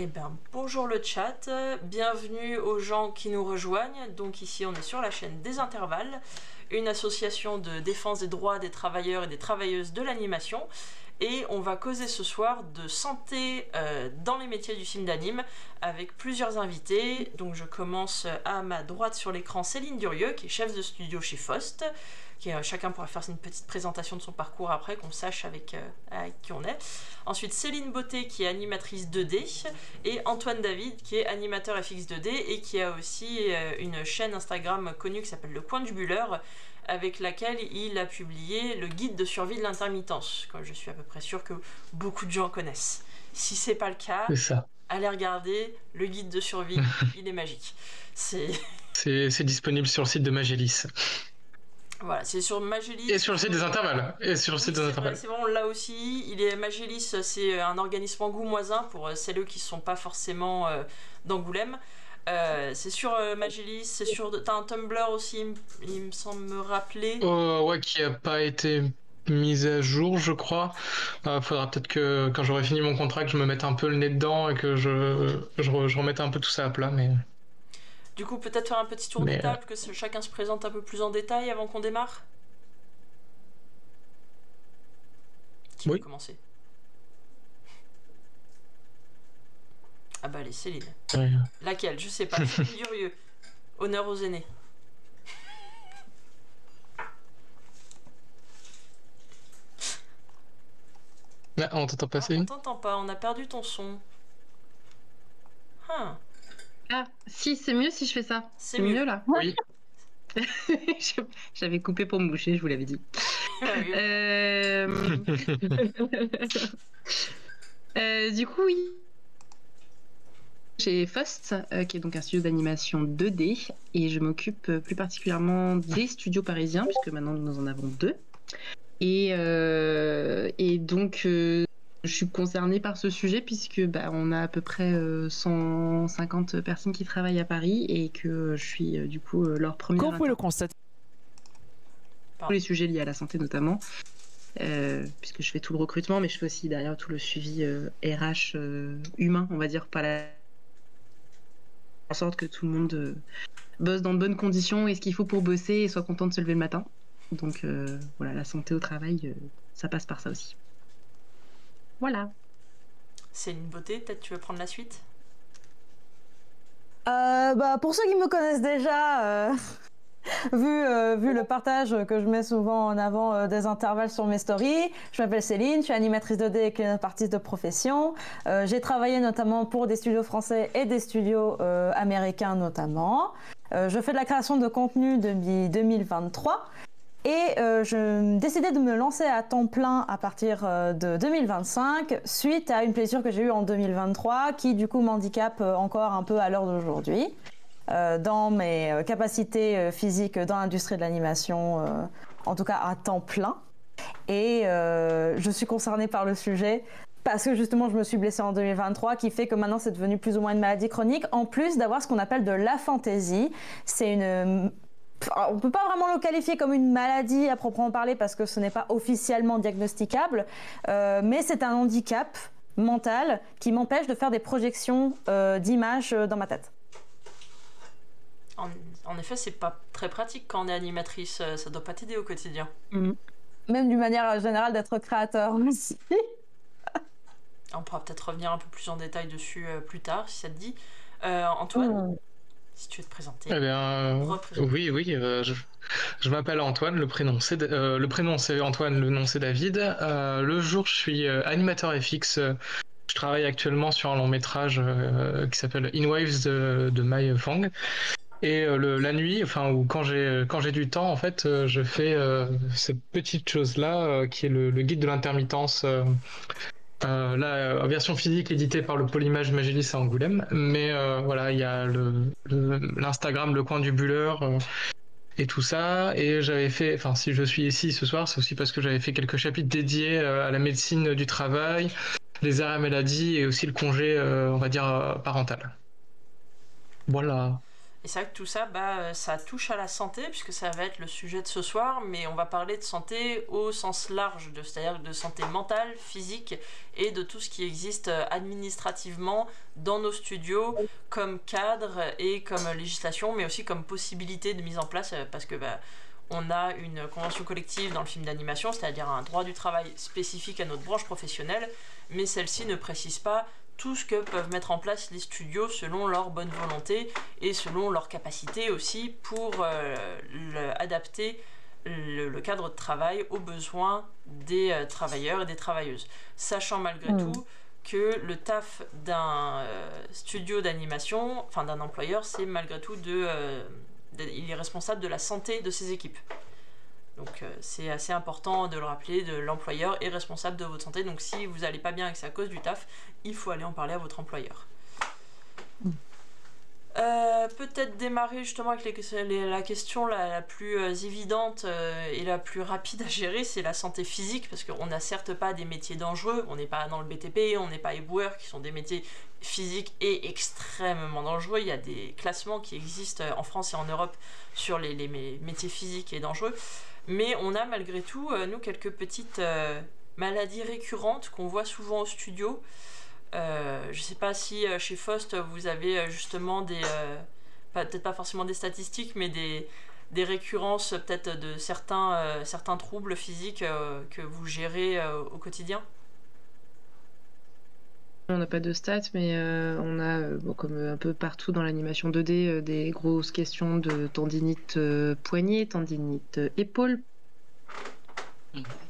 Eh bien, bonjour le chat, bienvenue aux gens qui nous rejoignent. Donc ici, on est sur la chaîne des Intervalles, une association de défense des droits des travailleurs et des travailleuses de l'animation. Et on va causer ce soir de santé dans les métiers du film d'anime avec plusieurs invités. Donc je commence à ma droite sur l'écran Céline Durieux, qui est chef de studio chez Faust. Chacun pourra faire une petite présentation de son parcours après, qu'on sache avec qui on est. Ensuite Céline Beauté, qui est animatrice 2D, et Antoine David, qui est animateur FX 2D et qui a aussi une chaîne Instagram connue qui s'appelle Le Coin du Bulleur, avec laquelle il a publié le guide de survie de l'intermittence, que je suis à peu près sûre que beaucoup de gens connaissent. Si c'est pas le cas, allez regarder le guide de survie, il est magique. C'est disponible sur le site de Magélis. Voilà, c'est sur Magélis. Et sur le site des Intervalles. C'est bon, là aussi. Magélis, c'est un organisme angoumoisin pour celles qui ne sont pas forcément d'Angoulême. C'est sur Magélis, c'est sur. T'as un Tumblr aussi, il me semble me rappeler. Ouais, qui a pas été mise à jour, je crois. Faudra peut-être que quand j'aurai fini mon contrat, que je me mette un peu le nez dedans et que je remette un peu tout ça à plat, mais. Du coup, peut-être faire un petit tour de table, que chacun se présente un peu plus en détail avant qu'on démarre. Qui veut commencer? Ah bah allez, Céline. Ouais. Laquelle? Je sais pas. Céline Durieux. Honneur aux aînés. Ah, on t'entend pas, Céline? On t'entend pas, on a perdu ton son. Ah, si, c'est mieux si je fais ça. C'est mieux là. Oui. J'avais coupé pour me boucher, je vous l'avais dit. Du coup, oui. Chez Faust, qui est donc un studio d'animation 2D, et je m'occupe plus particulièrement des studios parisiens, puisque maintenant nous en avons 2. Et donc, je suis concernée par ce sujet puisque on a à peu près 150 personnes qui travaillent à Paris et que je suis du coup leur première. Comment vous pouvez le constater? Tous les sujets liés à la santé notamment, puisque je fais tout le recrutement, mais je fais aussi derrière tout le suivi RH humain, on va dire, pas la en sorte que tout le monde bosse dans de bonnes conditions et ce qu'il faut pour bosser et soit content de se lever le matin. Donc voilà, la santé au travail, ça passe par ça aussi. Voilà. C'est une beauté, peut-être tu veux prendre la suite? Pour ceux qui me connaissent déjà, vu le partage que je mets souvent en avant des intervalles sur mes stories, je m'appelle Céline, je suis animatrice 2D et clean-up artiste de profession. J'ai travaillé notamment pour des studios français et des studios américains notamment. Je fais de la création de contenu depuis 2023. Et je décidais de me lancer à temps plein à partir de 2025 suite à une blessure que j'ai eue en 2023 qui du coup m'handicape encore un peu à l'heure d'aujourd'hui dans mes capacités physiques dans l'industrie de l'animation, en tout cas à temps plein. Et je suis concernée par le sujet parce que justement je me suis blessée en 2023, qui fait que maintenant c'est devenu plus ou moins une maladie chronique, en plus d'avoir ce qu'on appelle de l'aphantasie. C'est une... On ne peut pas vraiment le qualifier comme une maladie à proprement parler parce que ce n'est pas officiellement diagnosticable, mais c'est un handicap mental qui m'empêche de faire des projections d'images dans ma tête. En effet, c'est pas très pratique quand on est animatrice, ça doit pas t'aider au quotidien. Même d'une manière générale d'être créateur aussi. On pourra peut-être revenir un peu plus en détail dessus plus tard, si ça te dit. Antoine, si tu veux te présenter. Eh bien, oui, je m'appelle Antoine, le prénom c'est Antoine, le nom c'est David. Le jour, je suis animateur FX. Je travaille actuellement sur un long métrage qui s'appelle In Waves de Mai Fang. Et la nuit, ou quand j'ai du temps, en fait, je fais cette petite chose-là qui est le guide de l'intermittence. La version physique éditée par le Polymage Magélis à Angoulême, mais voilà, il y a l'Instagram Le Coin du Bulleur et tout ça, et j'avais fait, si je suis ici ce soir, c'est aussi parce que j'avais fait quelques chapitres dédiés à la médecine du travail, les arrêts maladie et aussi le congé, on va dire, parental. Voilà. Et c'est vrai que tout ça, ça touche à la santé, puisque ça va être le sujet de ce soir, mais on va parler de santé au sens large, c'est-à-dire de santé mentale, physique, et de tout ce qui existe administrativement dans nos studios, comme cadre et comme législation, mais aussi comme possibilité de mise en place, parce que on a une convention collective dans le film d'animation, c'est-à-dire un droit du travail spécifique à notre branche professionnelle, mais celle-ci ne précise pas tout ce que peuvent mettre en place les studios selon leur bonne volonté et selon leur capacité aussi pour adapter le cadre de travail aux besoins des travailleurs et des travailleuses. Sachant malgré tout que le taf d'un studio d'animation, enfin d'un employeur, c'est malgré tout il est responsable de la santé de ses équipes. Donc c'est assez important de le rappeler, l'employeur est responsable de votre santé, donc si vous n'allez pas bien et que c'est à cause du taf, il faut aller en parler à votre employeur. Peut-être démarrer justement avec la question la plus évidente et la plus rapide à gérer, c'est la santé physique, parce qu'on n'a certes pas des métiers dangereux, on n'est pas dans le BTP, on n'est pas éboueur, qui sont des métiers physiques et extrêmement dangereux. Il y a des classements qui existent en France et en Europe sur les métiers physiques et dangereux, mais on a malgré tout, nous, quelques petites maladies récurrentes qu'on voit souvent au studio. Je sais pas si chez Faust vous avez justement peut-être pas forcément des statistiques, mais des récurrences peut-être de certains troubles physiques que vous gérez au quotidien. On n'a pas de stats, mais on a, comme un peu partout dans l'animation 2D, des grosses questions de tendinite poignet, tendinite épaule.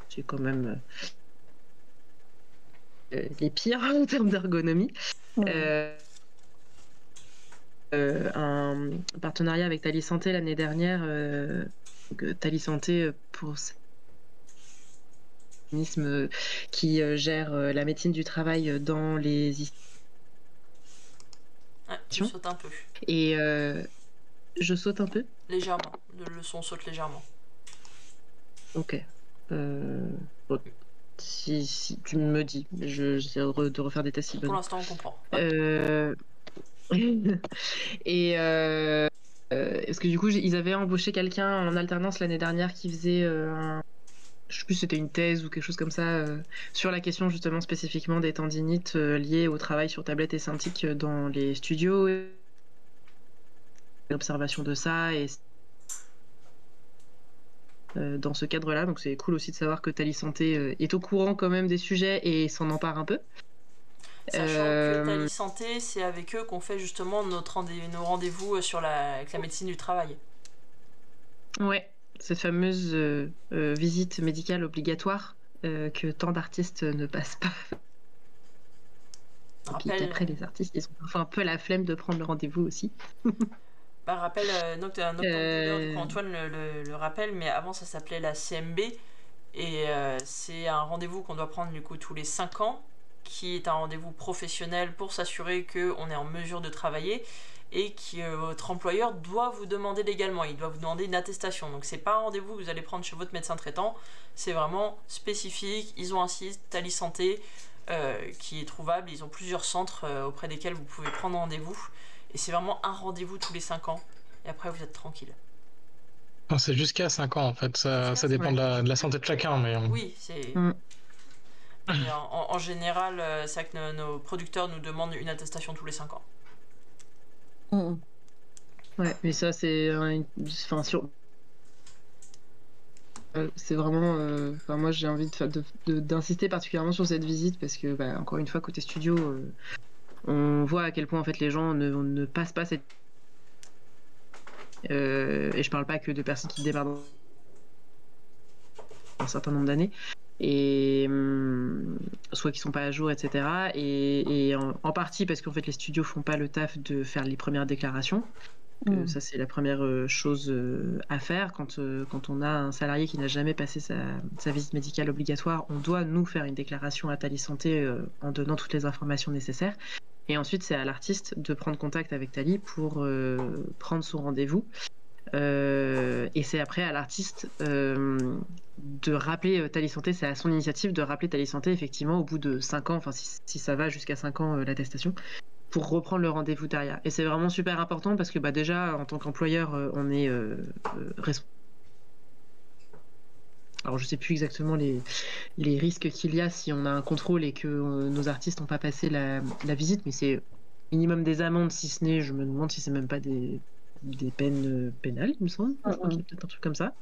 C'est quand même les pires en termes d'ergonomie. Un partenariat avec Thalie Santé l'année dernière, Thalie Santé pour qui gère la médecine du travail dans les tu sautes un peu. Et je saute un peu. Légèrement, le son saute légèrement. Ok. Bon. Si tu me dis, j'essaie de refaire des tests. Pour l'instant, on comprend. Et parce que du coup, ils avaient embauché quelqu'un en alternance l'année dernière qui faisait je sais plus si c'était une thèse ou quelque chose comme ça, sur la question justement spécifiquement des tendinites liées au travail sur tablette et Cintiq dans les studios. L'observation de ça et dans ce cadre-là, donc c'est cool aussi de savoir que Thalie Santé est au courant quand même des sujets et s'en empare un peu. Sachant que Thalie Santé, c'est avec eux qu'on fait justement nos rendez-vous avec la médecine du travail. Ouais, cette fameuse visite médicale obligatoire que tant d'artistes ne passent pas. Et puis après, les artistes, ils ont parfois un peu la flemme de prendre le rendez-vous aussi. Rappelle, Antoine le rappelle, mais avant ça s'appelait la CMB, et c'est un rendez-vous qu'on doit prendre du coup tous les 5 ans, qui est un rendez-vous professionnel pour s'assurer qu'on est en mesure de travailler, et que votre employeur doit vous demander légalement, il doit vous demander une attestation. Donc c'est pas un rendez-vous que vous allez prendre chez votre médecin traitant, c'est vraiment spécifique. Ils ont un site Thalie Santé qui est trouvable, ils ont plusieurs centres auprès desquels vous pouvez prendre rendez-vous. Et c'est vraiment un rendez-vous tous les 5 ans. Et après, vous êtes tranquille. Non, c'est jusqu'à 5 ans, en fait. Ça dépend de la santé de chacun. Mais... Oui, c'est... En général, c'est vrai que nos producteurs nous demandent une attestation tous les 5 ans. Ouais, mais ça, c'est... c'est vraiment... moi, j'ai envie d'insister particulièrement sur cette visite parce que, encore une fois, côté studio... on voit à quel point en fait les gens ne passent pas cette et je parle pas que de personnes qui démarrent dans un certain nombre d'années et soit qui sont pas à jour, etc. et en partie parce qu'en fait les studios font pas le taf de faire les premières déclarations. Ça c'est la première chose à faire quand on a un salarié qui n'a jamais passé sa visite médicale obligatoire. On doit nous faire une déclaration à Thalie Santé en donnant toutes les informations nécessaires. Et ensuite, c'est à l'artiste de prendre contact avec Thalie pour prendre son rendez-vous. Et c'est après à l'artiste de rappeler Thalie Santé, c'est à son initiative de rappeler Thalie Santé, effectivement, au bout de 5 ans, enfin si ça va jusqu'à 5 ans l'attestation, pour reprendre le rendez-vous derrière. Et c'est vraiment super important parce que déjà, en tant qu'employeur, on est responsable. Alors je sais plus exactement les risques qu'il y a si on a un contrôle et que nos artistes n'ont pas passé la visite, mais c'est minimum des amendes, si ce n'est, je me demande si c'est même pas des peines pénales, il me semble. Je crois qu'il y a peut-être un truc comme ça.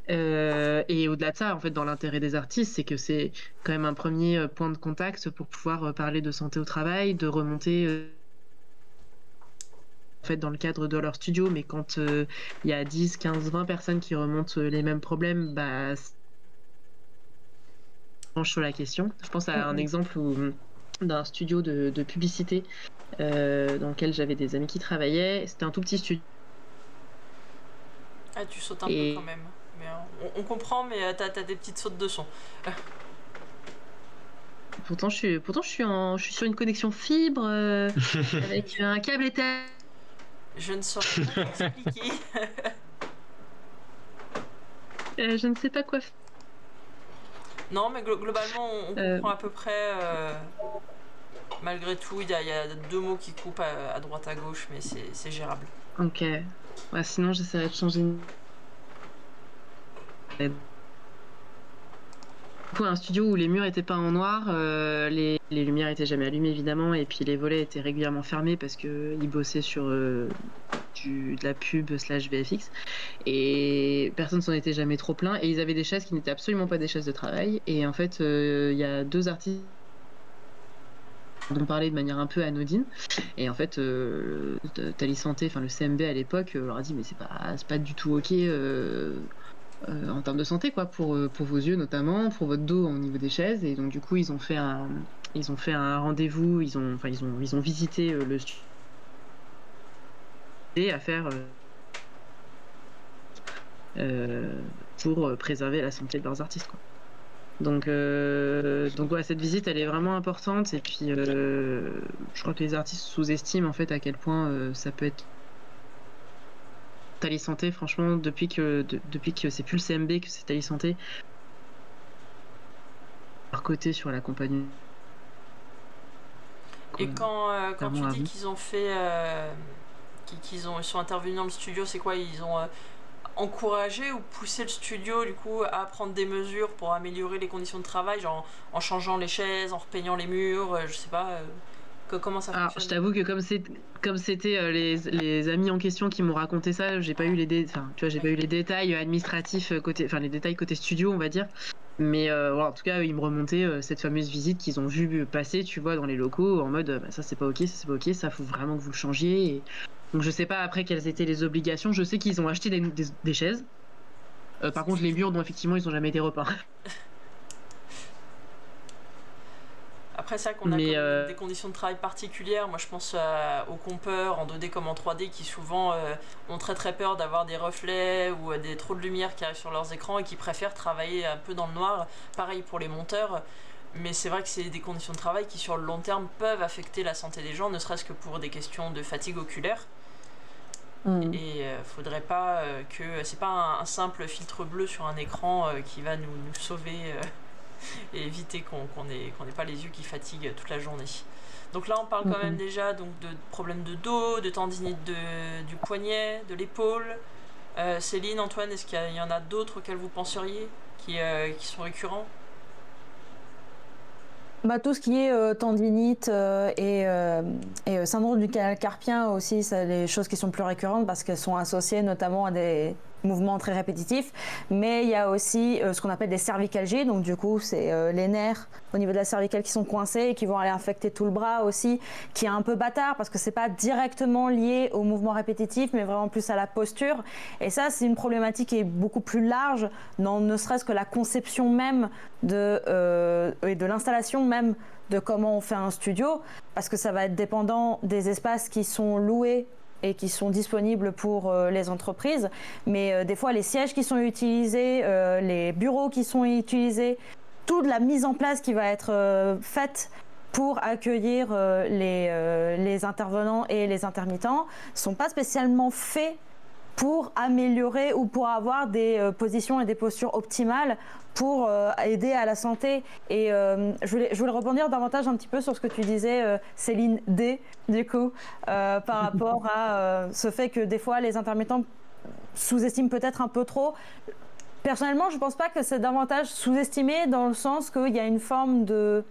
Et au-delà de ça, en fait, dans l'intérêt des artistes, c'est que c'est quand même un premier point de contact pour pouvoir parler de santé au travail, de remonter en fait dans le cadre de leur studio, mais quand il y a 10, 15, 20 personnes qui remontent les mêmes problèmes, ça penche sur la question. Je pense à un exemple d'un studio de publicité dans lequel j'avais des amis qui travaillaient. C'était un tout petit studio. Ah, tu sautes un peu quand même. Mais on comprend, mais t'as des petites sautes de son. Pourtant, je suis sur une connexion fibre avec un câble Ethernet. Je ne saurais pas t'expliquer. Je ne sais pas quoi faire. Non, mais globalement, on comprend à peu près. Malgré tout, il y a 2 mots qui coupent à droite à gauche, mais c'est gérable. Ok. Ouais, sinon, j'essaierai de changer. Du coup, un studio où les murs étaient peints en noir, les lumières étaient jamais allumées évidemment, et puis les volets étaient régulièrement fermés parce qu'ils bossaient sur de la pub / VFX, et personne s'en était jamais trop plaint, et ils avaient des chaises qui n'étaient absolument pas des chaises de travail, et en fait il y a 2 artistes dont parlait de manière un peu anodine, et en fait Thalys Santé, enfin le CMB à l'époque leur a dit mais c'est pas du tout ok en termes de santé quoi, pour vos yeux notamment, pour votre dos au niveau des chaises, et donc du coup ils ont fait un rendez-vous, ils ont visité le studio et à faire pour préserver la santé de leurs artistes quoi. Donc ouais, cette visite elle est vraiment importante, et puis je crois que les artistes sous-estiment en fait à quel point ça peut être. Thalys Santé, franchement, depuis que c'est plus le CMB, que c'est Thalys Santé, leur côté sur la compagnie. Et quand tu dis qu'ils ont fait, ils sont intervenus dans le studio, c'est quoi? Ils ont encouragé ou poussé le studio du coup à prendre des mesures pour améliorer les conditions de travail, genre en changeant les chaises, en repeignant les murs, je sais pas. Comment ça fonctionne? Alors, je t'avoue que comme c'était les amis en question qui m'ont raconté ça, j'ai pas eu les détails administratifs les détails côté studio, on va dire. Mais voilà, en tout cas, ils me remontaient cette fameuse visite qu'ils ont vu passer, tu vois, dans les locaux, en mode ça c'est pas ok, ça faut vraiment que vous le changiez. Et... Donc je sais pas après quelles étaient les obligations. Je sais qu'ils ont acheté des chaises. Par contre, les murs, effectivement, ils ont jamais été repeints. Après ça qu'on a des conditions de travail particulières, moi je pense aux compeurs en 2D comme en 3D qui souvent ont très peur d'avoir des reflets ou trop de lumière qui arrive sur leurs écrans et qui préfèrent travailler un peu dans le noir. Pareil pour les monteurs, mais c'est vrai que c'est des conditions de travail qui sur le long terme peuvent affecter la santé des gens, ne serait-ce que pour des questions de fatigue oculaire. Et faudrait pas que c'est pas un simple filtre bleu sur un écran qui va nous sauver et éviter qu'on n'ait pas les yeux qui fatiguent toute la journée. Donc là on parle quand même déjà donc de problèmes de dos, de tendinite du poignet, de l'épaule. Céline, Antoine, est-ce qu'il y en a d'autres auxquels vous penseriez qui sont récurrents? Tout ce qui est tendinite et syndrome du canal carpien aussi, c'est des choses qui sont plus récurrentes parce qu'elles sont associées notamment à des mouvements très répétitifs. Mais il y a aussi ce qu'on appelle des cervicalgies, donc du coup c'est les nerfs au niveau de la cervicale qui sont coincés et qui vont aller infecter tout le bras aussi, qui est un peu bâtard parce que c'est pas directement lié au mouvement répétitif mais vraiment plus à la posture. Et ça c'est une problématique qui est beaucoup plus large, ne serait-ce que la conception même et de l'installation même de comment on fait un studio, parce que ça va être dépendant des espaces qui sont loués et qui sont disponibles pour les entreprises, mais des fois les sièges qui sont utilisés, les bureaux qui sont utilisés, toute la mise en place qui va être faite pour accueillir les intervenants et les intermittents sont pas spécialement faits pour améliorer ou pour avoir des positions et des postures optimales pour aider à la santé. Et je voulais rebondir davantage un petit peu sur ce que tu disais, Céline D, du coup, par rapport à ce fait que des fois les intermittents sous-estiment peut-être un peu trop. Personnellement, je ne pense pas que c'est davantage sous-estimé dans le sens qu'il y a une forme de...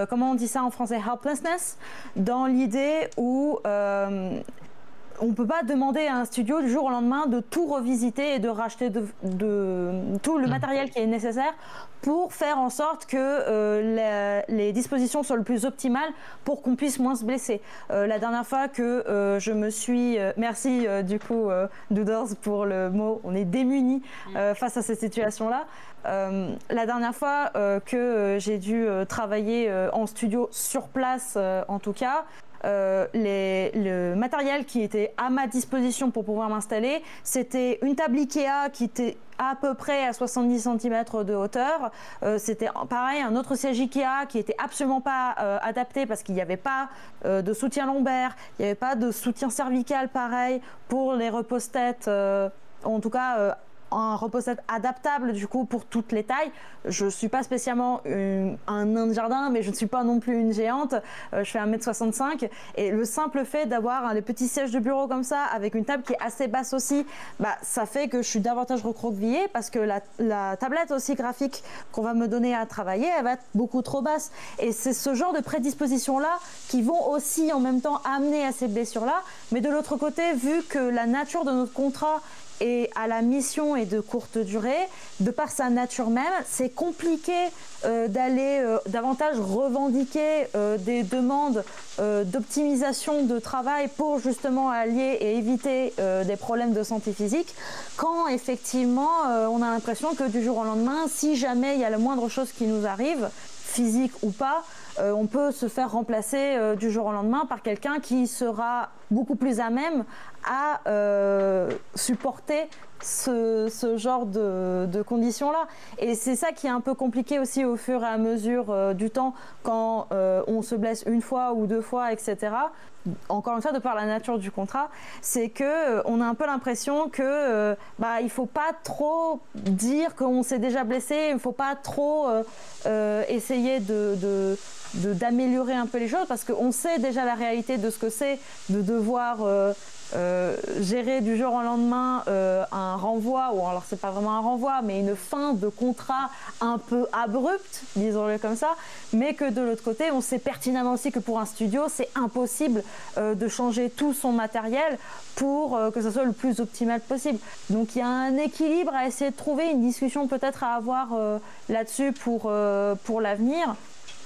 comment on dit ça en français, helplessness, dans l'idée où on ne peut pas demander à un studio du jour au lendemain de tout revisiter et de racheter tout le matériel qui est nécessaire pour faire en sorte que les dispositions soient le plus optimales pour qu'on puisse moins se blesser. La dernière fois que je me suis... merci du coup Doodles pour le mot, on est démunis face à cette situation-là. La dernière fois que j'ai dû travailler en studio sur place en tout cas, le matériel qui était à ma disposition pour pouvoir m'installer, c'était une table Ikea qui était à peu près à 70 cm de hauteur. C'était pareil, un autre siège Ikea qui était absolument pas adapté parce qu'il n'y avait pas de soutien lombaire, il n'y avait pas de soutien cervical pareil pour les repose-têtes, en tout cas un repose-tête adaptable du coup pour toutes les tailles. Je suis pas spécialement un nain de jardin, mais je ne suis pas non plus une géante. Je fais 1m65 et le simple fait d'avoir les petits sièges de bureau comme ça avec une table qui est assez basse aussi, ça fait que je suis davantage recroquevillée parce que la tablette aussi graphique qu'on va me donner à travailler, elle va être beaucoup trop basse. Et c'est ce genre de prédispositions là qui vont aussi en même temps amener à ces blessures là. Mais de l'autre côté, vu que la nature de notre contrat et à la mission est de courte durée, de par sa nature même, c'est compliqué d'aller davantage revendiquer des demandes d'optimisation de travail pour justement allier et éviter des problèmes de santé physique, quand effectivement on a l'impression que du jour au lendemain, si jamais il y a la moindre chose qui nous arrive, physique ou pas, on peut se faire remplacer du jour au lendemain par quelqu'un qui sera beaucoup plus à même à supporter ce genre de conditions-là. Et c'est ça qui est un peu compliqué aussi au fur et à mesure du temps quand on se blesse une fois ou deux fois, etc. Encore une fois, de par la nature du contrat, c'est que on a un peu l'impression que il faut pas trop dire qu'on s'est déjà blessé, il faut pas trop essayer d'améliorer un peu les choses parce qu'on sait déjà la réalité de ce que c'est de devoir gérer du jour au lendemain un renvoi, ou alors c'est pas vraiment un renvoi, mais une fin de contrat un peu abrupte, disons-le comme ça, mais que de l'autre côté, on sait pertinemment aussi que pour un studio, c'est impossible de changer tout son matériel pour que ce soit le plus optimal possible. Donc il y a un équilibre à essayer de trouver, une discussion peut-être à avoir là-dessus pour l'avenir.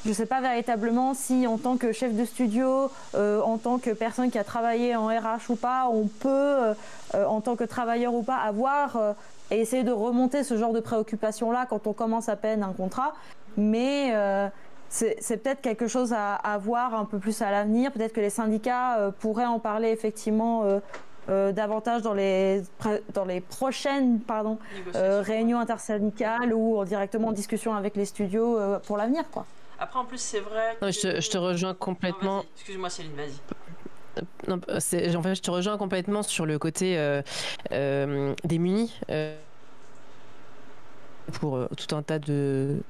Je ne sais pas véritablement si en tant que chef de studio, en tant que personne qui a travaillé en RH ou pas, on peut, en tant que travailleur ou pas, avoir et essayer de remonter ce genre de préoccupation-là quand on commence à peine un contrat. Mais c'est peut-être quelque chose à voir un peu plus à l'avenir. Peut-être que les syndicats pourraient en parler effectivement davantage dans les prochaines réunions intersyndicales ou directement en discussion avec les studios pour l'avenir, quoi. Après, en plus, c'est vrai que... Non, je te rejoins complètement. Excuse-moi, Céline, vas-y. Non, en fait, je te rejoins complètement sur le côté démunis pour tout un tas de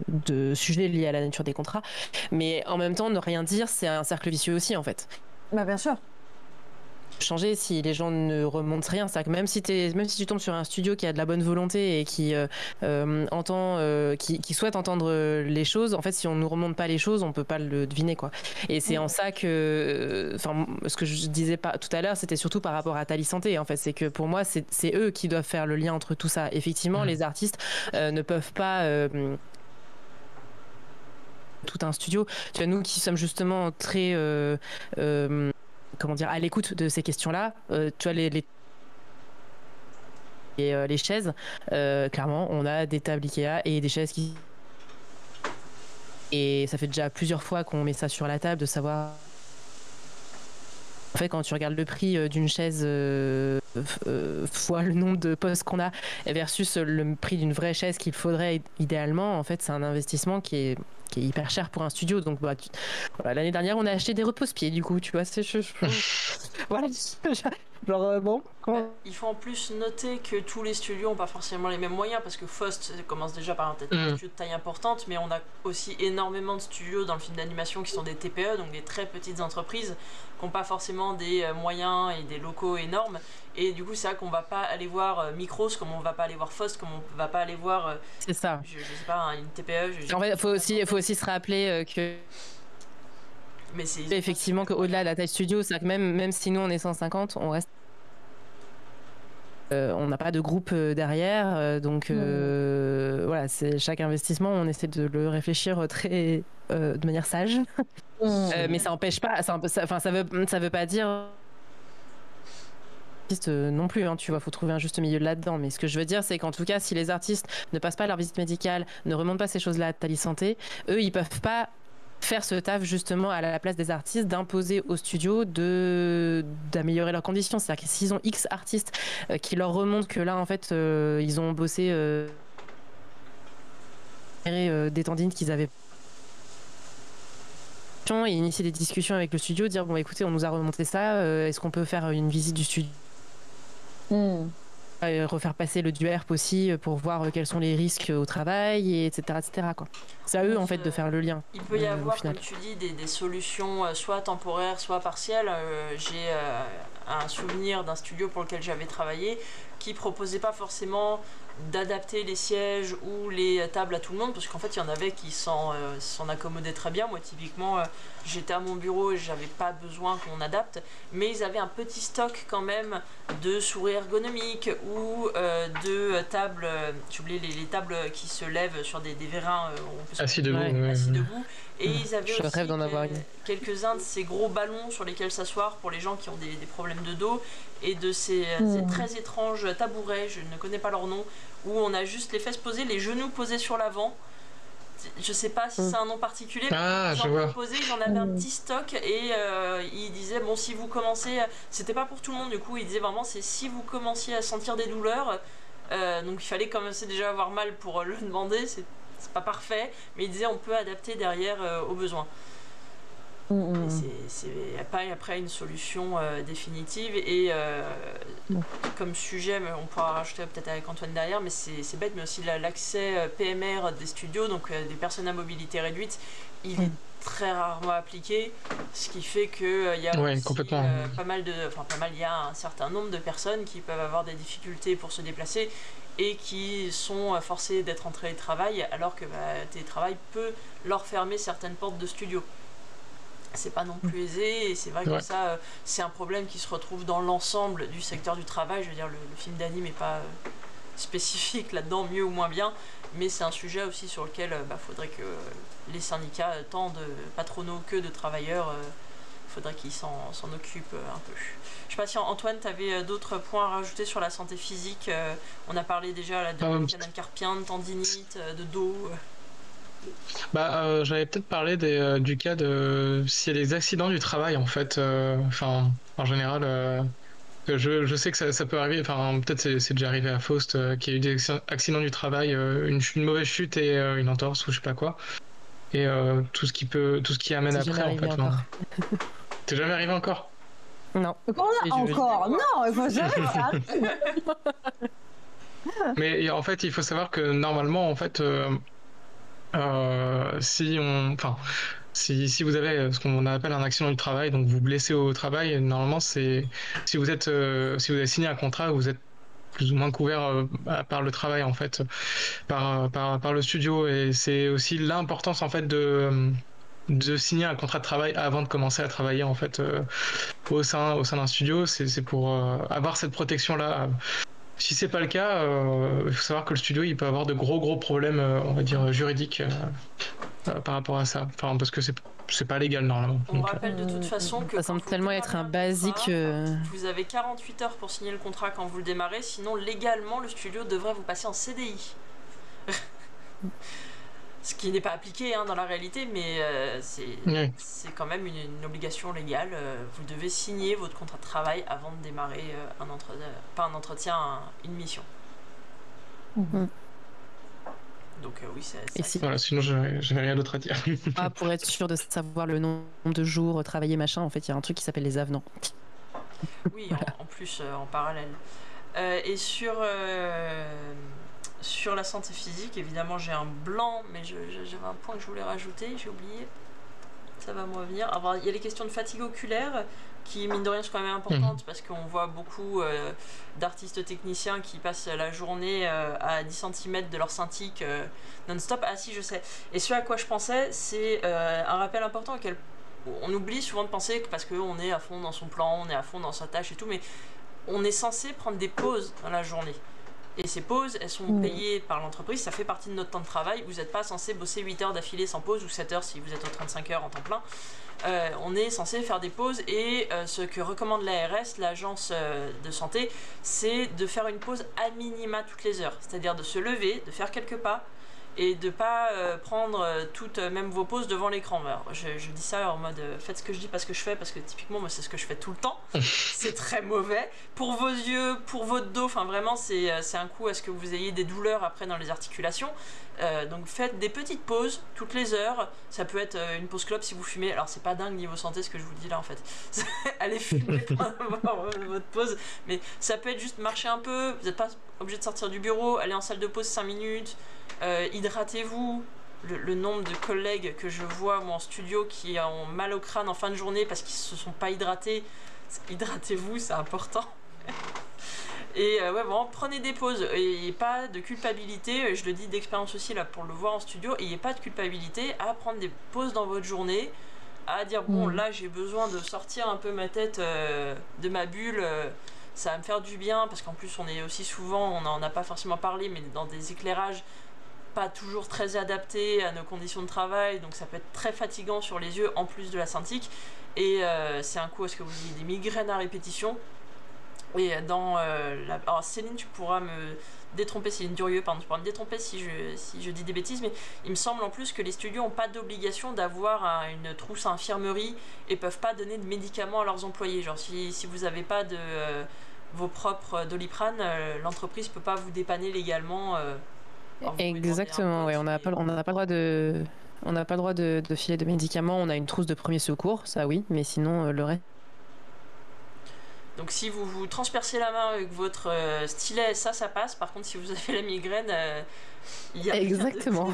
sujets liés à la nature des contrats. Mais en même temps, ne rien dire, c'est un cercle vicieux aussi, en fait. Bien sûr. Changer si les gens ne remontent rien, c'est que même si tu tombes sur un studio qui a de la bonne volonté et qui qui souhaite entendre les choses, en fait si on ne remonte pas les choses on peut pas le deviner, quoi. Et c'est en ça que ce que je disais pas tout à l'heure, c'était surtout par rapport à Thalie Santé, en fait, c'est que pour moi c'est eux qui doivent faire le lien entre tout ça. Effectivement, les artistes ne peuvent pas tout un studio. Tu vois, nous qui sommes justement très à l'écoute de ces questions-là, tu vois, les chaises, clairement, on a des tables Ikea et des chaises qui... Et ça fait déjà plusieurs fois qu'on met ça sur la table, de savoir... En fait, quand tu regardes le prix d'une chaise fois le nombre de postes qu'on a versus le prix d'une vraie chaise qu'il faudrait idéalement, en fait, c'est un investissement qui est hyper cher pour un studio. Donc voilà, l'année dernière on a acheté des repose-pieds, du coup tu vois, Voilà, genre bon. Il faut en plus noter que tous les studios n'ont pas forcément les mêmes moyens, parce que Faust commence déjà par un studio de taille importante, mais on a aussi énormément de studios dans le film d'animation qui sont des TPE, donc des très petites entreprises, qui n'ont pas forcément des moyens et des locaux énormes. Et du coup, c'est vrai qu'on va pas aller voir Micros comme on va pas aller voir Faust, comme on va pas aller voir. C'est ça. Je sais pas, une TPE. En fait, il faut aussi se rappeler que. Mais c'est effectivement qu'au-delà de la taille studio, c'est que même si nous on est 150, on reste. On n'a pas de groupe derrière, donc voilà, c'est chaque investissement, on essaie de le réfléchir très de manière sage. Mais ça empêche pas, ça veut pas dire non plus, hein, tu vois, faut trouver un juste milieu là-dedans. Mais ce que je veux dire, c'est qu'en tout cas, si les artistes ne passent pas leur visite médicale, ne remontent pas ces choses-là à Thalie Santé, eux, ils peuvent pas faire ce taf justement à la place des artistes, d'imposer aux studios d'améliorer leurs conditions. C'est-à-dire que s'ils ont X artistes qui leur remontent que là, en fait, ils ont bossé des tendines qu'ils avaient et initier des discussions avec le studio, dire bon écoutez, on nous a remonté ça, est-ce qu'on peut faire une visite du studio, refaire passer le DUERP aussi pour voir quels sont les risques au travail, et etc. quoi. C'est à eux en fait de faire le lien. Il peut y avoir, comme tu dis, des solutions soit temporaires, soit partielles. J'ai un souvenir d'un studio pour lequel j'avais travaillé qui proposait pas forcément d'adapter les sièges ou les tables à tout le monde, parce qu'en fait il y en avait qui s'en accommodaient très bien. Moi typiquement j'étais à mon bureau et j'avais pas besoin qu'on adapte, mais ils avaient un petit stock quand même de souris ergonomiques ou de tables, j'ai oublié les tables qui se lèvent sur des vérins où on peut assis debout, assis debout. Et ils avaient je aussi rêve d'en avoir quelques-uns de ces gros ballons sur lesquels s'asseoir pour les gens qui ont des problèmes de dos, et de ces très étranges tabourets, je ne connais pas leur nom, où on a juste les fesses posées, les genoux posés sur l'avant. Je sais pas si c'est un nom particulier, mais j'en avais un petit stock, et il disait bon, si vous commencez, c'était pas pour tout le monde du coup, il disait vraiment c'est si vous commenciez à sentir des douleurs, donc il fallait commencer déjà à avoir mal pour le demander, c'est pas parfait, mais il disait on peut adapter derrière aux besoins. C'est pas après une solution définitive, et comme sujet, on pourra rajouter peut-être avec Antoine derrière, mais c'est bête, mais aussi l'accès PMR des studios, donc des personnes à mobilité réduite, il est très rarement appliqué, ce qui fait que il y a il y a un certain nombre de personnes qui peuvent avoir des difficultés pour se déplacer et qui sont forcés d'être en télétravail, alors que télétravail peut leur fermer certaines portes de studio. C'est pas non plus aisé, et c'est vrai que ça, c'est un problème qui se retrouve dans l'ensemble du secteur du travail. Je veux dire, le film d'anime n'est pas spécifique là-dedans, mieux ou moins bien, mais c'est un sujet aussi sur lequel faudrait que les syndicats, tant de patronaux que de travailleurs, faudrait qu'ils s'en occupent un peu. Je sais pas si Antoine, tu avais d'autres points à rajouter sur la santé physique. On a parlé déjà de canal carpien, de tendinite, de dos. J'allais peut-être parler du cas de s'il y a des accidents du travail en fait. En général, je sais que ça peut arriver. Enfin, peut-être c'est déjà arrivé à Faust qu'il y a eu des accidents du travail, une mauvaise chute et une entorse ou je sais pas quoi. Et tout ce qui amène après en fait. T'es jamais arrivé encore? Non. Encore? Non, il faut jamais que ça arrive. Mais en fait, il faut savoir que normalement, en fait, si vous avez ce qu'on appelle un accident du travail, donc vous blessez au travail, normalement, si vous avez signé un contrat, vous êtes plus ou moins couvert par le travail en fait, par le studio, et c'est aussi l'importance en fait de signer un contrat de travail avant de commencer à travailler en fait au sein d'un studio. C'est pour avoir cette protection là. Si c'est pas le cas, il faut savoir que le studio il peut avoir de gros problèmes, on va dire juridiques par rapport à ça. Enfin, parce que c'est pas légal normalement. On rappelle de toute façon que ça semble tellement être un basique. Vous avez 48 heures pour signer le contrat quand vous le démarrez, sinon légalement le studio devrait vous passer en CDI. Ce qui n'est pas appliqué dans la réalité, mais c'est quand même une obligation légale. Vous devez signer votre contrat de travail avant de démarrer une mission. Donc oui, c'est voilà, sinon j'avais rien d'autre à dire. Pour être sûr de savoir le nombre de jours travaillés, machin, en fait, il y a un truc qui s'appelle les avenants. Oui, en plus, en parallèle. Et sur la santé physique, évidemment, j'ai un blanc, mais j'avais un point que je voulais rajouter, j'ai oublié. Ça va me revenir. Alors, il y a les questions de fatigue oculaire qui, mine de rien, sont quand même importantes parce qu'on voit beaucoup d'artistes techniciens qui passent la journée à 10 cm de leur synthique non-stop. Ah si, je sais. Et ce à quoi je pensais, c'est un rappel important auquel on oublie souvent de penser parce qu'on est à fond dans son plan, on est à fond dans sa tâche et tout, mais on est censé prendre des pauses dans la journée. Et ces pauses, elles sont payées par l'entreprise, ça fait partie de notre temps de travail. Vous n'êtes pas censé bosser 8 heures d'affilée sans pause, ou 7 heures si vous êtes aux 35 heures en temps plein. On est censé faire des pauses, et ce que recommande l'ARS, l'agence de santé, c'est de faire une pause à minima toutes les heures. C'est-à-dire de se lever, de faire quelques pas, et de pas prendre toutes même vos pauses devant l'écran. Je dis ça en mode faites ce que je dis, pas ce que je fais, parce que typiquement moi c'est ce que je fais tout le temps. C'est très mauvais pour vos yeux, pour votre dos, enfin vraiment c'est un coup à ce que vous ayez des douleurs après dans les articulations. Donc faites des petites pauses toutes les heures. Ça peut être une pause clope si vous fumez. Alors c'est pas dingue niveau santé ce que je vous dis là en fait. Allez fumer pendant votre pause, mais ça peut être juste marcher un peu. Vous n'êtes pas obligé de sortir du bureau, aller en salle de pause 5 minutes. Hydratez-vous. Le nombre de collègues que je vois moi en studio qui ont mal au crâne en fin de journée parce qu'ils se sont pas hydratés. Hydratez-vous, c'est important. Et ouais, bon, prenez des pauses, et pas de culpabilité, je le dis d'expérience aussi là pour le voir en studio, et il n'y a pas de culpabilité à prendre des pauses dans votre journée, à dire bon là j'ai besoin de sortir un peu ma tête de ma bulle, ça va me faire du bien, parce qu'en plus on est aussi souvent, on n'en a pas forcément parlé, mais dans des éclairages pas toujours très adaptés à nos conditions de travail, donc ça peut être très fatigant sur les yeux en plus de la synthique, et c'est un coup à ce que vous ayez des migraines à répétition. Et dans alors Céline, tu pourras me détromper, Céline Durieux, pardon, tu pourras me détromper si je dis des bêtises, mais il me semble en plus que les studios n'ont pas d'obligation d'avoir une trousse à infirmerie et peuvent pas donner de médicaments à leurs employés. Genre si vous n'avez pas de vos propres Doliprane, l'entreprise peut pas vous dépanner légalement. Exactement, ouais, on n'a pas le droit de... On n'a pas le droit de filer de médicaments, on a une trousse de premier secours, ça oui, mais sinon le reste. Donc si vous vous transpercez la main avec votre stylet, ça passe. Par contre, si vous avez la migraine, il y a exactement.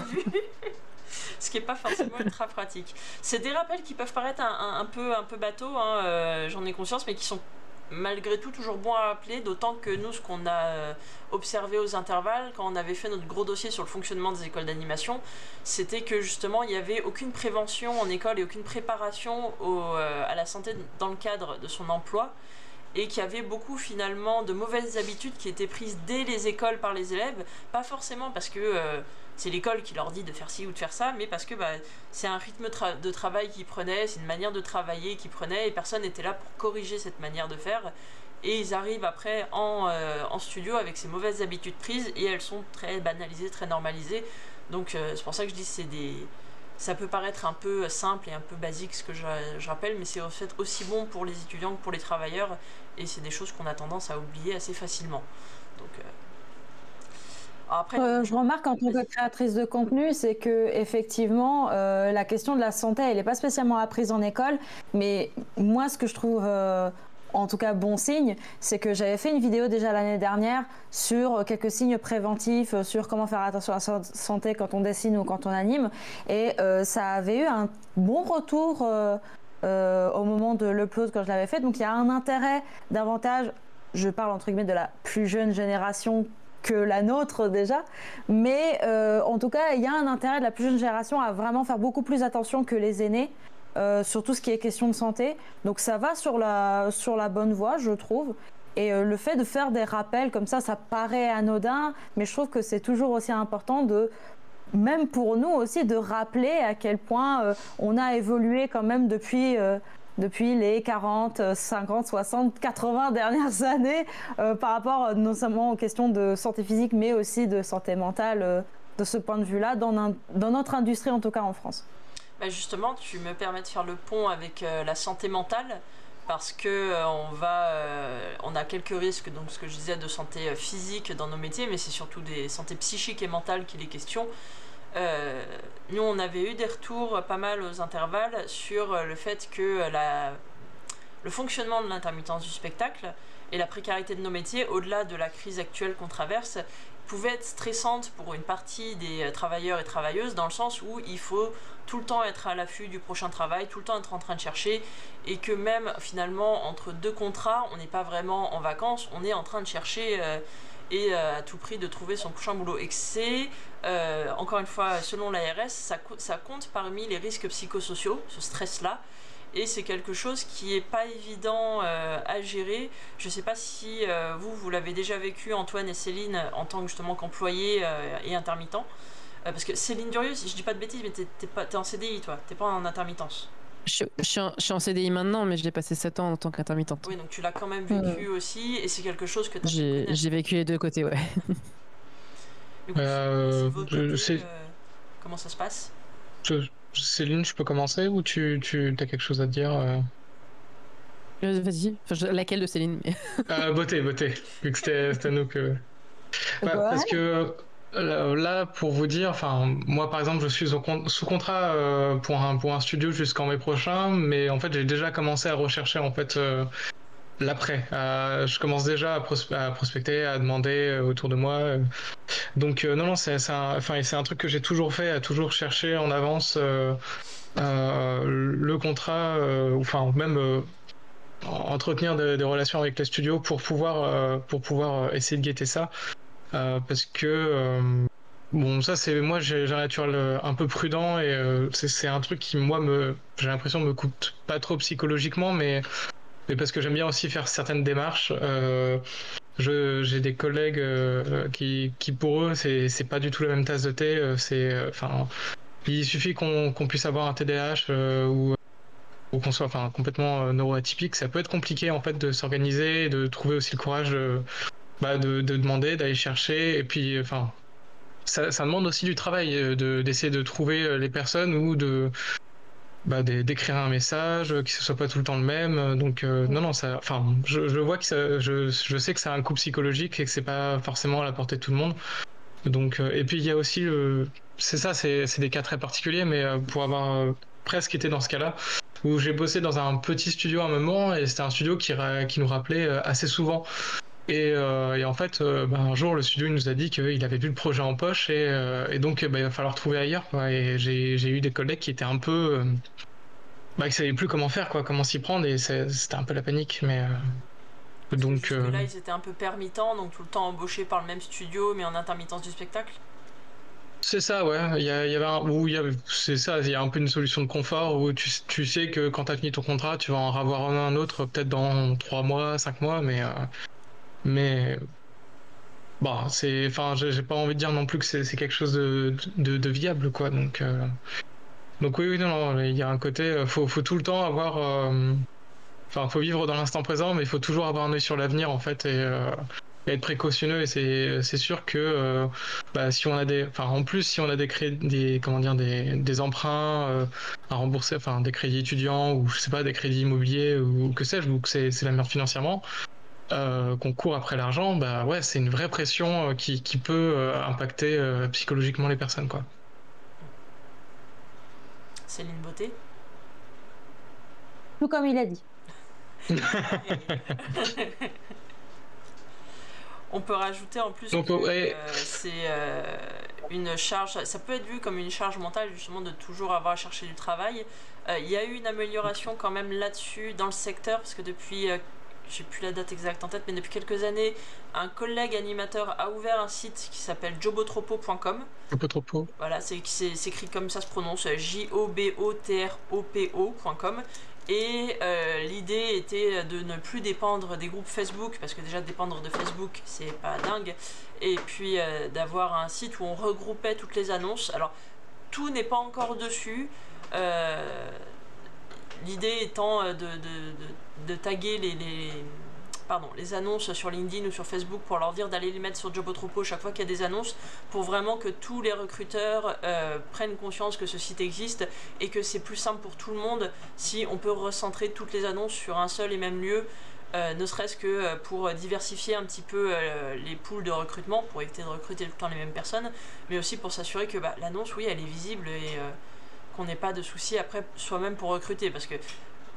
Ce qui n'est pas forcément ultra pratique. C'est des rappels qui peuvent paraître un peu bateau, hein, j'en ai conscience, mais qui sont malgré tout toujours bons à rappeler, d'autant que nous, ce qu'on a observé aux intervalles, quand on avait fait notre gros dossier sur le fonctionnement des écoles d'animation, c'était que justement, il n'y avait aucune prévention en école et aucune préparation à la santé dans le cadre de son emploi, et qu'il y avait beaucoup finalement de mauvaises habitudes qui étaient prises dès les écoles par les élèves, pas forcément parce que c'est l'école qui leur dit de faire ci ou de faire ça, mais parce que c'est un rythme de travail qu'ils prenaient, c'est une manière de travailler qu'ils prenaient, et personne n'était là pour corriger cette manière de faire, et ils arrivent après en studio avec ces mauvaises habitudes prises, et elles sont très banalisées, très normalisées, donc c'est pour ça que je dis ça peut paraître un peu simple et un peu basique ce que je rappelle, mais c'est en fait aussi bon pour les étudiants que pour les travailleurs, et c'est des choses qu'on a tendance à oublier assez facilement. Donc, après, je remarque en tant que créatrice de contenu, c'est que effectivement la question de la santé, elle n'est pas spécialement apprise en école, mais moi ce que je trouve en tout cas bon signe, c'est que j'avais fait une vidéo déjà l'année dernière sur quelques signes préventifs, sur comment faire attention à sa santé quand on dessine ou quand on anime, et ça avait eu un bon retour au moment de l'upload quand je l'avais fait, donc il y a un intérêt davantage, je parle entre guillemets de la plus jeune génération que la nôtre déjà, mais en tout cas il y a un intérêt de la plus jeune génération à vraiment faire beaucoup plus attention que les aînés sur tout ce qui est question de santé, donc ça va sur la bonne voie je trouve, et le fait de faire des rappels comme ça paraît anodin, mais je trouve que c'est toujours aussi important même pour nous aussi de rappeler à quel point on a évolué quand même depuis les 40, 50, 60, 80 dernières années par rapport non seulement aux questions de santé physique mais aussi de santé mentale de ce point de vue-là dans notre industrie en tout cas en France. Bah justement, tu me permets de faire le pont avec la santé mentale parce que on a quelques risques, donc ce que je disais de santé physique dans nos métiers, mais c'est surtout des santé psychique et mentale qu'il est question. Nous on avait eu des retours pas mal aux intervalles sur le fait que le fonctionnement de l'intermittence du spectacle et la précarité de nos métiers, au-delà de la crise actuelle qu'on traverse, pouvait être stressante pour une partie des travailleurs et travailleuses, dans le sens où il faut tout le temps être à l'affût du prochain travail, tout le temps être en train de chercher, et que même finalement entre deux contrats, on n'est pas vraiment en vacances, on est en train de chercher et à tout prix de trouver son prochain boulot. Et que c'est, encore une fois, selon l'ARS, ça compte parmi les risques psychosociaux, ce stress-là. Et c'est quelque chose qui est pas évident à gérer. Je sais pas si vous l'avez déjà vécu, Antoine et Céline, en tant que justement qu'employé et intermittent. Parce que Céline Durieux, si je dis pas de bêtises, mais t'es en CDI, toi, t'es pas en intermittence. Je suis en CDI maintenant, mais je l'ai passé 7 ans en tant qu'intermittente. Oui, donc tu l'as quand même vécu aussi, et c'est quelque chose que j'ai vécu les deux côtés, ouais. Du coup, comment ça se passe? Céline, je peux commencer ou tu as quelque chose à dire Vas-y, laquelle de Céline? Beauté, vu que c'était à nous que... parce que là, pour vous dire, enfin, moi par exemple, je suis sous contrat pour un studio jusqu'en mai prochain, mais en fait, j'ai déjà commencé à rechercher en fait l'après. Je commence déjà à prospecter, à demander autour de moi. Donc non, c'est un truc que j'ai toujours fait, à toujours chercher en avance le contrat, enfin même entretenir des relations avec les studios pour pouvoir essayer de guetter ça. Parce que bon, ça c'est moi j'ai un naturel un peu prudent et c'est un truc qui moi j'ai l'impression me coûte pas trop psychologiquement, mais parce que j'aime bien aussi faire certaines démarches. J'ai des collègues qui pour eux c'est pas du tout la même tasse de thé. Il suffit qu'on puisse avoir un TDAH ou qu'on soit complètement neuroatypique. Ça peut être compliqué en fait de s'organiser, de trouver aussi le courage de demander, d'aller chercher, et puis ça demande aussi du travail d'essayer de trouver les personnes ou d'écrire un message, que ce soit pas tout le temps le même. Donc non, je vois que je sais que ça a un coût psychologique et que c'est pas forcément à la portée de tout le monde. Donc et puis il y a aussi c'est des cas très particuliers, mais pour avoir presque été dans ce cas-là, où j'ai bossé dans un petit studio à un moment, et c'était un studio qui nous rappelait assez souvent. Et en fait, un jour, le studio nous a dit qu'il avait plus le projet en poche, et donc il va falloir trouver ailleurs, quoi. Et j'ai eu des collègues qui étaient un peu... qui savaient plus comment faire, quoi, comment s'y prendre, et c'était un peu la panique. Mais donc là, ils étaient un peu permittents, donc tout le temps embauchés par le même studio, mais en intermittence du spectacle. C'est ça, ouais. Il y a un peu une solution de confort où tu sais que quand tu as fini ton contrat, tu vas en avoir un autre peut-être dans 3 mois, 5 mois, mais bon, j'ai pas envie de dire non plus que c'est quelque chose de viable, quoi. Donc oui, non, il y a un côté, faut tout le temps avoir, faut vivre dans l'instant présent, mais il faut toujours avoir un œil sur l'avenir, en fait, et être précautionneux. Et c'est sûr que si on a si on a des emprunts à rembourser, des crédits étudiants, ou je sais pas, des crédits immobiliers, ou que sais-je, ou que c'est la merde financièrement, qu'on court après l'argent, c'est une vraie pression qui peut impacter psychologiquement les personnes, quoi. Céline Beauté. Tout comme il a dit. On peut rajouter en plus que c'est une charge, ça peut être vu comme une charge mentale justement de toujours avoir à chercher du travail. Il y a eu une amélioration quand même là-dessus dans le secteur, parce que depuis, j'ai plus la date exacte en tête, mais depuis quelques années, un collègue animateur a ouvert un site qui s'appelle jobotropo.com. Jobotropo. Voilà, c'est écrit comme ça se prononce, jobotropo.com. Et l'idée était de ne plus dépendre des groupes Facebook, parce que déjà dépendre de Facebook c'est pas dingue, et puis d'avoir un site où on regroupait toutes les annonces. Alors tout n'est pas encore dessus, l'idée étant de taguer les annonces sur LinkedIn ou sur Facebook pour leur dire d'aller les mettre sur Jobotropo chaque fois qu'il y a des annonces, pour vraiment que tous les recruteurs prennent conscience que ce site existe et que c'est plus simple pour tout le monde si on peut recentrer toutes les annonces sur un seul et même lieu, ne serait-ce que pour diversifier un petit peu les pools de recrutement, pour éviter de recruter tout le temps les mêmes personnes, mais aussi pour s'assurer que l'annonce, oui, elle est visible et qu'on n'ait pas de soucis après soi-même pour recruter, parce que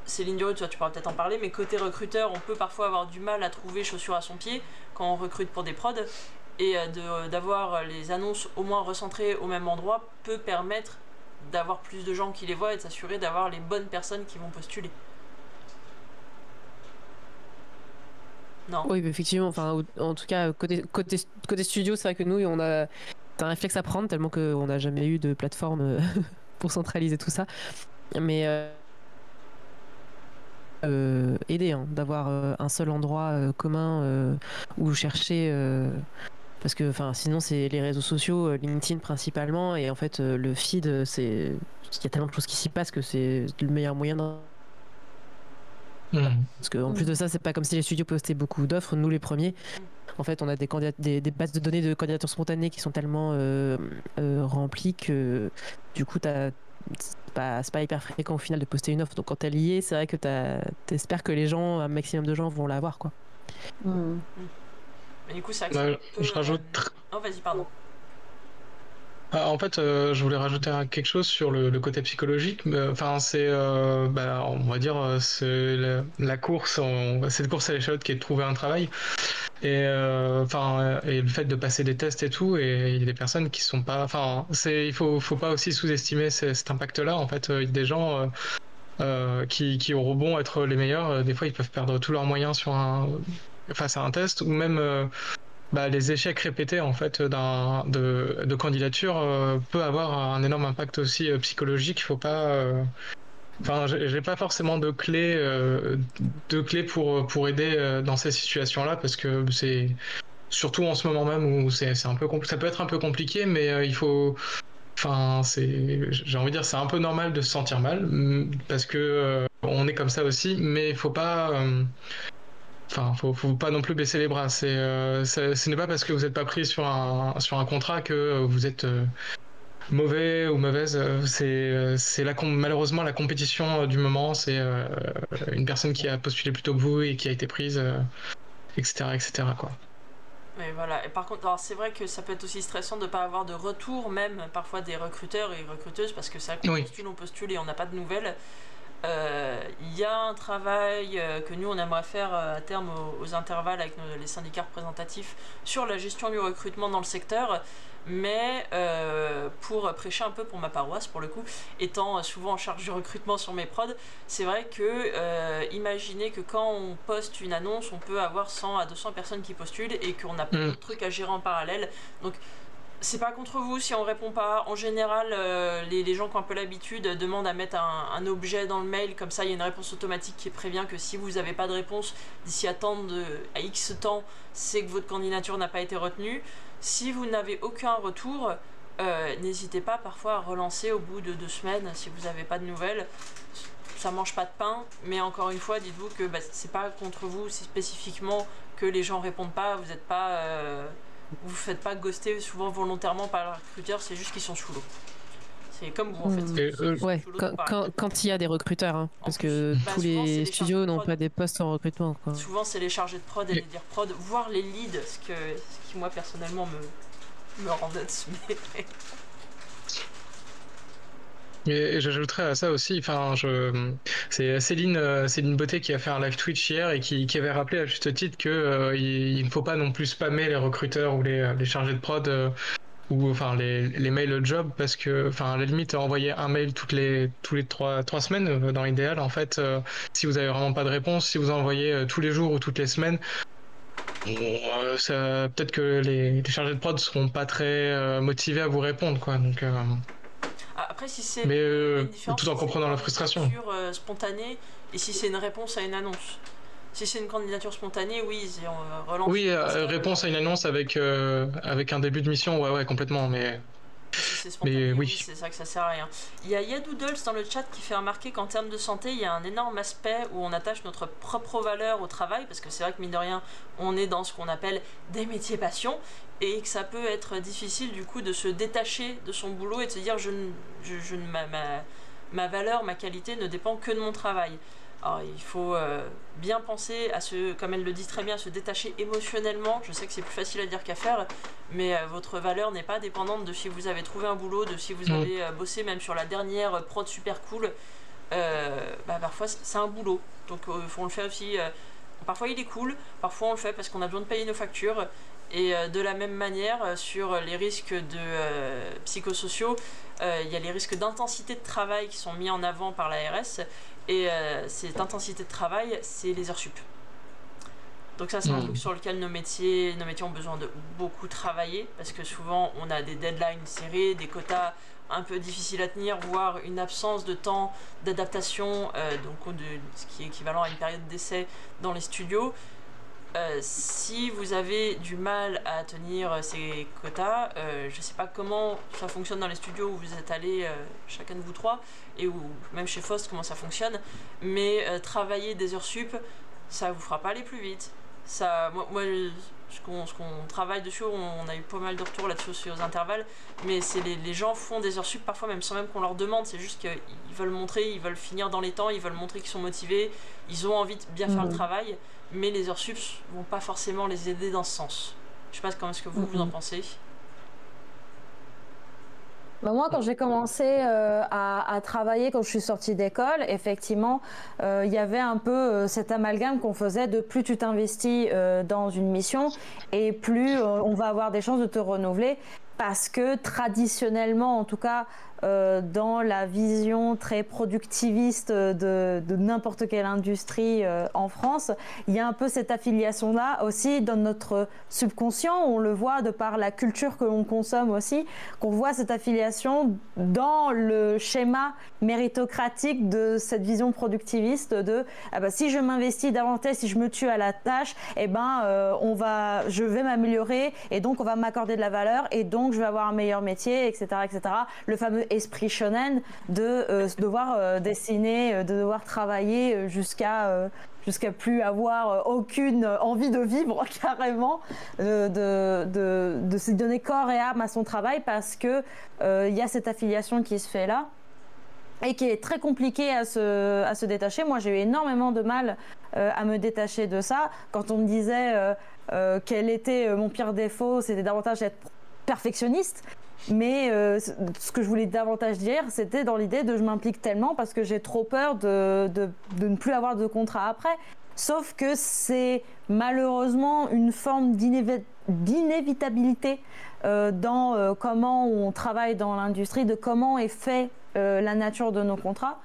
Céline Duru, toi tu pourras peut-être en parler, mais côté recruteur, on peut parfois avoir du mal à trouver chaussures à son pied quand on recrute pour des prods, et d'avoir les annonces au moins recentrées au même endroit peut permettre d'avoir plus de gens qui les voient et de s'assurer d'avoir les bonnes personnes qui vont postuler. Non. Oui, effectivement, enfin, en tout cas, côté studio, c'est vrai que nous, on a un réflexe à prendre tellement qu'on n'a jamais eu de plateforme pour centraliser tout ça. Mais aider, hein, d'avoir un seul endroit commun où chercher. Parce que sinon, c'est les réseaux sociaux, LinkedIn principalement, et en fait, le feed, il y a tellement de choses qui s'y passent que c'est le meilleur moyen Parce qu'en plus de ça, c'est pas comme si les studios postaient beaucoup d'offres, nous les premiers. En fait, on a des bases de données de candidatures spontanées qui sont tellement remplies que du coup, c'est pas hyper fréquent au final de poster une offre. Donc quand t'es lié, c'est vrai que t'espères que les gens, un maximum de gens vont l'avoir, quoi. Mais du coup, c'est vrai que je rajoute. Oh, vas-y, pardon. En fait, je voulais rajouter quelque chose sur le côté psychologique. Enfin, c'est, on va dire, c'est la course, cette course à l'échalote qui est de trouver un travail. Et et le fait de passer des tests et tout, et il y a des personnes qui sont pas. Enfin, il faut pas aussi sous-estimer cet impact-là. En fait, il y a des gens qui auront beau être les meilleurs. Des fois, ils peuvent perdre tous leurs moyens face à un test, ou même. Les échecs répétés en fait de candidature peut avoir un énorme impact aussi psychologique. Il faut pas. J'ai pas forcément de clés pour aider dans ces situations-là parce que c'est surtout en ce moment même où c'est un peu ça peut être un peu compliqué, mais il faut. J'ai envie de dire, c'est un peu normal de se sentir mal parce que on est comme ça aussi, mais il faut pas. Faut pas non plus baisser les bras. Ce n'est pas parce que vous n'êtes pas pris sur un contrat que vous êtes mauvais ou mauvaise. Malheureusement la compétition du moment. C'est une personne qui a postulé plus tôt que vous et qui a été prise, etc., quoi. Mais voilà. Et par contre, alors c'est vrai que ça peut être aussi stressant de ne pas avoir de retour, même parfois des recruteurs et recruteuses, parce que c'est vrai qu'on postule et on n'a pas de nouvelles. Il y a un travail que nous on aimerait faire à terme aux intervalles avec les syndicats représentatifs sur la gestion du recrutement dans le secteur, mais pour prêcher un peu pour ma paroisse pour le coup, étant souvent en charge du recrutement sur mes prods, c'est vrai que imaginez que quand on poste une annonce, on peut avoir 100 à 200 personnes qui postulent et qu'on a plein de trucs à gérer en parallèle. Donc c'est pas contre vous si on répond pas. En général, les gens qui ont un peu l'habitude demandent à mettre un objet dans le mail, comme ça il y a une réponse automatique qui prévient que si vous n'avez pas de réponse d'ici à X temps, c'est que votre candidature n'a pas été retenue. Si vous n'avez aucun retour, n'hésitez pas parfois à relancer au bout de 2 semaines si vous n'avez pas de nouvelles. Ça mange pas de pain, mais encore une fois, dites-vous que c'est pas contre vous, c'est spécifiquement que les gens répondent pas, vous êtes pas... vous faites pas ghoster souvent volontairement par le recruteur, c'est juste qu'ils sont sous l'eau. C'est comme vous en fait. Quand il y a des recruteurs, hein, parce que tous les studios n'ont pas des postes en recrutement, quoi. Souvent c'est les chargés de prod et les dir prod, voire les leads, ce qui moi personnellement me rend nuts. Et j'ajouterais à ça aussi, c'est Céline Beauté qui a fait un live Twitch hier et qui avait rappelé à juste titre que il ne faut pas non plus spammer les recruteurs ou les chargés de prod ou les mails job, parce que à la limite envoyer un mail tous les 3 semaines dans l'idéal en fait, si vous avez vraiment pas de réponse, si vous envoyez tous les jours ou toutes les semaines, peut-être que les chargés de prod seront pas très motivés à vous répondre, quoi. Donc après, si c'est tout en comprenant la frustration. Une candidature spontanée et si c'est une réponse à une annonce. Si c'est une candidature spontanée, oui, on relance. Oui, réponse à une annonce avec un début de mission, ouais, complètement, mais. Si c'est spontané, oui, c'est ça que ça sert à rien. Il y a Yadoodles dans le chat qui fait remarquer qu'en termes de santé, il y a un énorme aspect où on attache notre propre valeur au travail, parce que c'est vrai que mine de rien, on est dans ce qu'on appelle des métiers passion, et que ça peut être difficile du coup de se détacher de son boulot et de se dire ma valeur, ma qualité ne dépend que de mon travail. Alors il faut bien penser à comme elle le dit très bien, à se détacher émotionnellement. Je sais que c'est plus facile à dire qu'à faire, mais votre valeur n'est pas dépendante de si vous avez trouvé un boulot, de si vous avez bossé même sur la dernière prod super cool. parfois c'est un boulot. Donc on le fait aussi, parfois il est cool, parfois on le fait parce qu'on a besoin de payer nos factures. Et de la même manière, sur les risques psychosociaux, il y a les risques d'intensité de travail qui sont mis en avant par l'ARS. Et cette intensité de travail, c'est les heures sup. Donc ça, c'est un truc sur lequel nos métiers ont besoin de beaucoup travailler, parce que souvent on a des deadlines serrés, des quotas un peu difficiles à tenir, voire une absence de temps d'adaptation, ce qui est équivalent à une période d'essai dans les studios. Si vous avez du mal à tenir ces quotas, je sais pas comment ça fonctionne dans les studios où vous êtes allés, chacun de vous trois, et ou même chez Faust comment ça fonctionne, mais travailler des heures sup, ça vous fera pas aller plus vite. Ça, moi ce qu'on travaille dessus, on a eu pas mal de retours là-dessus sur les intervalles, mais c'est les gens font des heures sup parfois même sans même qu'on leur demande, c'est juste qu'ils veulent montrer, ils veulent finir dans les temps, ils veulent montrer qu'ils sont motivés, ils ont envie de bien faire le travail, mais les heures sup vont pas forcément les aider dans ce sens. Je sais pas comment est-ce que vous en pensez. Moi, quand j'ai commencé à travailler, quand je suis sortie d'école, effectivement, il y avait un peu cet amalgame qu'on faisait de plus tu t'investis dans une mission et plus on va avoir des chances de te renouveler. Parce que traditionnellement, en tout cas, dans la vision très productiviste de n'importe quelle industrie en France, il y a un peu cette affiliation-là aussi dans notre subconscient. On le voit de par la culture que l'on consomme aussi, qu'on voit cette affiliation dans le schéma méritocratique de cette vision productiviste de si je m'investis davantage, si je me tue à la tâche, je vais m'améliorer et donc on va m'accorder de la valeur et donc je vais avoir un meilleur métier, etc., etc. Le fameux esprit shonen de devoir dessiner, de devoir travailler jusqu'à plus avoir aucune envie de vivre carrément, de se donner corps et âme à son travail parce que il y a cette affiliation qui se fait là et qui est très compliquée à se détacher. Moi, j'ai eu énormément de mal à me détacher de ça. Quand on me disait quel était mon pire défaut, c'était davantage d'être perfectionniste. Mais ce que je voulais davantage dire, c'était dans l'idée de je m'implique tellement parce que j'ai trop peur de ne plus avoir de contrat après. Sauf que c'est malheureusement une forme d'inévitabilité dans comment on travaille dans l'industrie, de comment est fait la nature de nos contrats,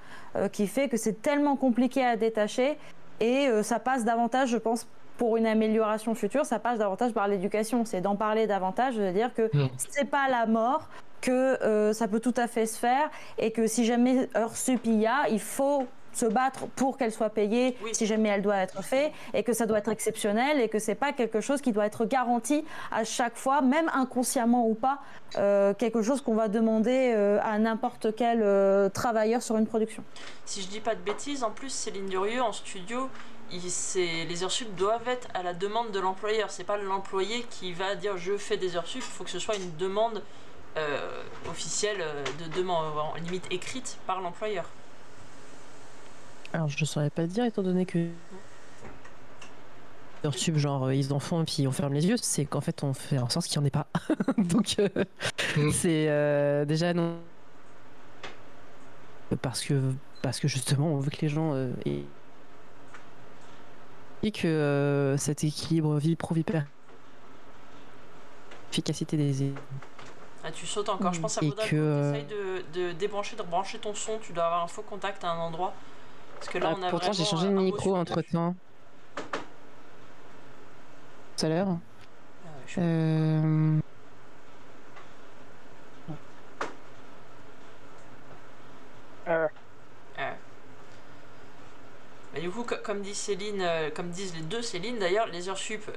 qui fait que c'est tellement compliqué à détacher et ça passe davantage, je pense, pour une amélioration future, ça passe davantage par l'éducation. C'est d'en parler davantage, de dire que c'est pas la mort, que ça peut tout à fait se faire et que si jamais heure sup il faut se battre pour qu'elle soit payée si jamais elle doit être faite et que ça doit être exceptionnel et que c'est pas quelque chose qui doit être garanti à chaque fois, même inconsciemment ou pas, quelque chose qu'on va demander à n'importe quel travailleur sur une production. Si je dis pas de bêtises, en plus Céline Durieux en studio, les heures sup doivent être à la demande de l'employeur. C'est pas l'employé qui va dire je fais des heures sup, il faut que ce soit une demande officielle, de demande limite écrite par l'employeur. Alors je saurais pas dire étant donné que heures sup genre ils en font et puis on ferme les yeux, c'est qu'en fait on fait en sorte qu'il n'y en ait pas. Donc c'est déjà non parce que justement on veut que les gens aient et que cet équilibre vie pro vie perso, efficacité des tu sautes encore, je pense que ça faudrait que tu essayes de débrancher, de rebrancher ton son, tu dois avoir un faux contact à un endroit. Parce que là on a pourtant j'ai changé de micro entre temps. Tout à l'heure. Mais du coup, comme dit Céline, comme disent les deux Céline d'ailleurs, les heures sup,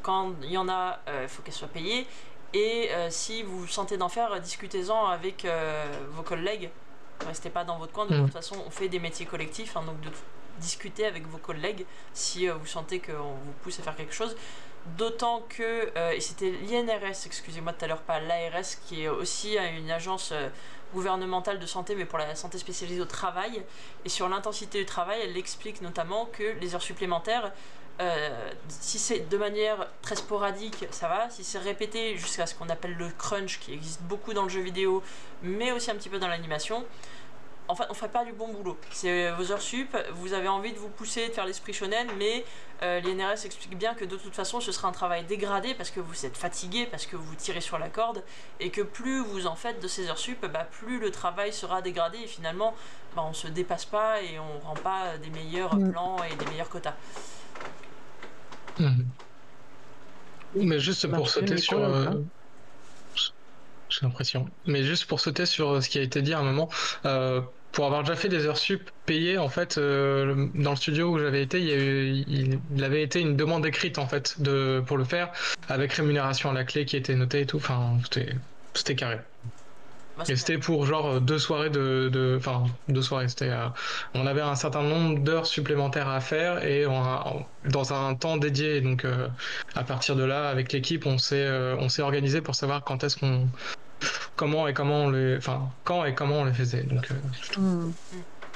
quand il y en a, il faut qu'elles soient payées. Et si vous vous sentez d'en faire, discutez-en avec vos collègues. Restez pas dans votre coin. De toute façon, on fait des métiers collectifs, donc de discuter avec vos collègues si vous sentez qu'on vous pousse à faire quelque chose. D'autant que, et c'était l'INRS, excusez-moi tout à l'heure, pas l'ARS, qui est aussi une agence gouvernementale de santé, mais pour la santé spécialisée au travail. Et sur l'intensité du travail, elle explique notamment que les heures supplémentaires, si c'est de manière très sporadique, ça va. Si c'est répété jusqu'à ce qu'on appelle le crunch, qui existe beaucoup dans le jeu vidéo, mais aussi un petit peu dans l'animation, en fait, on fait pas du bon boulot. C'est vos heures sup, vous avez envie de vous pousser, de faire l'esprit shonen, mais l'INRS explique bien que de toute façon, ce sera un travail dégradé parce que vous êtes fatigué, parce que vous tirez sur la corde, et que plus vous en faites de ces heures sup, plus le travail sera dégradé, et finalement, on se dépasse pas et on rend pas des meilleurs plans et des meilleurs quotas. Mais juste pour sauter sur... J'ai l'impression. Mais juste pour sauter sur ce qui a été dit à un moment, pour avoir déjà fait des heures sup payées, en fait, dans le studio où j'avais été, il avait été une demande écrite, en fait, pour le faire, avec rémunération à la clé qui était notée et tout. Enfin, c'était carré. Et c'était pour genre 2 soirées enfin 2 soirées, on avait un certain nombre d'heures supplémentaires à faire et dans un temps dédié. Donc à partir de là, avec l'équipe, on s'est organisé pour savoir quand on les faisait. Donc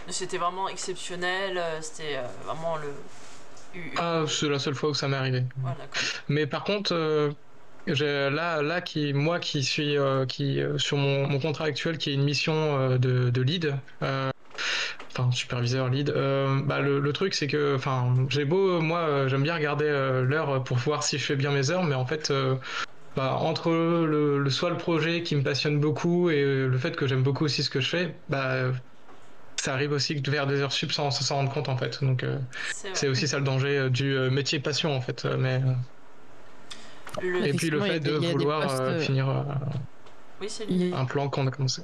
c'était vraiment exceptionnel, c'était vraiment c'est la seule fois où ça m'est arrivé. Ouais, mais par contre là qui suis sur mon contrat actuel, qui est une mission de lead, enfin superviseur lead, le truc c'est que j'aime bien regarder l'heure pour voir si je fais bien mes heures, mais en fait entre soit le projet qui me passionne beaucoup et le fait que j'aime beaucoup aussi ce que je fais, ça arrive aussi de faire des heures sup sans s'en rendre compte, en fait. Donc c'est aussi ça le danger du métier passion, en fait. Mais et puis le fait de vouloir finir un plan qu'on a commencé.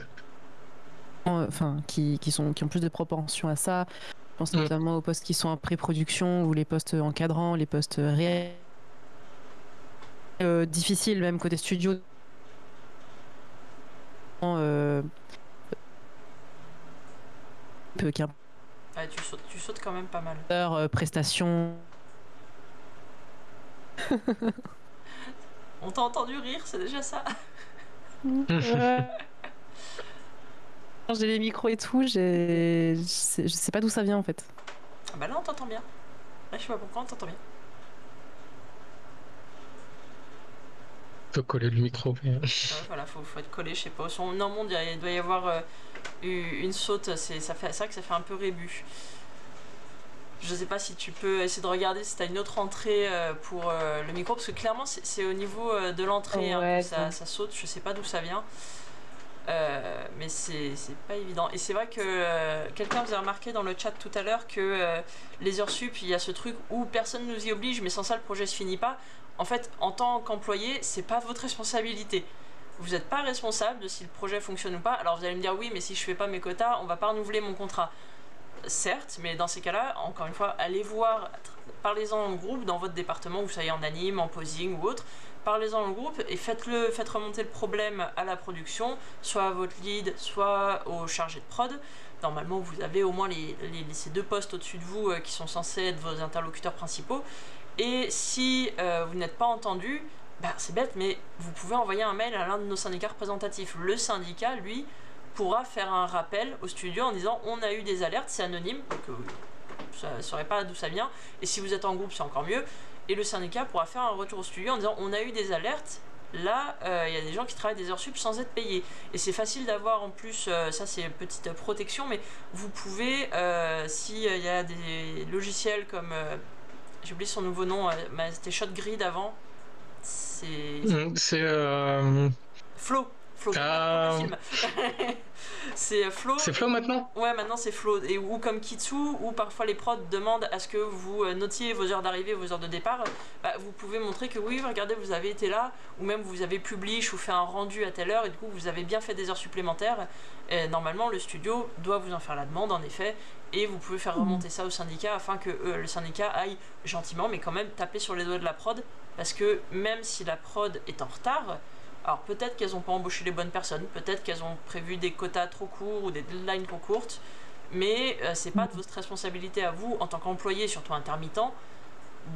Enfin, qui ont plus de propension à ça. Je pense notamment aux postes qui sont en pré-production ou les postes encadrants, les postes réels. Difficile même côté studio. Tu sautes quand même pas mal. Prestations. On t'a entendu rire, c'est déjà ça. J'ai les micros et tout, je sais pas d'où ça vient en fait. Là on t'entend bien. Là, je sais pas pourquoi on t'entend bien. Faut coller le micro. Mais... voilà, faut être collé, je sais pas. Non, mon Dieu, il doit y avoir une saute, c'est vrai que ça fait un peu rébut. Je sais pas si tu peux essayer de regarder si t'as une autre entrée pour le micro, parce que clairement c'est au niveau de l'entrée que ça saute, je sais pas d'où ça vient. Mais c'est pas évident. Et c'est vrai que quelqu'un vous a remarqué dans le chat tout à l'heure que les heures sup, il y a ce truc où personne nous y oblige, mais sans ça le projet se finit pas. En fait, en tant qu'employé, c'est pas votre responsabilité. Vous n'êtes pas responsable de si le projet fonctionne ou pas. Alors vous allez me dire oui, mais si je fais pas mes quotas, on va pas renouveler mon contrat. Certes, mais dans ces cas-là, encore une fois, allez voir, parlez-en en groupe dans votre département, vous soyez en anime, en posing ou autre. Parlez-en en groupe et faites remonter le problème à la production, soit à votre lead, soit au chargé de prod. Normalement, vous avez au moins ces 2 postes au-dessus de vous qui sont censés être vos interlocuteurs principaux. Et si vous n'êtes pas entendu, c'est bête, mais vous pouvez envoyer un mail à l'un de nos syndicats représentatifs. Le syndicat, lui, pourra faire un rappel au studio en disant on a eu des alertes, c'est anonyme, donc ça ne saurait pas d'où ça vient. Et si vous êtes en groupe, c'est encore mieux. Et le syndicat pourra faire un retour au studio en disant on a eu des alertes, là il y a des gens qui travaillent des heures sup sans être payés. Et c'est facile d'avoir en plus, ça c'est une petite protection, mais vous pouvez, s'il y a des logiciels comme, j'ai oublié son nouveau nom, c'était ShotGrid avant, c'est Flow. C'est Flow. C'est Flow maintenant ? Ouais, maintenant c'est Flow. Ou comme Kitsu, où parfois les prods demandent à ce que vous notiez vos heures d'arrivée, vos heures de départ. Vous pouvez montrer que oui, regardez, vous avez été là, ou même vous avez publié ou fait un rendu à telle heure, et du coup vous avez bien fait des heures supplémentaires. Et normalement, le studio doit vous en faire la demande, en effet, et vous pouvez faire remonter ça au syndicat afin que le syndicat aille gentiment, mais quand même taper sur les doigts de la prod, parce que même si la prod est en retard, alors peut-être qu'elles n'ont pas embauché les bonnes personnes, peut-être qu'elles ont prévu des quotas trop courts ou des deadlines trop courtes, mais c'est pas de votre responsabilité à vous, en tant qu'employé, surtout intermittent,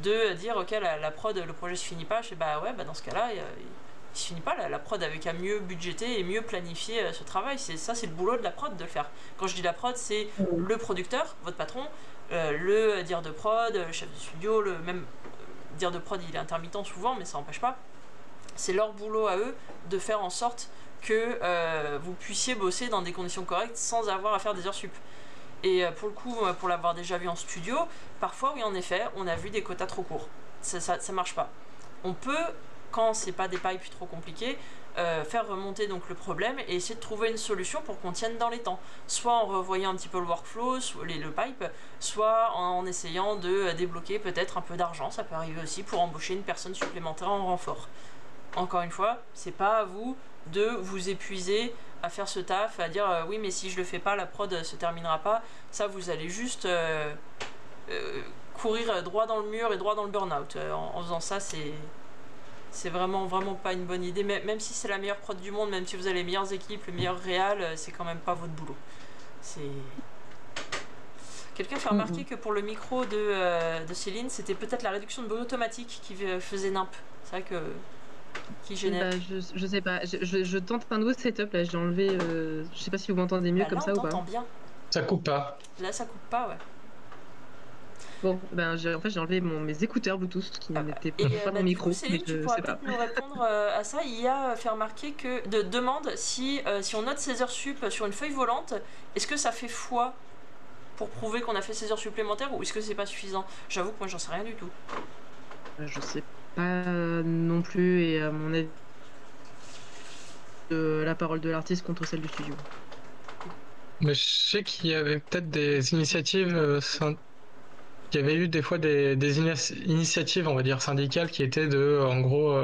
de dire ok, la prod, le projet se finit pas. Je fais dans ce cas-là, il se finit pas, la prod avait qu'à mieux budgéter et mieux planifier ce travail. C'est le boulot de la prod de le faire. Quand je dis la prod, c'est le producteur, votre patron, le dire de prod, le chef de studio, le même dire de prod, il est intermittent souvent, mais ça n'empêche pas. C'est leur boulot à eux de faire en sorte que vous puissiez bosser dans des conditions correctes sans avoir à faire des heures sup. Et pour le coup, pour l'avoir déjà vu en studio, parfois oui en effet, on a vu des quotas trop courts. Ça marche pas. On peut, quand c'est pas des pipes trop compliqués, faire remonter donc le problème et essayer de trouver une solution pour qu'on tienne dans les temps. Soit en revoyant un petit peu le workflow, soit le pipe, soit en essayant de débloquer peut-être un peu d'argent, ça peut arriver aussi, pour embaucher une personne supplémentaire en renfort. Encore une fois, c'est pas à vous de vous épuiser à faire ce taf, à dire oui mais si je le fais pas, la prod se terminera pas. Ça, vous allez juste courir droit dans le mur et droit dans le burn-out. En faisant ça, c'est vraiment pas une bonne idée. Même si c'est la meilleure prod du monde, même si vous avez les meilleures équipes, le meilleur réal, c'est quand même pas votre boulot. Quelqu'un fait remarquer que pour le micro de Céline, c'était peut-être la réduction de bruit automatique qui faisait nimp. C'est vrai que... qui gênait. Je sais pas, je tente un nouveau setup là, j'ai enlevé, je sais pas si vous m'entendez mieux comme ça ou pas. Bien. Ça coupe pas. Là ça coupe pas, ouais. Bon, en fait j'ai enlevé mes écouteurs Bluetooth qui n'étaient pas mon micro. Céline, tu pourras peut-être nous répondre à ça. Il y a fait remarquer que demande si on note ses heures sup sur une feuille volante, est-ce que ça fait foi pour prouver qu'on a fait ses heures supplémentaires ou est-ce que c'est pas suffisant? J'avoue que moi j'en sais rien du tout. Je sais pas non plus, et à mon avis la parole de l'artiste contre celle du studio. Mais je sais qu'il y avait peut-être des initiatives, il y avait eu des fois des initiatives, on va dire, syndicales qui étaient de, en gros,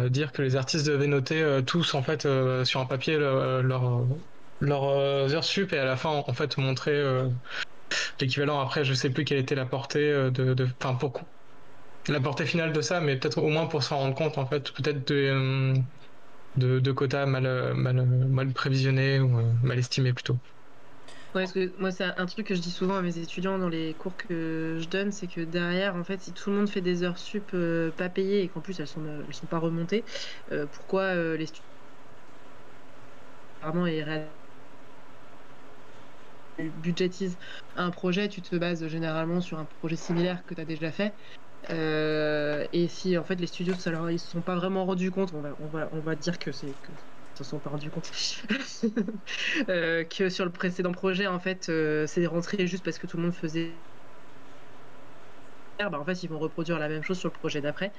dire que les artistes devaient noter tous, en fait, sur un papier leurs heures sup, et à la fin, en fait, montrer l'équivalent. Après, je sais plus quelle était la portée la portée finale de ça, mais peut-être au moins pour s'en rendre compte, en fait, peut-être de quotas mal prévisionnés ou mal estimés plutôt. Ouais, parce que moi c'est un truc que je dis souvent à mes étudiants dans les cours que je donne, c'est que derrière, en fait, si tout le monde fait des heures sup pas payées et qu'en plus elles sont pas remontées, pourquoi les studios apparemment budgétisent un projet, tu te bases généralement sur un projet similaire que tu as déjà fait. Et si en fait les studios ils se sont pas vraiment rendus compte, on va dire que c'est que ils se sont pas rendus compte que sur le précédent projet en fait c'est rentré juste parce que tout le monde faisait en fait ils vont reproduire la même chose sur le projet d'après.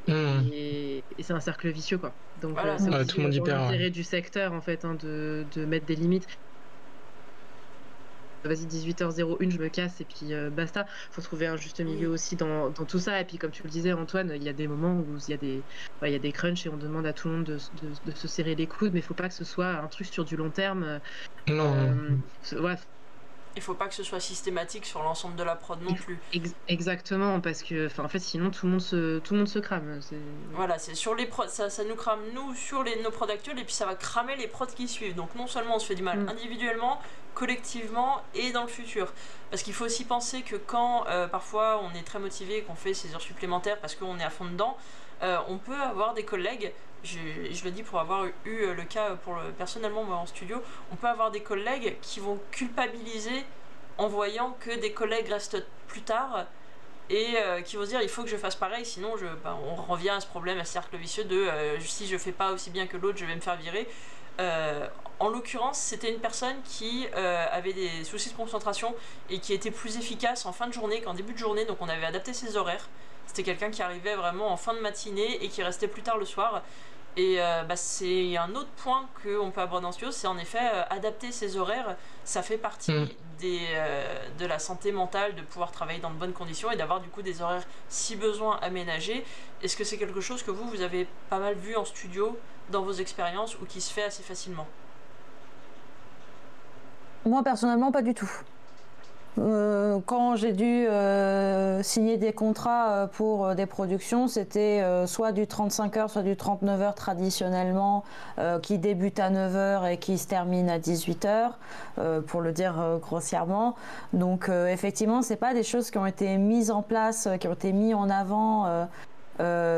Et c'est un cercle vicieux quoi. Donc voilà, c'est aussi tout le monde y perd, l'intérêt du secteur en fait de mettre des limites. Vas-y, 18h01, je me casse et puis basta. Faut trouver un juste milieu aussi dans tout ça. Et puis comme tu le disais Antoine, il y a des moments où il y a des crunchs et on demande à tout le monde de se serrer les coudes, mais il faut pas que ce soit un truc sur du long terme. Non. Ouais. Il faut pas que ce soit systématique sur l'ensemble de la prod non plus. Exactement, parce que en fait sinon tout le monde se crame. Voilà, c'est sur les prods, ça nous crame nous sur nos prods actuels et puis ça va cramer les prods qui suivent. Donc non seulement on se fait du mal individuellement, collectivement et dans le futur. Parce qu'il faut aussi penser que quand parfois on est très motivé et qu'on fait ses heures supplémentaires parce qu'on est à fond dedans, on peut avoir des collègues, je le dis pour avoir eu le cas personnellement moi en studio, on peut avoir des collègues qui vont culpabiliser en voyant que des collègues restent plus tard et qui vont se dire il faut que je fasse pareil sinon on revient à ce problème, à ce cercle vicieux de si je fais pas aussi bien que l'autre je vais me faire virer. En l'occurrence c'était une personne qui avait des soucis de concentration et qui était plus efficace en fin de journée qu'en début de journée, donc on avait adapté ses horaires. C'était quelqu'un qui arrivait vraiment en fin de matinée et qui restait plus tard le soir. Et c'est un autre point qu'on peut aborder en studio, c'est en effet adapter ses horaires. Ça fait partie de la santé mentale, de pouvoir travailler dans de bonnes conditions et d'avoir du coup des horaires si besoin aménagés. Est-ce que c'est quelque chose que vous avez pas mal vu en studio dans vos expériences ou qui se fait assez facilement? Moi personnellement pas du tout. Quand j'ai dû signer des contrats pour des productions, c'était soit du 35 heures, soit du 39 heures traditionnellement, qui débute à 9 heures et qui se termine à 18 heures, pour le dire grossièrement. Donc effectivement, c'est pas des choses qui ont été mises en place, qui ont été mises en avant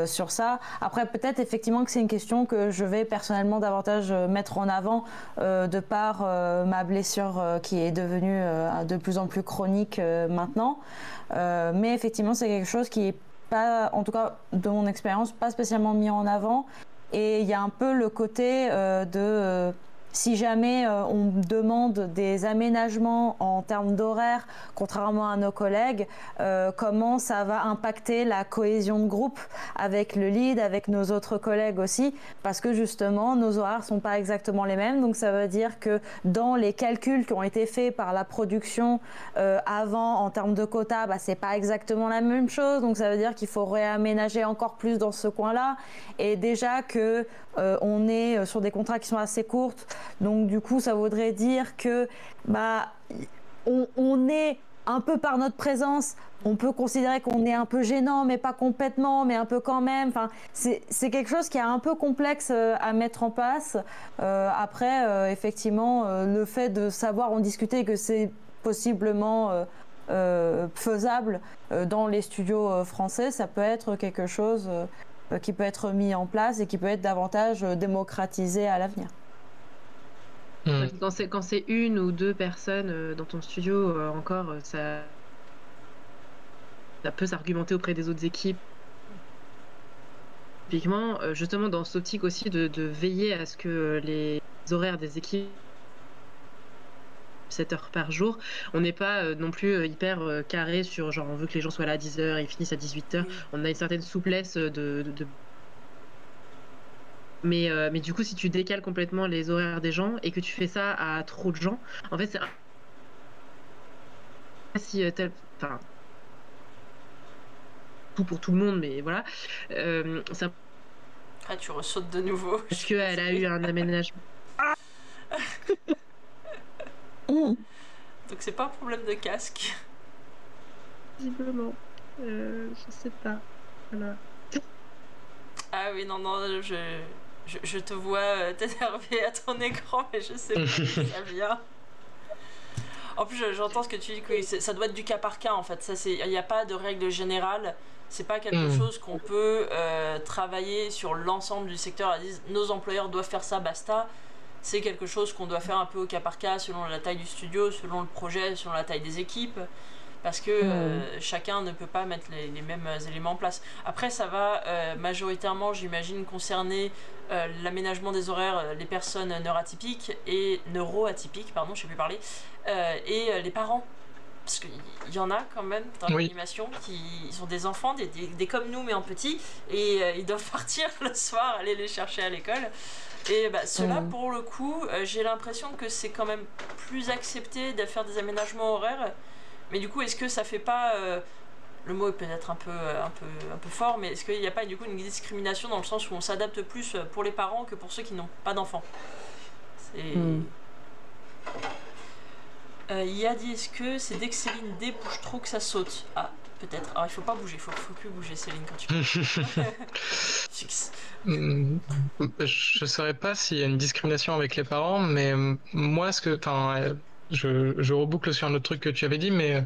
sur ça. Après, peut-être effectivement que c'est une question que je vais personnellement davantage mettre en avant de par ma blessure qui est devenue de plus en plus chronique maintenant. Mais effectivement, c'est quelque chose qui est pas, en tout cas de mon expérience, pas spécialement mis en avant. Et il y a un peu le côté si jamais on demande des aménagements en termes d'horaire, contrairement à nos collègues, comment ça va impacter la cohésion de groupe avec le lead, avec nos autres collègues aussi, parce que justement nos horaires sont pas exactement les mêmes. Donc ça veut dire que dans les calculs qui ont été faits par la production avant en termes de quotas, c'est pas exactement la même chose. Donc ça veut dire qu'il faut réaménager encore plus dans ce coin-là. Et déjà que on est sur des contrats qui sont assez courtes. Donc du coup, ça voudrait dire que on est un peu par notre présence, on peut considérer qu'on est un peu gênant, mais pas complètement, mais un peu quand même. Enfin, c'est quelque chose qui est un peu complexe à mettre en place. Après, effectivement, le fait de savoir en discuter que c'est possiblement faisable dans les studios français, ça peut être quelque chose qui peut être mis en place et qui peut être davantage démocratisé à l'avenir. Quand c'est une ou deux personnes dans ton studio, encore, ça peut s'argumenter auprès des autres équipes. Typiquement, justement, dans cette optique aussi de veiller à ce que les horaires des équipes 7 heures par jour, on n'est pas non plus hyper carré sur genre on veut que les gens soient là à 10h et finissent à 18h. On a une certaine souplesse Mais du coup, si tu décales complètement les horaires des gens et que tu fais ça à trop de gens, en fait, c'est enfin, tout pour tout le monde, mais voilà. Ça... Ah, tu ressautes de nouveau. Parce qu'elle a eu un aménagement. Donc c'est pas un problème de casque. Visiblement. Je sais pas. Voilà. Ah oui, non, je te vois t'énerver à ton écran, mais je sais pas d'où ça vient. En plus, j'entends ce que tu dis, que ça doit être du cas par cas, en fait. Il n'y a pas de règle générale. C'est pas quelque chose qu'on peut travailler sur l'ensemble du secteur. Nos employeurs doivent faire ça, basta. C'est quelque chose qu'on doit faire un peu au cas par cas, selon la taille du studio, selon le projet, selon la taille des équipes. Parce que chacun ne peut pas mettre les mêmes éléments en place. Après, ça va majoritairement, j'imagine, concerner l'aménagement des horaires, les personnes neuroatypiques, pardon, je sais plus parler, et les parents. Parce qu'il y en a quand même dans l'animation qui sont des enfants, des comme nous, mais en petit, et ils doivent partir le soir, aller les chercher à l'école. Et ceux-là, pour le coup, j'ai l'impression que c'est quand même plus accepté de faire des aménagements horaires. Mais du coup, est-ce que ça fait pas... le mot est peut-être un peu fort, mais est-ce qu'il n'y a pas du coup une discrimination dans le sens où on s'adapte plus pour les parents que pour ceux qui n'ont pas d'enfants? Y'a dit, est-ce que c'est dès que Céline bouge trop que ça saute? Ah, peut-être. Alors il faut pas bouger, faut plus bouger Céline quand tu fixe. Je saurais pas s'il y a une discrimination avec les parents, mais moi, je reboucle sur un autre truc que tu avais dit, mais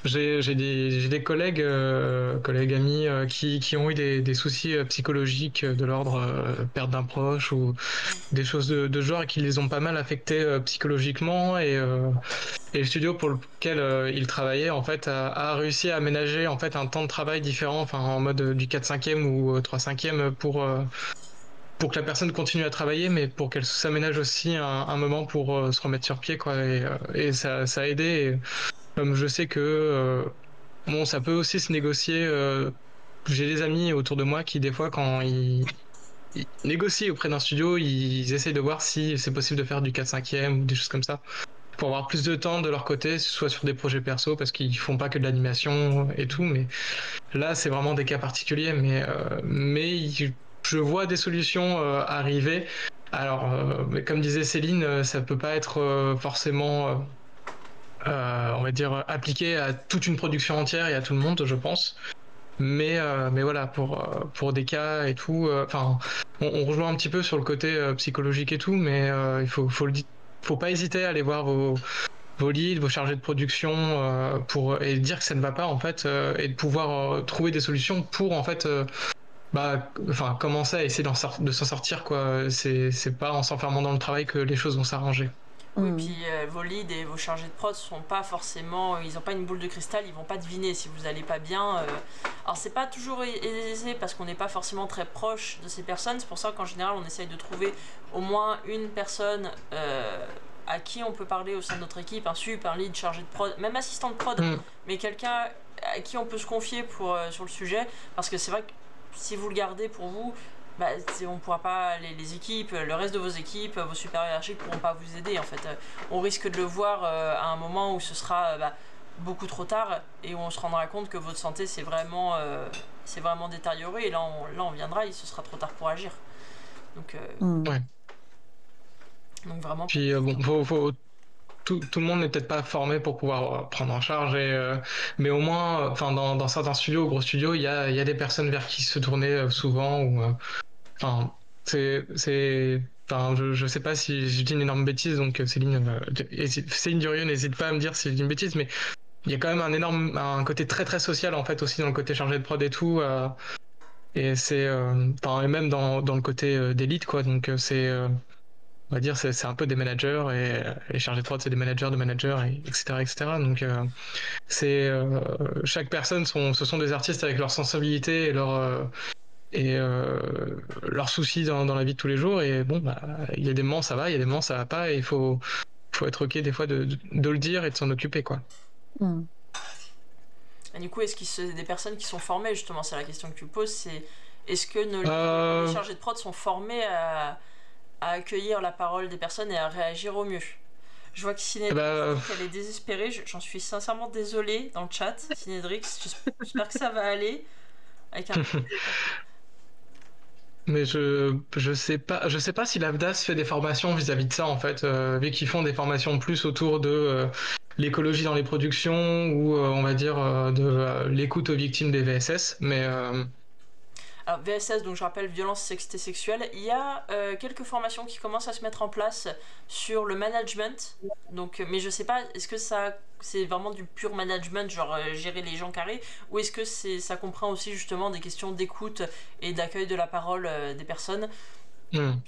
j'ai des collègues amis qui ont eu des soucis psychologiques de l'ordre perte d'un proche ou des choses de genre et qui les ont pas mal affectés psychologiquement, et le studio pour lequel ils travaillaient en fait a réussi à aménager en fait un temps de travail différent, enfin en mode du 4/5e ou 3/5e pour que la personne continue à travailler, mais pour qu'elle s'aménage aussi un moment pour se remettre sur pied, quoi. Et ça a aidé. Et, comme je sais que ça peut aussi se négocier. J'ai des amis autour de moi qui, des fois, quand ils négocient auprès d'un studio, ils essayent de voir si c'est possible de faire du 4/5e ou des choses comme ça, pour avoir plus de temps de leur côté, soit sur des projets perso, parce qu'ils font pas que de l'animation et tout. Mais là, c'est vraiment des cas particuliers. Mais je vois des solutions arriver. Alors, comme disait Céline, ça peut pas être forcément, on va dire, appliqué à toute une production entière et à tout le monde, je pense. Mais voilà, pour des cas et tout, on rejoint un petit peu sur le côté psychologique et tout, mais il faut pas hésiter à aller voir vos leads, vos chargés de production et dire que ça ne va pas en fait, et de pouvoir trouver des solutions pour en fait commencer à essayer de s'en sortir, quoi. C'est pas en s'enfermant dans le travail que les choses vont s'arranger. Oui, puis vos leads et vos chargés de prod sont pas forcément, ils n'ont pas une boule de cristal, ils vont pas deviner si vous allez pas bien. Alors c'est pas toujours aisé parce qu'on n'est pas forcément très proche de ces personnes, c'est pour ça qu'en général on essaye de trouver au moins une personne à qui on peut parler au sein de notre équipe, un sup, un lead, chargé de prod, même assistant de prod, mais quelqu'un à qui on peut se confier sur le sujet, parce que c'est vrai que si vous le gardez pour vous, bah, on pourra pas, les équipes, le reste de vos équipes, vos supérieurs hiérarchiques pourront pas vous aider en fait. On risque de le voir à un moment où ce sera beaucoup trop tard et où on se rendra compte que votre santé c'est vraiment détériorée, et là on viendra et ce sera trop tard pour agir. Donc, ouais. Donc vraiment. Puis tout le monde n'est peut-être pas formé pour pouvoir prendre en charge, mais au moins, enfin dans certains studios, gros studios, il y a des personnes vers qui se tourner souvent. Enfin, enfin, je sais pas si je dis une énorme bêtise, donc Céline Durieux n'hésite pas à me dire si je dis une bêtise, mais il y a quand même un côté très très social en fait aussi dans le côté chargé de prod et tout, et c'est, enfin, et même dans le côté d'élite quoi, donc on va dire c'est un peu des managers, et les chargés de prod c'est des managers de managers, etc. Donc chaque personne ce sont des artistes avec leur sensibilité et leurs soucis dans la vie de tous les jours, et bon bah il y a des moments ça va, il y a des moments ça va pas, et il faut être ok des fois de le dire et de s'en occuper quoi. Et du coup, est-ce qu'il y a des personnes qui sont formées, justement, c'est la question que tu poses, c'est est-ce que les chargés de prod sont formés à accueillir la parole des personnes et à réagir au mieux? Je vois que Cinédrix, elle est désespérée, j'en suis sincèrement désolée dans le chat. Cinédrix, j'espère que ça va aller. Avec un... Mais je sais pas si l'AFDAS fait des formations vis-à-vis de ça en fait, vu qu'ils font des formations plus autour de l'écologie dans les productions, ou on va dire de l'écoute aux victimes des VSS, mais Alors VSS, donc je rappelle, violence sexuelle et sexuelle, il y a quelques formations qui commencent à se mettre en place sur le management, donc, mais je sais pas, est-ce que c'est vraiment du pur management, genre gérer les gens carrés, ou est-ce que ça comprend aussi justement des questions d'écoute et d'accueil de la parole des personnes?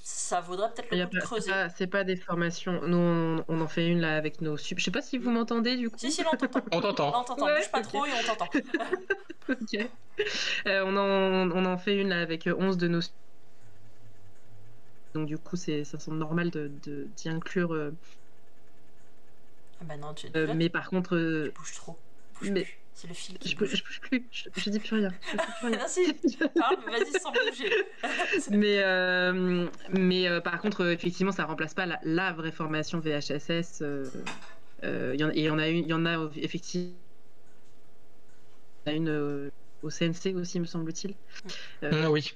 Ça vaudrait peut-être le coup de creuser. C'est pas des formations. Nous, on en fait une là avec nos sup. Je sais pas si vous m'entendez du coup. Si, là, on t'entend. On t'entend. Là, on t'entend. Bouge pas trop et on t'entend. Ok. On en fait une là avec 11 de nos. Donc du coup, ça semble normal d'y inclure. Ah bah non, mais par contre. Tu bouges trop. Bouge. C'est le fil qui bouge. Je bouge plus. Je dis plus rien. Non, si, parle, mais vas-y sans bouger. mais par contre, effectivement, ça remplace pas la vraie formation VHSS. Il y en a effectivement. Il y en a une au CNC aussi, me semble-t-il. Oui.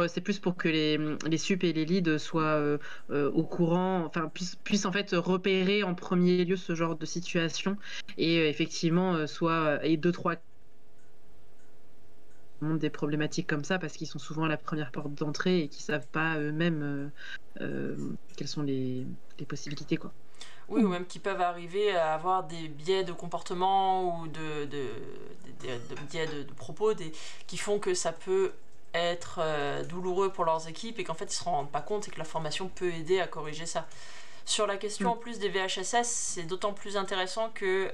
C'est plus pour que les sup et les leads soient au courant, enfin puissent en fait repérer en premier lieu ce genre de situation, et effectivement et 2-3 des problématiques comme ça, parce qu'ils sont souvent à la première porte d'entrée et qu'ils savent pas eux-mêmes quelles sont les possibilités quoi. Oui, ou même qui peuvent arriver à avoir des biais de comportement ou des biais de propos qui font que ça peut être douloureux pour leurs équipes, et qu'en fait ils se rendent pas compte, et que la formation peut aider à corriger ça. Sur la question en plus des VHSS, c'est d'autant plus intéressant que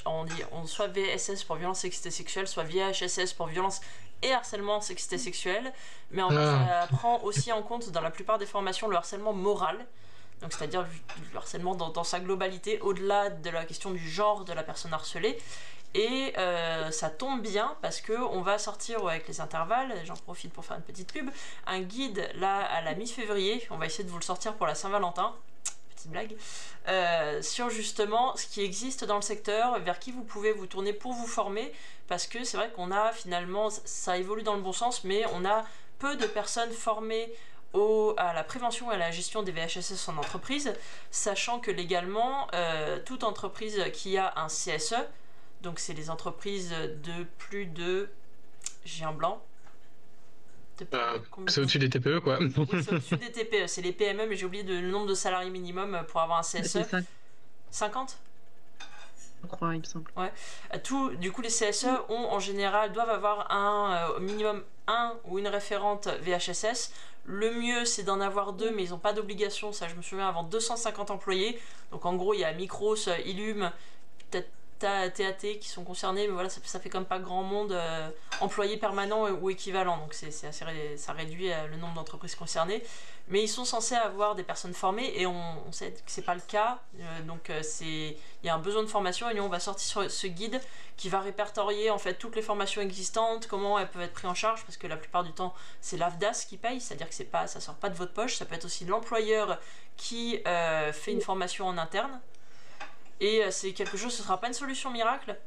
on soit VSS pour violence sexiste et sexuelle, soit VHSS pour violence et harcèlement sexiste et sexuel, mais en fait ça prend aussi en compte dans la plupart des formations le harcèlement moral. Donc c'est-à-dire le harcèlement dans sa globalité, au-delà de la question du genre de la personne harcelée. Et ça tombe bien parce qu'on va sortir avec les intervalles, j'en profite pour faire une petite pub, un guide là à la mi-février, on va essayer de vous le sortir pour la Saint-Valentin, petite blague, sur justement ce qui existe dans le secteur, vers qui vous pouvez vous tourner pour vous former, parce que c'est vrai qu'on a finalement, ça évolue dans le bon sens, mais on a peu de personnes formées à la prévention et à la gestion des VHSS en entreprise, sachant que légalement, toute entreprise qui a un CSE, donc c'est les entreprises de plus de... J'ai un blanc. C'est au-dessus des TPE quoi. Oui, c'est au-dessus des TPE, c'est les PME, mais j'ai oublié le nombre de salariés minimum pour avoir un CSE. 50 ? Je crois, il me semble. Ouais. Du coup, les CSE doivent avoir un minimum un ou une référente VHSS. Le mieux, c'est d'en avoir 2, mais ils n'ont pas d'obligation. Ça, je me souviens, avant 250 employés. Donc, en gros, il y a Micros, Illum, peut-être TAT qui sont concernés, mais voilà, ça fait comme pas grand monde employés permanents ou équivalents. Donc, ça réduit le nombre d'entreprises concernées. Mais ils sont censés avoir des personnes formées et on sait que c'est pas le cas. Donc, il y a un besoin de formation et nous, on va sortir ce guide qui va répertorier en fait toutes les formations existantes, comment elles peuvent être prises en charge, parce que la plupart du temps c'est l'AFDAS qui paye, c'est-à-dire que ça sort pas de votre poche, ça peut être aussi l'employeur qui fait une formation en interne, et c'est quelque chose, ce sera pas une solution miracle,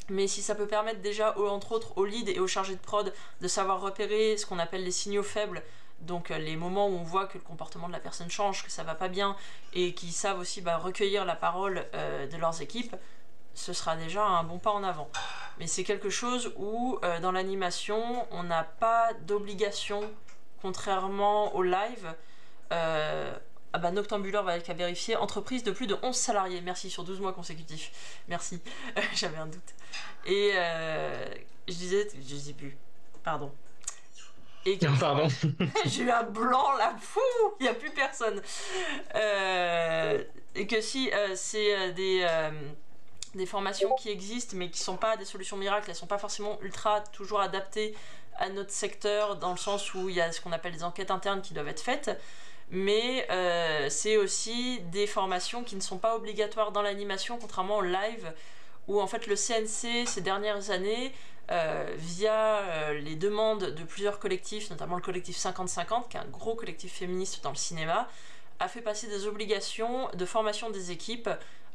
mais si ça peut permettre déjà entre autres aux leads et aux chargés de prod de savoir repérer ce qu'on appelle les signaux faibles, donc les moments où on voit que le comportement de la personne change, que ça va pas bien, et qui savent aussi recueillir la parole de leurs équipes, ce sera déjà un bon pas en avant. Mais c'est quelque chose où, dans l'animation, on n'a pas d'obligation, contrairement au live. Noctambuleur va être à vérifier. Entreprise de plus de 11 salariés. Merci, sur 12 mois consécutifs. Merci. J'avais un doute. Et je disais plus. Pardon. Et Non, pardon. j'ai eu un blanc là, fou, il n'y a plus personne. Et que si c'est des formations qui existent mais qui sont pas des solutions miracles, elles sont pas forcément ultra toujours adaptées à notre secteur, dans le sens où il y a ce qu'on appelle des enquêtes internes qui doivent être faites, mais c'est aussi des formations qui ne sont pas obligatoires dans l'animation, contrairement au live où en fait le CNC ces dernières années via les demandes de plusieurs collectifs, notamment le collectif 50-50 qui est un gros collectif féministe dans le cinéma, a fait passer des obligations de formation des équipes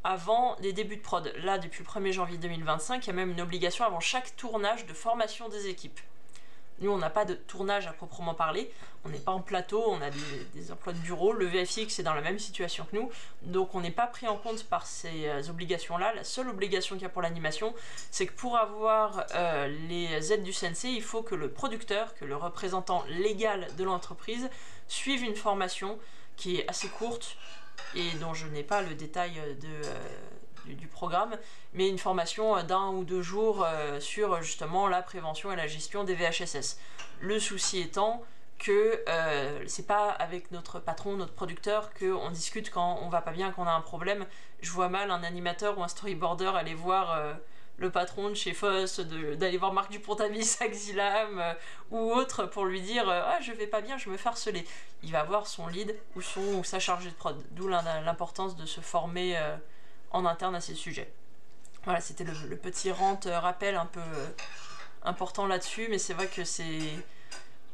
avant les débuts de prod. Là, depuis le 1er janvier 2025, il y a même une obligation avant chaque tournage de formation des équipes. Nous, on n'a pas de tournage à proprement parler, on n'est pas en plateau, on a des emplois de bureau, le VFX est dans la même situation que nous, donc on n'est pas pris en compte par ces obligations-là. La seule obligation qu'il y a pour l'animation, c'est que pour avoir les aides du CNC, il faut que le producteur, que le représentant légal de l'entreprise, suive une formation qui est assez courte, et dont je n'ai pas le détail du programme, mais une formation d'1 ou 2 jours sur justement la prévention et la gestion des VHSS. Le souci étant que c'est pas avec notre patron, notre producteur, qu'on discute quand on va pas bien, qu'on a un problème. Je vois mal un animateur ou un storyboarder aller voir le patron de chez Foss, d'aller voir Marc Dupont-Avis à Xilam ou autre pour lui dire ah je vais pas bien, je me fais harceler. Il va voir son lead ou sa chargée de prod, d'où l'importance de se former en interne à ces sujets. Voilà, c'était le petit rappel un peu important là-dessus, mais c'est vrai que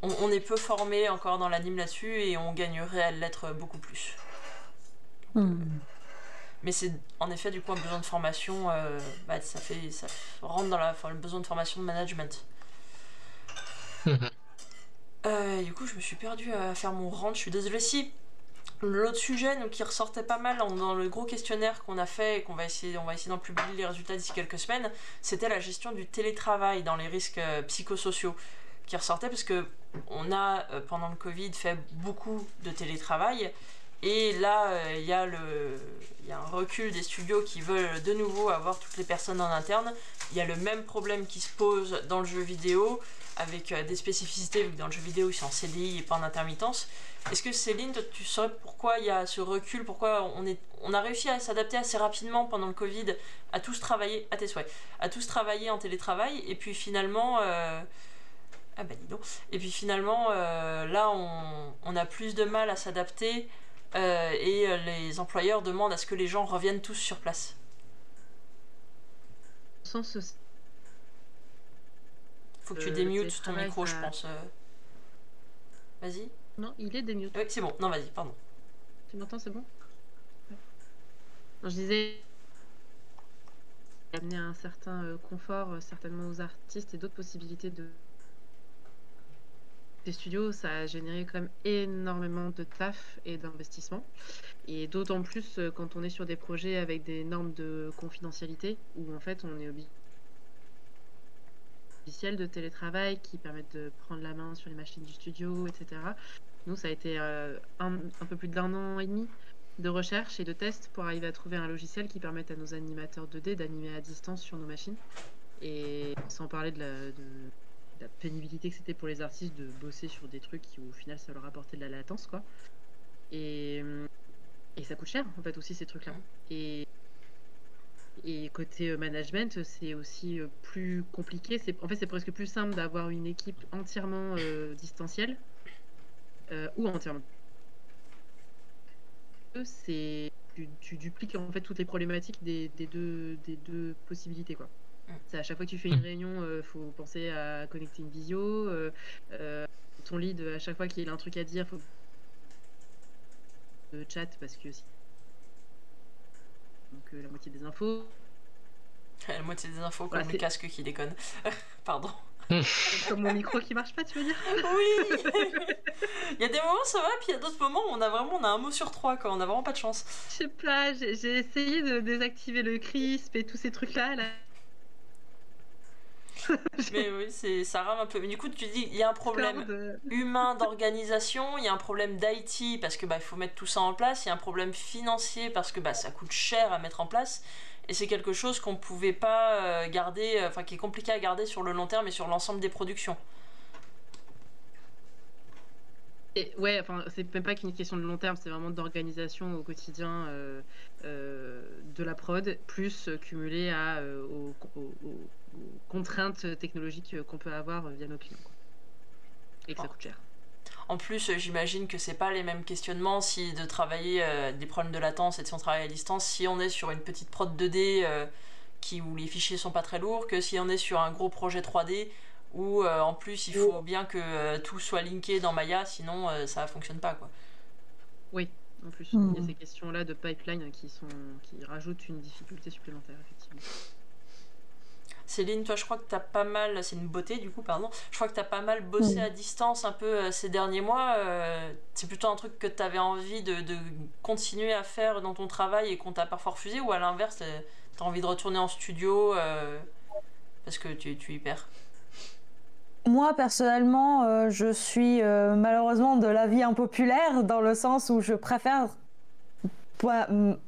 on est peu formé encore dans l'anime là-dessus et on gagnerait à l'être beaucoup plus. Mais c'est en effet du coup un besoin de formation, ça rentre dans le besoin de formation de management. Du coup je me suis perdue à faire mon rant, je suis désolée. Si l'autre sujet donc, qui ressortait pas mal dans le gros questionnaire qu'on a fait et on va essayer d'en publier les résultats d'ici quelques semaines, c'était la gestion du télétravail dans les risques psychosociaux qui ressortait, parce que on a pendant le Covid fait beaucoup de télétravail. Et là, il y a un recul des studios qui veulent de nouveau avoir toutes les personnes en interne. Il y a le même problème qui se pose dans le jeu vidéo, avec des spécificités, vu que dans le jeu vidéo, ils sont en CDI et pas en intermittence. Est-ce que Céline, toi, tu saurais pourquoi il y a ce recul, pourquoi on a réussi à s'adapter assez rapidement pendant le Covid, à tous travailler, à tes souhaits, à tous travailler en télétravail, et puis finalement... Et puis finalement, là, on a plus de mal à s'adapter, et les employeurs demandent à ce que les gens reviennent tous sur place. Faut que tu démutes ton micro, je pense. Vas-y. Non, il est démute. Oui, c'est bon. Non, vas-y, pardon. Tu m'entends, c'est bon? Non, je disais... amener un certain confort, certainement aux artistes, et d'autres possibilités des studios. Ça a généré quand même énormément de taf et d'investissement, et d'autant plus quand on est sur des projets avec des normes de confidentialité où en fait on est obligé de télétravail qui permettent de prendre la main sur les machines du studio, etc. Nous, ça a été un peu plus d'1 an et demi de recherche et de tests pour arriver à trouver un logiciel qui permette à nos animateurs 2D d'animer à distance sur nos machines, et sans parler la pénibilité que c'était pour les artistes de bosser sur des trucs qui au final ça leur apportait de la latence quoi. Et ça coûte cher en fait aussi ces trucs là. Et côté management c'est aussi plus compliqué. En fait c'est presque plus simple d'avoir une équipe entièrement distancielle ou entièrement. C'est tu dupliques en fait toutes les problématiques des deux possibilités quoi. C'est à chaque fois que tu fais une réunion, faut penser à connecter une visio. Ton lead, à chaque fois qu'il a un truc à dire, faut de chat parce que donc la moitié des infos. La moitié des infos Voilà, comme le casque qui déconne. Pardon. Comme mon micro qui marche pas, tu veux dire? Oui. Il y a des moments ça va, puis il y a d'autres moments où on a un mot sur 3 quoi, on a vraiment pas de chance. Je sais pas, j'ai essayé de désactiver le crisp et tous ces trucs là. Mais oui, ça rame un peu. Mais du coup, tu dis, il y a un problème humain d'organisation, il y a un problème d'IT parce que il faut mettre tout ça en place, il y a un problème financier parce que ça coûte cher à mettre en place, et c'est quelque chose qu'on pouvait pas garder, enfin qui est compliqué à garder sur le long terme et sur l'ensemble des productions. Et ouais, enfin, c'est même pas qu'une question de long terme, c'est vraiment d'organisation au quotidien de la prod, plus cumulé aux contraintes technologiques qu'on peut avoir via nos clients. Quoi. Et que ça coûte cher. En plus, j'imagine que c'est pas les mêmes questionnements si de travailler des problèmes de latence et de si on travaille à distance, si on est sur une petite prod 2D où les fichiers sont pas très lourds, que si on est sur un gros projet 3D où en plus il faut bien que tout soit linké dans Maya, sinon ça fonctionne pas quoi. Oui, en plus il y a ces questions-là de pipeline qui rajoutent une difficulté supplémentaire effectivement. Céline, toi je crois que t'as pas mal, c'est une beauté du coup, pardon, je crois que t'as pas mal bossé à distance un peu ces derniers mois, c'est plutôt un truc que t'avais envie de continuer à faire dans ton travail et qu'on t'a parfois refusé, ou à l'inverse t'as envie de retourner en studio parce que tu y perds? Moi, personnellement, je suis malheureusement de l'avis impopulaire dans le sens où je préfère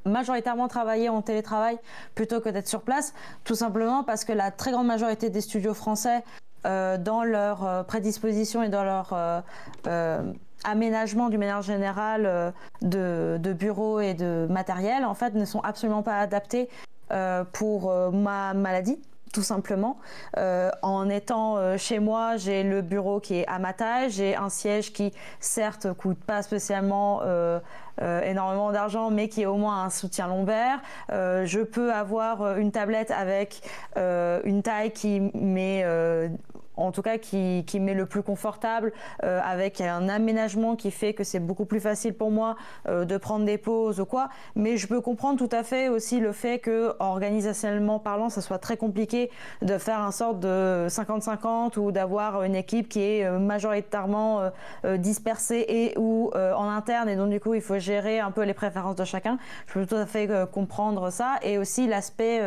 majoritairement travailler en télétravail plutôt que d'être sur place, tout simplement parce que la très grande majorité des studios français, dans leur prédisposition et dans leur aménagement d'une manière générale de bureaux et de matériel, en fait, ne sont absolument pas adaptés pour ma maladie. Tout simplement. En étant chez moi, j'ai le bureau qui est à ma taille, j'ai un siège qui certes coûte pas spécialement énormément d'argent, mais qui est au moins un soutien lombaire. Je peux avoir une tablette avec une taille qui met en tout cas qui m'est le plus confortable, avec un aménagement qui fait que c'est beaucoup plus facile pour moi de prendre des pauses ou quoi. Mais je peux comprendre tout à fait aussi le fait que, organisationnellement parlant, ça soit très compliqué de faire un sorte de 50-50 ou d'avoir une équipe qui est majoritairement dispersée et ou en interne, et donc du coup il faut gérer un peu les préférences de chacun. Je peux tout à fait comprendre ça, et aussi l'aspect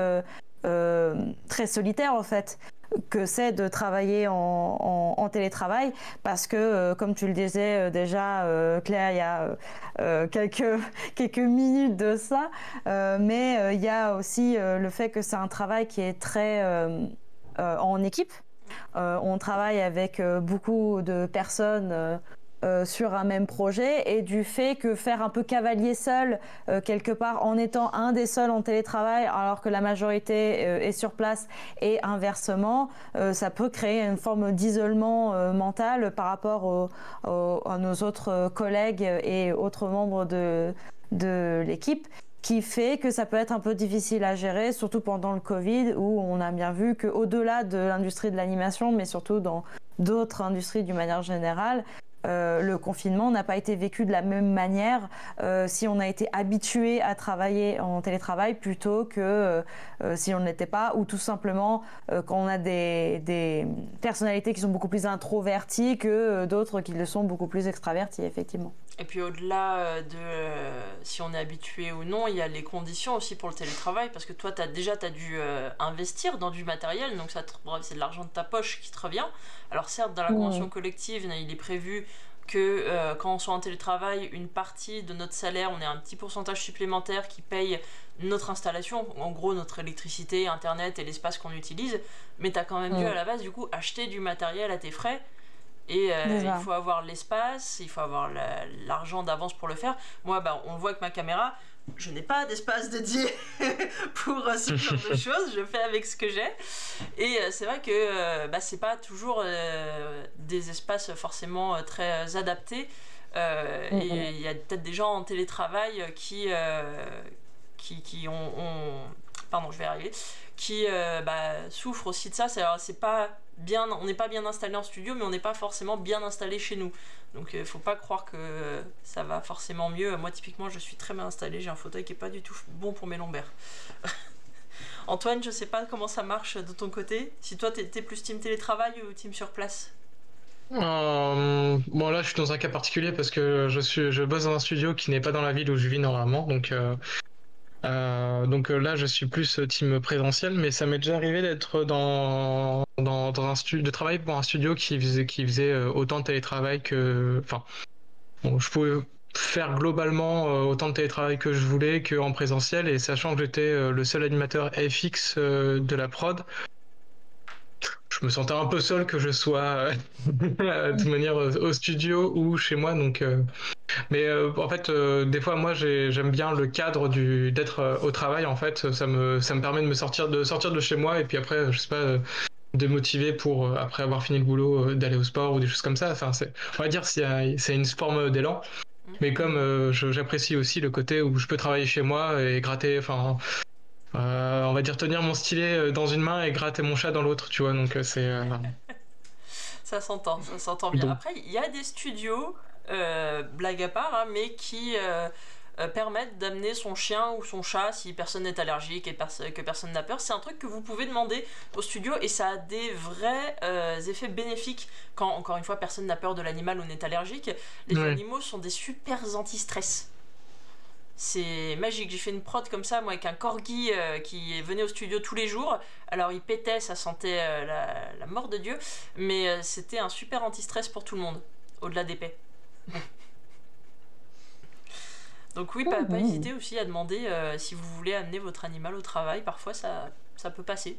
très solitaire en fait que c'est de travailler en télétravail, parce que comme tu le disais déjà Claire il y a quelques minutes de ça, mais il y a aussi le fait que c'est un travail qui est très en équipe. On travaille avec beaucoup de personnes sur un même projet, et du fait que faire un peu cavalier seul quelque part en étant un des seuls en télétravail alors que la majorité est sur place, et inversement, ça peut créer une forme d'isolement mental par rapport à nos autres collègues et autres membres de l'équipe, qui fait que ça peut être un peu difficile à gérer, surtout pendant le Covid, où on a bien vu qu'au-delà de l'industrie de l'animation, mais surtout dans d'autres industries d'une manière générale, le confinement n'a pas été vécu de la même manière si on a été habitué à travailler en télétravail plutôt que si on ne l'était pas, ou tout simplement quand on a des personnalités qui sont beaucoup plus introverties que d'autres qui le sont beaucoup plus extraverties, effectivement. Et puis au-delà de si on est habitué ou non, il y a les conditions aussi pour le télétravail, parce que toi t'as dû investir dans du matériel, donc c'est de l'argent de ta poche qui te revient. Alors certes, dans la convention collective, il est prévu que quand on soit en télétravail, une partie de notre salaire, on ait un petit pourcentage supplémentaire qui paye notre installation, en gros notre électricité, internet et l'espace qu'on utilise, mais tu as quand même dû à la base du coup acheter du matériel à tes frais. Et il faut avoir l'espace, il faut avoir l'argent d'avance pour le faire. Moi, on le voit avec ma caméra, je n'ai pas d'espace dédié pour ce genre de choses, je fais avec ce que j'ai. Et c'est vrai que c'est pas toujours des espaces forcément très adaptés. Et il y a peut-être des gens en télétravail qui pardon, je vais y arriver, qui souffrent aussi de ça. C'est pas bien, on n'est pas bien installé en studio, mais on n'est pas forcément bien installé chez nous. Donc faut pas croire que ça va forcément mieux. Moi typiquement je suis très bien installé, j'ai un fauteuil qui est pas du tout bon pour mes lombaires. Antoine, je sais pas comment ça marche de ton côté. Si toi t'es plus team télétravail ou team sur place? Bon là je suis dans un cas particulier parce que je bosse dans un studio qui n'est pas dans la ville où je vis normalement, donc là je suis plus team présentiel, mais ça m'est déjà arrivé d'être dans un studio, de travailler pour un studio qui faisait autant de télétravail que, enfin, bon, je pouvais faire globalement autant de télétravail que je voulais qu'en présentiel, et sachant que j'étais le seul animateur FX de la prod, je me sentais un peu seul que je sois de toute manière au studio ou chez moi, donc mais en fait des fois moi j'aime bien le cadre d'être au travail. En fait ça me permet de sortir de chez moi, et puis après je sais pas, de motiver pour après avoir fini le boulot d'aller au sport ou des choses comme ça. Enfin on va dire c'est une forme d'élan, mais comme j'apprécie aussi le côté où je peux travailler chez moi et gratter, enfin on va dire tenir mon stylet dans une main et gratter mon chat dans l'autre, tu vois, donc c'est ça s'entend bien. Donc... Après il y a des studios, blague à part, hein, mais qui permettent d'amener son chien ou son chat si personne n'est allergique et que personne n'a peur. C'est un truc que vous pouvez demander au studio, et ça a des vrais effets bénéfiques quand, encore une fois, personne n'a peur de l'animal ou n'est allergique. Les animaux sont des super anti-stress. C'est magique. J'ai fait une prod comme ça, moi, avec un corgi qui venait au studio tous les jours. Alors il pétait, ça sentait la mort de Dieu, mais c'était un super anti-stress pour tout le monde, au-delà des paix. Donc oui, pas hésiter aussi à demander si vous voulez amener votre animal au travail. Parfois ça peut passer.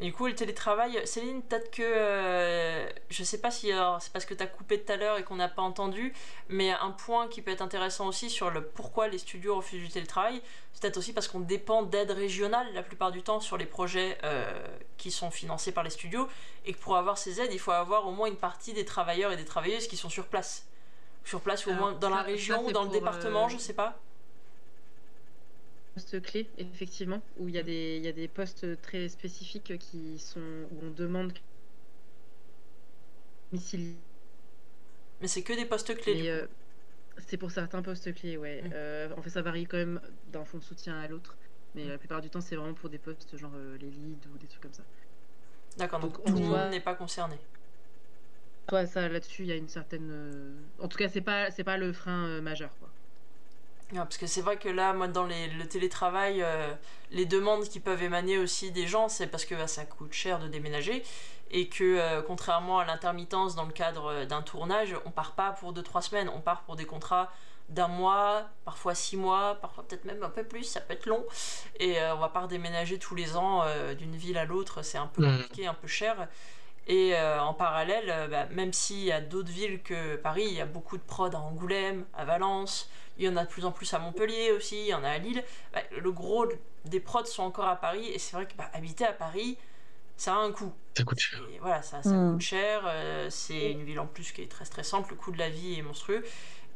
Et du coup, le télétravail, Céline, peut-être que je sais pas si c'est parce que tu as coupé tout à l'heure et qu'on n'a pas entendu, mais un point qui peut être intéressant aussi sur le pourquoi les studios refusent du télétravail, c'est peut-être aussi parce qu'on dépend d'aides régionales la plupart du temps sur les projets qui sont financés par les studios, et que pour avoir ces aides, il faut avoir au moins une partie des travailleurs et des travailleuses qui sont sur place. Sur place, ou au moins dans la région ou dans le département, je sais pas. Postes clés, effectivement, où il y a des postes très spécifiques où on demande domicile. Mais c'est que des postes clés. C'est pour certains postes clés, ouais. En fait, ça varie quand même d'un fonds de soutien à l'autre, mais la plupart du temps, c'est vraiment pour des postes genre les leads ou des trucs comme ça. D'accord, donc tout le monde n'est pas concerné. Toi, ça, là-dessus, il y a une certaine... En tout cas, c'est pas le frein majeur, quoi. Parce que c'est vrai que là, moi, dans le télétravail, les demandes qui peuvent émaner aussi des gens, c'est parce que ça coûte cher de déménager, et que contrairement à l'intermittence dans le cadre d'un tournage, on part pas pour 2-3 semaines, on part pour des contrats d'1 mois, parfois 6 mois, parfois peut-être même un peu plus, ça peut être long, et on va pas redéménager tous les ans d'une ville à l'autre, c'est un peu compliqué, un peu cher. Et en parallèle, même s'il y a d'autres villes que Paris, il y a beaucoup de prod à Angoulême, à Valence, il y en a de plus en plus à Montpellier aussi, il y en a à Lille. Le gros des prods sont encore à Paris, et c'est vrai que habiter à Paris, ça a un coût. Ça coûte cher. Et voilà, ça coûte cher, c'est une ville en plus qui est très stressante, le coût de la vie est monstrueux.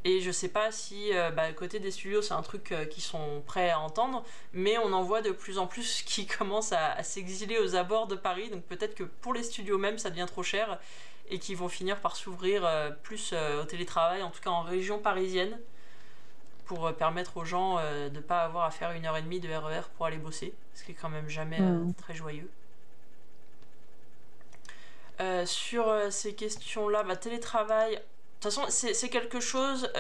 Et je sais pas si côté des studios c'est un truc qu'ils sont prêts à entendre, mais on en voit de plus en plus qui commencent à s'exiler aux abords de Paris, donc peut-être que pour les studios même ça devient trop cher, et qu'ils vont finir par s'ouvrir plus au télétravail, en tout cas en région parisienne, pour permettre aux gens de pas avoir à faire 1h30 de RER pour aller bosser, ce qui est quand même jamais très joyeux. Sur ces questions-là, télétravail... De toute façon, c'est quelque chose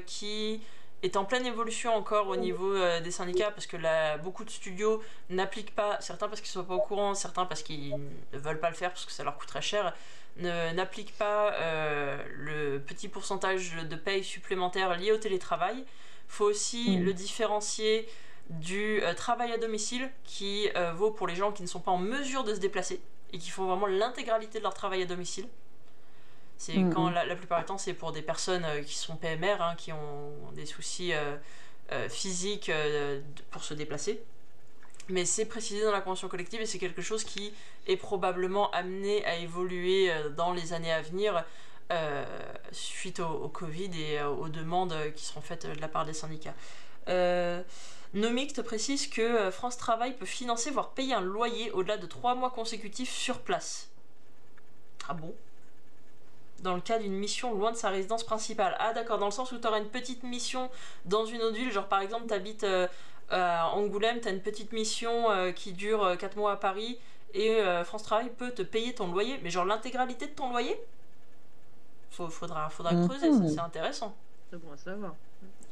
qui est en pleine évolution encore au niveau des syndicats, parce que beaucoup de studios n'appliquent pas, certains parce qu'ils ne sont pas au courant, certains parce qu'ils ne veulent pas le faire parce que ça leur coûte très cher, n'applique pas le petit pourcentage de paye supplémentaire lié au télétravail. Il faut aussi le différencier du travail à domicile qui vaut pour les gens qui ne sont pas en mesure de se déplacer et qui font vraiment l'intégralité de leur travail à domicile. C'est quand la plupart du temps c'est pour des personnes qui sont PMR, hein, qui ont des soucis physiques pour se déplacer. Mais c'est précisé dans la convention collective et c'est quelque chose qui est probablement amené à évoluer dans les années à venir suite au Covid et aux demandes qui seront faites de la part des syndicats. Nomic te précise que France Travail peut financer voire payer un loyer au-delà de 3 mois consécutifs sur place. Ah bon ? Dans le cas d'une mission loin de sa résidence principale. Ah d'accord, dans le sens où tu auras une petite mission dans une autre ville, genre par exemple tu habites à Angoulême, tu as une petite mission qui dure 4 mois à Paris et France Travail peut te payer ton loyer, mais genre l'intégralité de ton loyer ? Faudra creuser, ça c'est intéressant. C'est bon à savoir.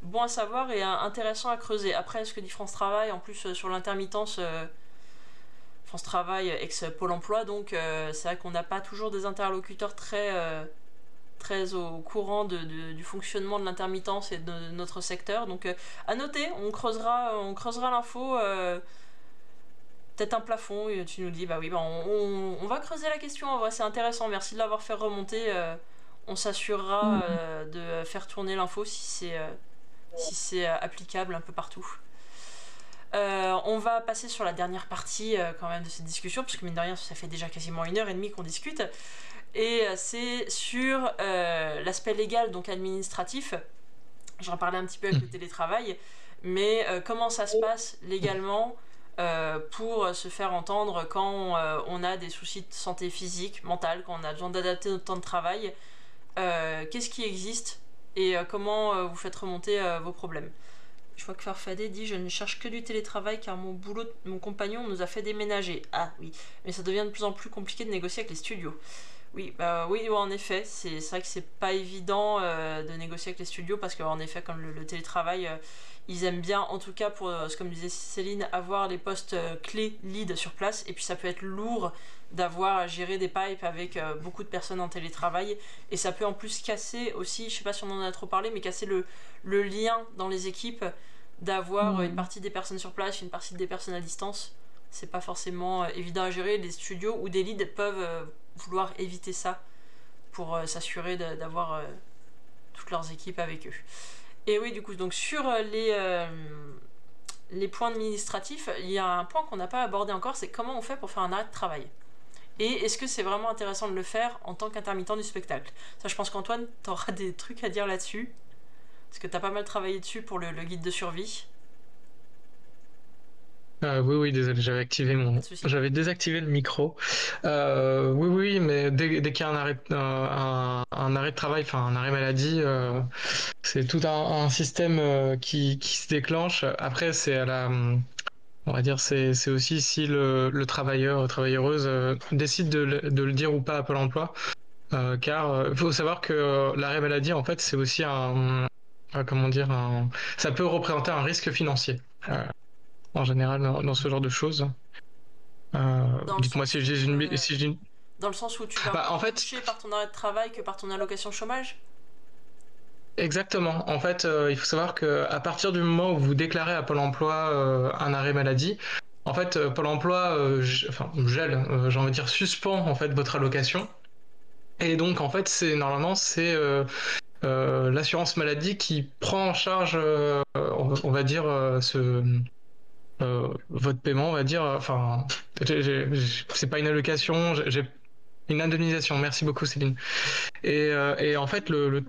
Bon à savoir et intéressant à creuser. Après, ce que dit France Travail, en plus sur l'intermittence, France Travail ex Pôle emploi, donc c'est vrai qu'on n'a pas toujours des interlocuteurs très au courant du fonctionnement de l'intermittence et de notre secteur. Donc à noter, on creusera l'info. Peut-être un plafond, et tu nous dis, bah oui, on va creuser la question, en vrai c'est intéressant, merci de l'avoir fait remonter. On s'assurera de faire tourner l'info si c'est applicable un peu partout. On va passer sur la dernière partie quand même de cette discussion, parce que mine de rien ça fait déjà quasiment 1h30 qu'on discute, et c'est sur l'aspect légal, donc administratif. J'en parlais un petit peu avec le télétravail, mais comment ça se passe légalement pour se faire entendre quand on a des soucis de santé physique, mentale, quand on a besoin d'adapter notre temps de travail. Qu'est-ce qui existe et comment vous faites remonter vos problèmes. Je vois que Farfadé dit « Je ne cherche que du télétravail car mon compagnon nous a fait déménager. » Ah oui, mais ça devient de plus en plus compliqué de négocier avec les studios. Oui, oui, en effet, c'est vrai que c'est pas évident de négocier avec les studios parce qu'en effet, comme le télétravail, ils aiment bien, en tout cas pour, comme disait Céline, avoir les postes clés lead sur place, et puis ça peut être lourd d'avoir à gérer des pipes avec beaucoup de personnes en télétravail, et ça peut en plus casser aussi, je sais pas si on en a trop parlé, mais casser le lien dans les équipes, d'avoir une partie des personnes sur place, une partie des personnes à distance. C'est pas forcément évident à gérer. Les studios ou des leads peuvent vouloir éviter ça pour s'assurer d'avoir toutes leurs équipes avec eux. Et oui, du coup, donc sur les points administratifs, il y a un point qu'on n'a pas abordé encore, c'est comment on fait pour faire un arrêt de travail. Et est-ce que c'est vraiment intéressant de le faire en tant qu'intermittent du spectacle ? Ça, je pense qu'Antoine, t'auras des trucs à dire là-dessus, parce que t'as pas mal travaillé dessus pour le guide de survie. Oui, désolé, j'avais désactivé le micro. Oui, mais dès qu'il y a un arrêt de travail, enfin un arrêt maladie, c'est tout un système qui se déclenche. Après, on va dire, c'est aussi si le travailleur, travailleuse décide de le dire ou pas à Pôle emploi, car il faut savoir que l'arrêt maladie, en fait, c'est aussi ça peut représenter un risque financier. En général, dans ce genre de choses. Dites-moi si j'ai une... Dans le sens où tu vas toucher par ton arrêt de travail que par ton allocation chômage ? Exactement. En fait, il faut savoir qu'à partir du moment où vous déclarez à Pôle emploi un arrêt maladie, en fait, Pôle emploi gèle, j'ai envie de dire suspend en fait votre allocation. Et donc, en fait, normalement, c'est l'assurance maladie qui prend en charge, on va dire, votre paiement, on va dire, enfin, c'est pas une allocation, j'ai une indemnisation. Merci beaucoup, Céline. Et en fait, le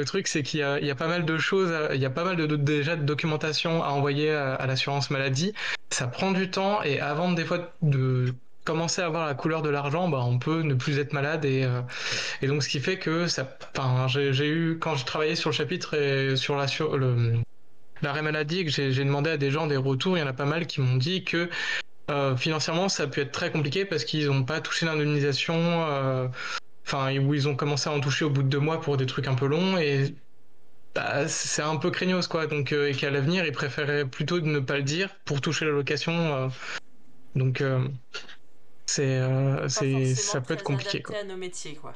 truc, c'est qu'il y a pas mal de choses, il y a pas mal déjà de documentation à envoyer à l'assurance maladie. Ça prend du temps, et avant des fois de commencer à avoir la couleur de l'argent, on peut ne plus être malade, et donc ce qui fait que j'ai eu, quand j'ai travaillé sur le chapitre et sur l'arrêt maladie, que j'ai demandé à des gens des retours, il y en a pas mal qui m'ont dit que financièrement ça a pu être très compliqué parce qu'ils n'ont pas touché l'indemnisation, où ils ont commencé à en toucher au bout de 2 mois pour des trucs un peu longs, et c'est un peu craignos quoi, donc et qu'à l'avenir ils préféraient plutôt de ne pas le dire pour toucher l'allocation, donc ça peut être compliqué, adapté quoi. à nos métiers, quoi.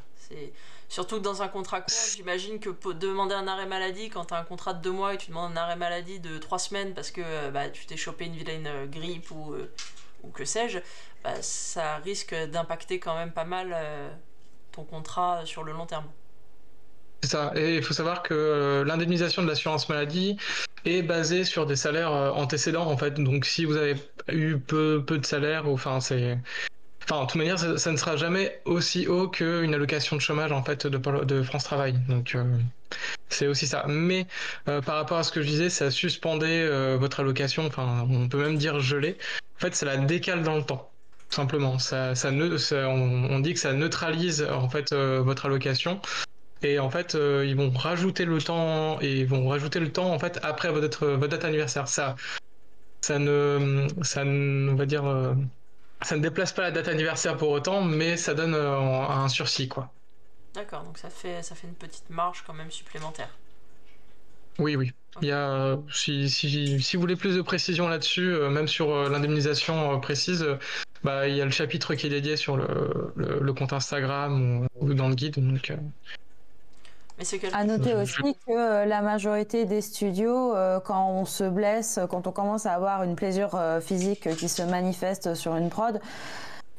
Surtout que dans un contrat court, j'imagine que pour demander un arrêt maladie, quand tu as un contrat de 2 mois et que tu demandes un arrêt maladie de 3 semaines parce que tu t'es chopé une vilaine grippe ou que sais-je, ça risque d'impacter quand même pas mal ton contrat sur le long terme. C'est ça, et il faut savoir que l'indemnisation de l'assurance maladie est basée sur des salaires antécédents, en fait. Donc si vous avez eu peu de salaire, de toute manière, ça ne sera jamais aussi haut qu'une allocation de chômage, en fait, de France Travail. Donc c'est aussi ça. Mais par rapport à ce que je disais, ça suspendait votre allocation, enfin on peut même dire gelée. En fait, ça la décale dans le temps. Tout simplement. On dit que ça neutralise en fait votre allocation. Et en fait, ils vont rajouter le temps en fait après votre date anniversaire. Ça on va dire, ça ne déplace pas la date anniversaire pour autant, mais ça donne un sursis, quoi. D'accord, donc ça fait une petite marge quand même supplémentaire. Oui. Il y a, si vous voulez plus de précision là-dessus, même sur l'indemnisation précise, il y a le chapitre qui est dédié sur le compte Instagram ou dans le guide. Donc, mais c'est à noter aussi que la majorité des studios, quand on se blesse, quand on commence à avoir une blessure physique qui se manifeste sur une prod,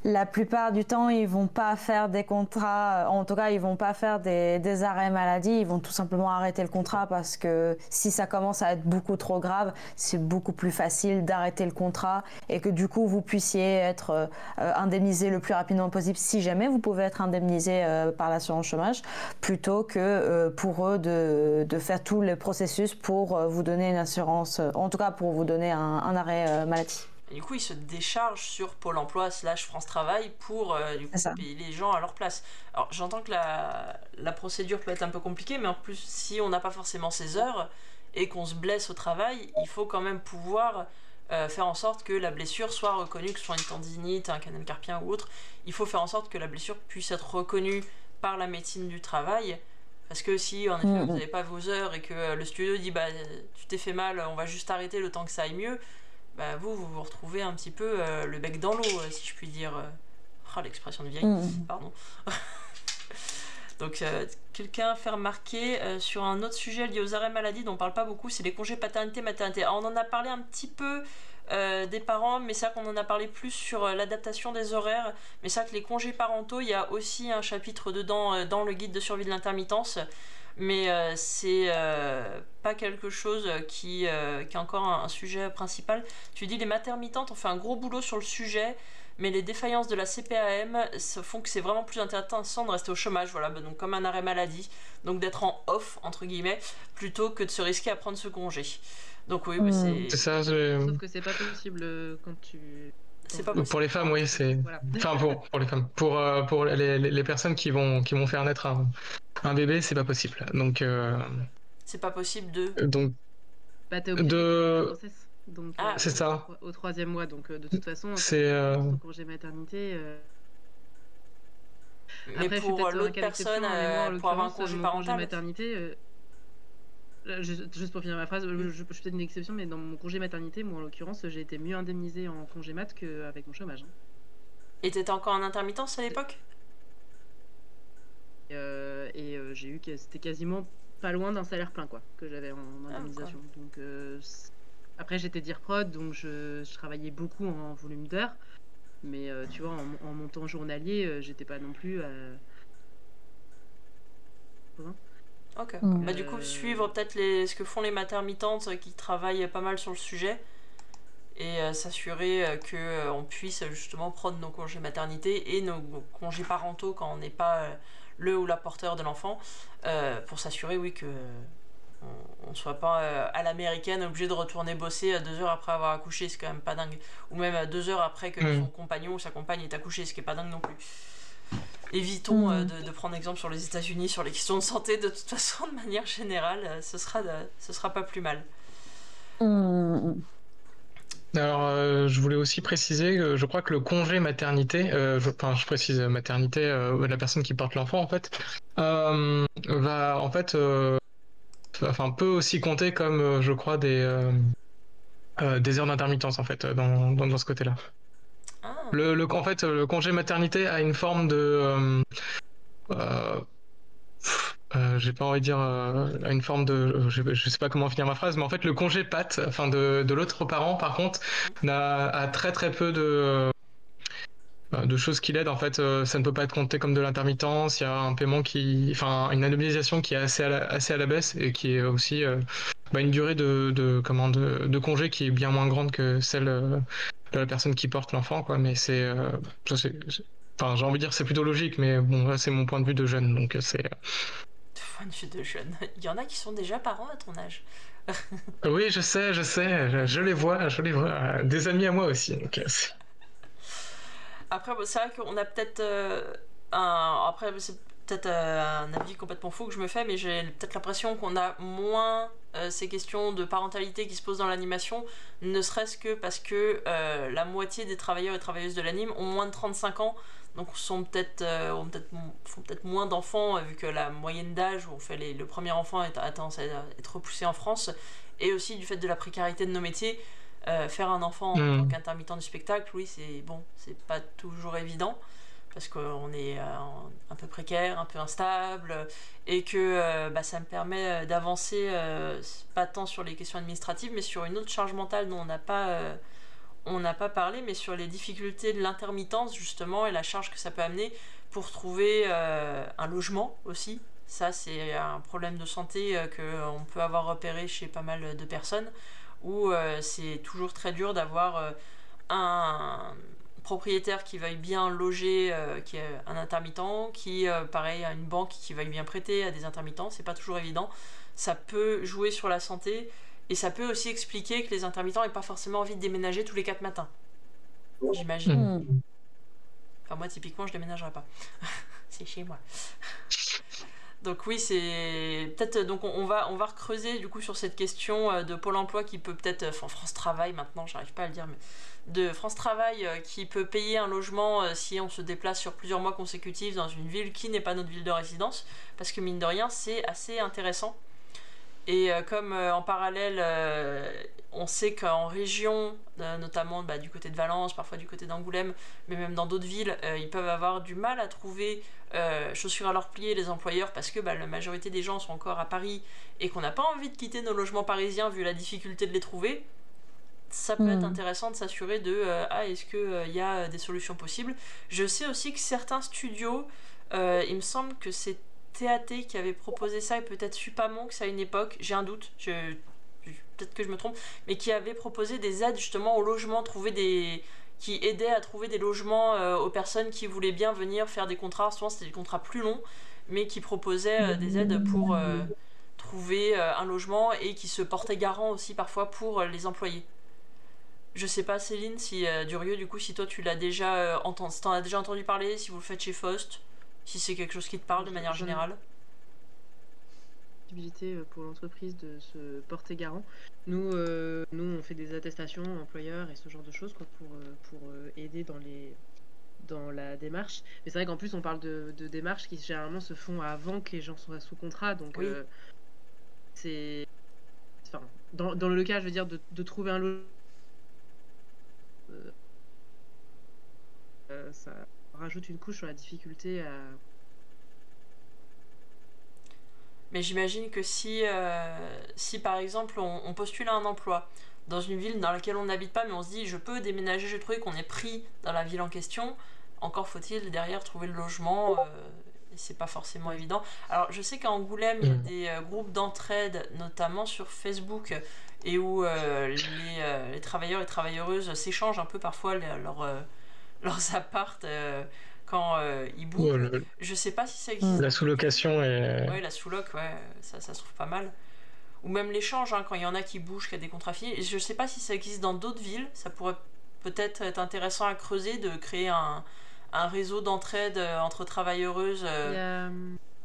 la plupart du temps, ils vont pas faire des contrats, en tout cas, ils vont pas faire des arrêts maladie, ils vont tout simplement arrêter le contrat parce que si ça commence à être beaucoup trop grave, c'est beaucoup plus facile d'arrêter le contrat et que du coup, vous puissiez être indemnisé le plus rapidement possible si jamais vous pouvez être indemnisé par l'assurance chômage, plutôt que pour eux de faire tout le processus pour vous donner une assurance, en tout cas pour vous donner un arrêt maladie. Et du coup, ils se déchargent sur Pôle emploi / France Travail pour payer les gens à leur place. Alors, j'entends que la procédure peut être un peu compliquée, mais en plus, si on n'a pas forcément ces heures et qu'on se blesse au travail, il faut quand même pouvoir faire en sorte que la blessure soit reconnue, que ce soit une tendinite, un canal carpien ou autre. Il faut faire en sorte que la blessure puisse être reconnue par la médecine du travail. Parce que si, en effet, vous n'avez pas vos heures et que le studio dit tu t'es fait mal, on va juste arrêter le temps que ça aille mieux, vous retrouvez un petit peu le bec dans l'eau, si je puis dire. L'expression de vieille, pardon. Donc, quelqu'un fait remarquer sur un autre sujet lié aux arrêts maladie dont on parle pas beaucoup, c'est les congés paternité-maternité. Alors, on en a parlé un petit peu des parents, mais c'est vrai qu'on en a parlé plus sur l'adaptation des horaires. Mais c'est vrai que les congés parentaux, il y a aussi un chapitre dedans dans le guide de survie de l'intermittence. Mais c'est pas quelque chose qui est encore un sujet principal. Tu dis les maternitantes ont fait un gros boulot sur le sujet, mais les défaillances de la CPAM font que c'est vraiment plus intéressant de rester au chômage, voilà, donc comme un arrêt maladie, donc d'être en off entre guillemets, plutôt que de se risquer à prendre ce congé. Donc oui, c'est ça. Sauf que c'est pas possible quand tu. C'est pas possible. Pour les femmes, oui, c'est. Voilà. Enfin, pour les femmes. Pour les personnes qui vont faire naître un bébé, c'est pas possible. Donc. C'est pas possible de. Donc. T'es obligé de grossesse. Donc, c'est ça. Au 3e mois, donc de toute façon, c'est au congé maternité. Mais après, pour l'autre personne, pour avoir un congé parental. Congé maternité, juste pour finir ma phrase, je suis peut-être une exception, mais dans mon congé maternité, moi en l'occurrence, j'ai été mieux indemnisée en congé mat qu'avec mon chômage. Et t'étais encore en intermittence à l'époque ? J'ai eu que c'était quasiment pas loin d'un salaire plein quoi que j'avais en indemnisation. Donc après j'étais DIRPROD, donc je travaillais beaucoup en volume d'heures, mais tu vois en montant journalier j'étais pas non plus à... Ok. Du coup suivre peut-être ce que font les maternitantes qui travaillent pas mal sur le sujet et s'assurer qu'on puisse justement prendre nos congés maternité et nos congés parentaux quand on n'est pas le ou la porteur de l'enfant, pour s'assurer que on ne soit pas à l'américaine obligé de retourner bosser 2 heures après avoir accouché, c'est quand même pas dingue, ou même 2 heures après que son compagnon ou sa compagne est accouché, ce qui est pas dingue non plus. Évitons de prendre exemple sur les États-Unis sur les questions de santé. De toute façon, de manière générale, ce sera pas plus mal. Alors, je voulais aussi préciser que je crois que le congé maternité, je précise maternité, la personne qui porte l'enfant en fait, va en fait, peut aussi compter comme, je crois, des heures d'intermittence en fait, dans ce côté-là. Ah, En fait, le congé maternité a une forme de... j'ai pas envie de dire une forme de je sais pas comment finir ma phrase, mais en fait le congé patte, enfin de l'autre parent par contre a très très peu de choses qui l'aident. En fait, ça ne peut pas être compté comme de l'intermittence. Il y a un paiement enfin une indemnisation qui est assez à la baisse et qui est aussi une durée de congé qui est bien moins grande que celle de la personne qui porte l'enfant, quoi. Mais enfin, j'ai envie de dire c'est plutôt logique, mais bon, là c'est mon point de vue de jeune, donc c'est. Point de vue de jeune. Il y en a qui sont déjà parents à ton âge. Oui, je sais, je les vois, des amis à moi aussi. Donc, après, c'est vrai qu'on a peut-être après, c'est peut-être un avis complètement faux que je me fais, mais j'ai peut-être l'impression qu'on a moins ces questions de parentalité qui se posent dans l'animation, ne serait-ce que parce que la moitié des travailleurs et travailleuses de l'anime ont moins de 35 ans, donc font peut-être moins d'enfants, vu que la moyenne d'âge où on fait le premier enfant a tendance à être repoussée en France, et aussi du fait de la précarité de nos métiers. Faire un enfant en tant qu'intermittent du spectacle, oui, c'est pas toujours évident parce qu'on est un peu précaire, un peu instable, et que ça me permet d'avancer pas tant sur les questions administratives, mais sur une autre charge mentale dont on n'a pas parlé, mais sur les difficultés de l'intermittence justement et la charge que ça peut amener pour trouver un logement aussi. Ça, c'est un problème de santé qu'on peut avoir repéré chez pas mal de personnes, où c'est toujours très dur d'avoir un propriétaire qui veuille bien loger, qui est un intermittent, qui, pareil, a une banque qui veuille bien prêter à des intermittents. C'est pas toujours évident. Ça peut jouer sur la santé, et ça peut aussi expliquer que les intermittents n'aient pas forcément envie de déménager tous les 4 matins. J'imagine. Enfin, moi, typiquement, je déménagerai pas. C'est chez moi. Donc oui, c'est peut-être, donc on va recreuser du coup sur cette question de Pôle emploi qui peut peut-être, enfin France Travail maintenant, j'arrive pas à le dire, mais de France Travail qui peut payer un logement si on se déplace sur plusieurs mois consécutifs dans une ville qui n'est pas notre ville de résidence, parce que mine de rien c'est assez intéressant. Et comme en parallèle, on sait qu'en région, notamment du côté de Valence, parfois du côté d'Angoulême, mais même dans d'autres villes, ils peuvent avoir du mal à trouver chaussures à leurs pieds les employeurs, parce que la majorité des gens sont encore à Paris et qu'on n'a pas envie de quitter nos logements parisiens vu la difficulté de les trouver. Ça peut être intéressant de s'assurer de est-ce qu'il y a des solutions possibles. Je sais aussi que certains studios, il me semble que c'est TAT qui avait proposé ça, et peut-être Supamonks à une époque, j'ai un doute, peut-être que je me trompe, mais qui avait proposé des aides justement au logement, qui aidaient à trouver des logements aux personnes qui voulaient bien venir faire des contrats. Souvent c'était des contrats plus longs, mais qui proposaient des aides pour trouver un logement, et qui se portaient garant aussi parfois pour les employés. Je sais pas, Céline, si Durieux, du coup, si toi tu l'as déjà si t'en as déjà entendu parler, si vous le faites chez Faust, si c'est quelque chose qui te parle de manière générale. Possibilité pour l'entreprise de se porter garant. Nous, on fait des attestations employeurs et ce genre de choses, quoi, pour aider dans la démarche. Mais c'est vrai qu'en plus on parle de démarches qui généralement se font avant que les gens soient sous contrat, donc oui. C'est, enfin, dans le cas, je veux dire, de trouver un logement, ça rajoute une couche sur la difficulté à... Mais j'imagine que si par exemple on postule à un emploi dans une ville dans laquelle on n'habite pas, mais on se dit je peux déménager, j'ai trouvé qu'on est pris dans la ville en question, encore faut-il derrière trouver le logement, et c'est pas forcément évident. Alors je sais qu'à Angoulême il y a des groupes d'entraide, notamment sur Facebook, et où les travailleurs et travailleuses s'échangent un peu parfois leurs appartes quand ils bougent. Je sais pas si ça existe. La sous-location est... Ouais, la sous-loc, ouais, ça se trouve pas mal. Ou même l'échange, quand il y en a qui bougent, qui a des contrats finis. Et je sais pas si ça existe dans d'autres villes. Ça pourrait peut-être être intéressant à creuser, de créer un réseau d'entraide entre travailleuses